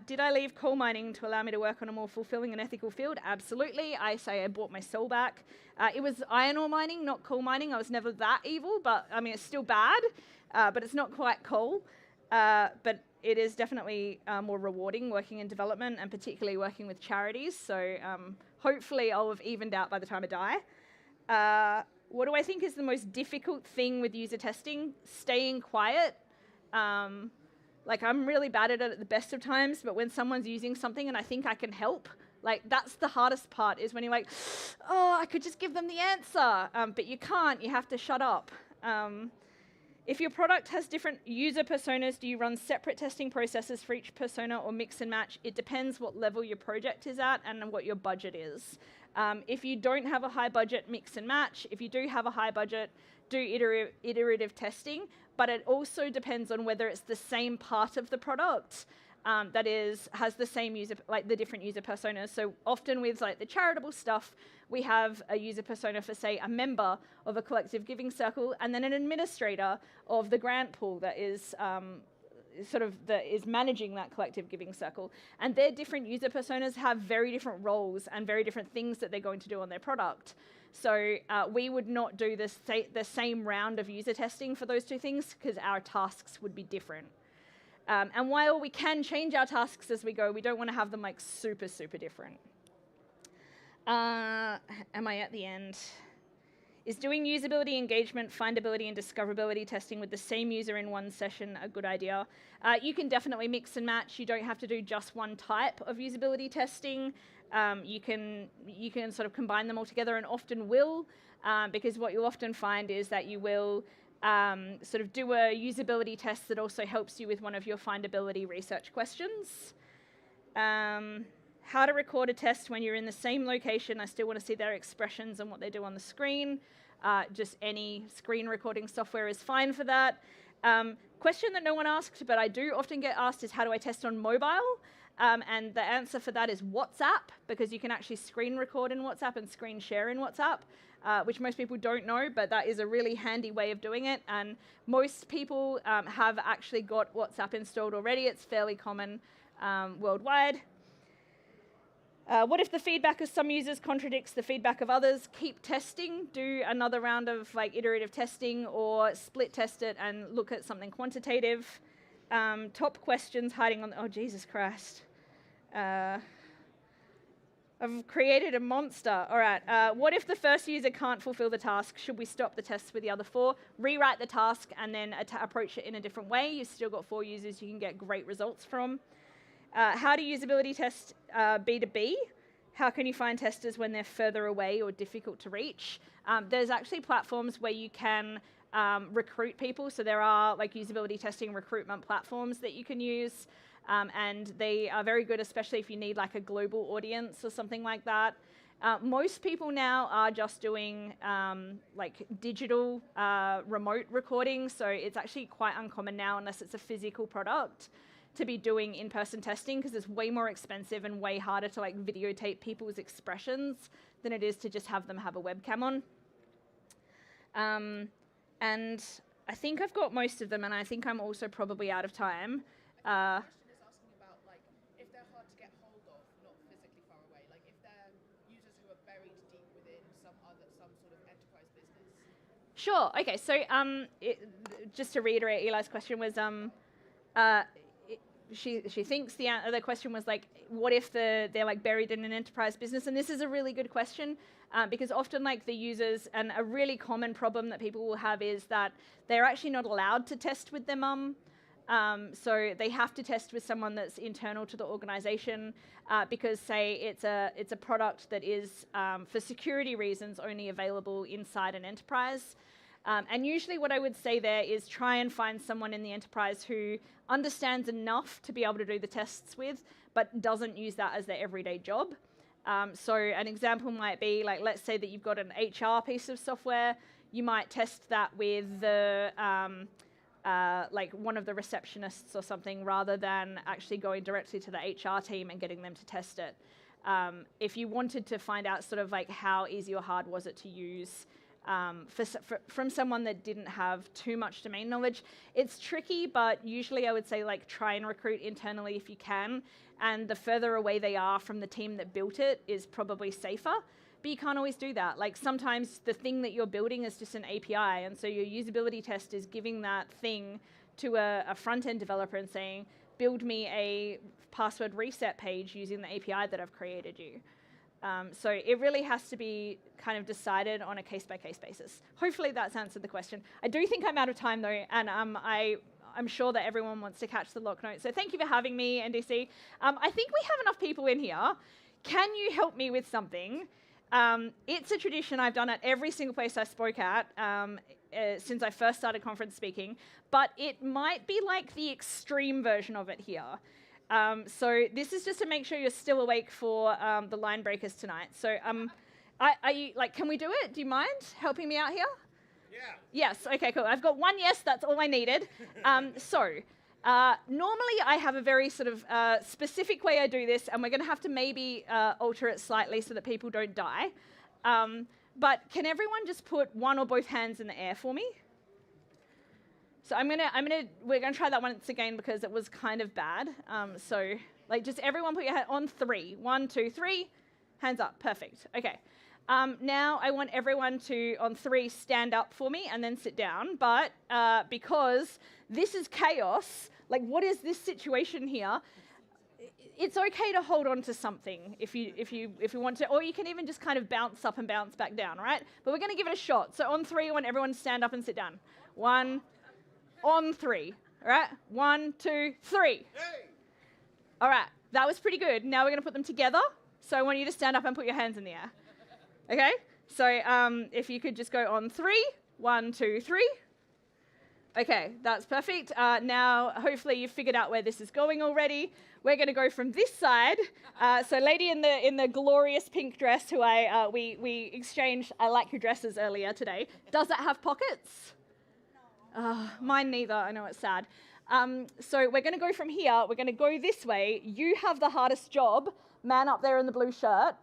Did I leave coal mining to allow me to work on a more fulfilling and ethical field? Absolutely. I say I bought my soul back. It was iron ore mining, not coal mining. I was never that evil, but I mean, it's still bad, but it's not quite coal. But it is definitely more rewarding working in development and particularly working with charities. So hopefully I'll have evened out by the time I die. What do I think is the most difficult thing with user testing? Staying quiet. Like, I'm really bad at it at the best of times, but when someone's using something and I think I can help, like, that's the hardest part, is when you're like, oh, I could just give them the answer, but you can't, you have to shut up. If your product has different user personas, do you run separate testing processes for each persona or mix and match? It depends what level your project is at and what your budget is. If you don't have a high budget, mix and match. If you do have a high budget, do iterative testing, but it also depends on whether it's the same part of the product that has the same user, like the different user personas. So often with like the charitable stuff, we have a user persona for, say, a member of a collective giving circle, and then an administrator of the grant pool that is is managing that collective giving circle. And their different user personas have very different roles and very different things that they're going to do on their product. So we would not do the same round of user testing for those two things because our tasks would be different. And while we can change our tasks as we go, we don't want to have them like super, super different. Am I at the end? Is doing usability, engagement, findability, and discoverability testing with the same user in one session a good idea? You can definitely mix and match. You don't have to do just one type of usability testing. You can sort of combine them all together, and often will, because what you'll often find is that you will sort of do a usability test that also helps you with one of your findability research questions. How to record a test when you're in the same location. I still want to see their expressions and what they do on the screen. Just any screen recording software is fine for that. Question that no one asked, but I do often get asked, is how do I test on mobile? And the answer for that is WhatsApp, because you can actually screen record in WhatsApp and screen share in WhatsApp, which most people don't know, but that is a really handy way of doing it. And most people have actually got WhatsApp installed already. It's fairly common worldwide. What if the feedback of some users contradicts the feedback of others? Keep testing. Do another round of like iterative testing, or split test it and look at something quantitative. Top questions hiding on... Oh, Jesus Christ. I've created a monster. All right. What if the first user can't fulfill the task? Should we stop the tests with the other 4? Rewrite the task and then approach it in a different way. You've still got 4 users you can get great results from. How to usability test B2B? How can you find testers when they're further away or difficult to reach? There's actually platforms where you can recruit people. So there are like usability testing recruitment platforms that you can use. And they are very good, especially if you need like a global audience or something like that. Most people now are just doing like digital remote recording. So it's actually quite uncommon now unless it's a physical product. to be doing in-person testing because it's way more expensive and way harder to like videotape people's expressions than it is to just have them have a webcam on. And I think I've got most of them, and I think I'm also probably out of time. Question is asking about like if they're hard to get hold of, not physically far away, like if they're users who are buried deep within some sort of enterprise business. Sure. Okay. So just to reiterate, Eli's question was she thinks the question was like, what if they're like buried in an enterprise business? And this is a really good question because often like the users, and a really common problem that people will have is that they're actually not allowed to test with their mum. So they have to test with someone that's internal to the organization because, say, it's a product that is, for security reasons, only available inside an enterprise. And usually what I would say there is try and find someone in the enterprise who understands enough to be able to do the tests with, but doesn't use that as their everyday job. So an example might be, like, let's say that you've got an HR piece of software. You might test that with the like one of the receptionists or something, rather than actually going directly to the HR team and getting them to test it. If you wanted to find out sort of like how easy or hard was it to use from someone that didn't have too much domain knowledge, it's tricky, but usually I would say like try and recruit internally if you can, and the further away they are from the team that built it is probably safer. But you can't always do that. Like sometimes the thing that you're building is just an API, and so your usability test is giving that thing to a front-end developer and saying, build me a password reset page using the API that I've created you. So it really has to be kind of decided on a case-by-case basis. Hopefully that's answered the question. I do think I'm out of time though, and I'm sure that everyone wants to catch the lock note. So thank you for having me, NDC. I think we have enough people in here. Can you help me with something? It's a tradition I've done at every single place I spoke at since I first started conference speaking, but it might be like the extreme version of it here. So this is just to make sure you're still awake for the line breakers tonight. So are you, like, can we do it? Do you mind helping me out here? Yeah. Yes, okay, cool. I've got one yes, that's all I needed. Normally I have a very sort of specific way I do this, and we're going to have to maybe alter it slightly so that people don't die. But can everyone just put one or both hands in the air for me? So we're gonna try that once again because it was kind of bad. So like just everyone put your hand on 3. 1, 2, 3, hands up, perfect. Okay. Now I want everyone to, on 3, stand up for me and then sit down. But because this is chaos, like what is this situation here? It's okay to hold on to something if you want to, or you can even just kind of bounce up and bounce back down, right? But we're gonna give it a shot. So on 3, I want everyone to stand up and sit down. 1, on 3, all right? 1, 2, 3. Hey. All right, that was pretty good. Now we're gonna put them together. So I want you to stand up and put your hands in the air. Okay, so if you could just go on 3, 1, 2, 3. Okay, that's perfect. Now, hopefully you've figured out where this is going already. We're going to go from this side. So, lady in the glorious pink dress, who we exchanged "I like your dresses" earlier today. Does it have pockets? No. Mine neither. I know, it's sad. So we're going to go from here. We're going to go this way. You have the hardest job, man up there in the blue shirt,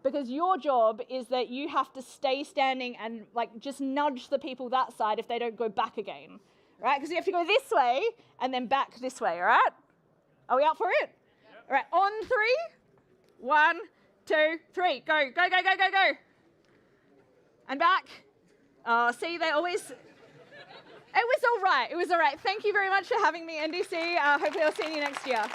because your job is that you have to stay standing and like just nudge the people that side if they don't go back again. Right? Because you have to go this way and then back this way, all right? Are we up for it? Yep. All right, on 3. 1, 2, 3. Go, go, go, go, go, go. And back. Oh, see, they always... It was all right. It was all right. Thank you very much for having me, NDC. Hopefully I'll see you next year.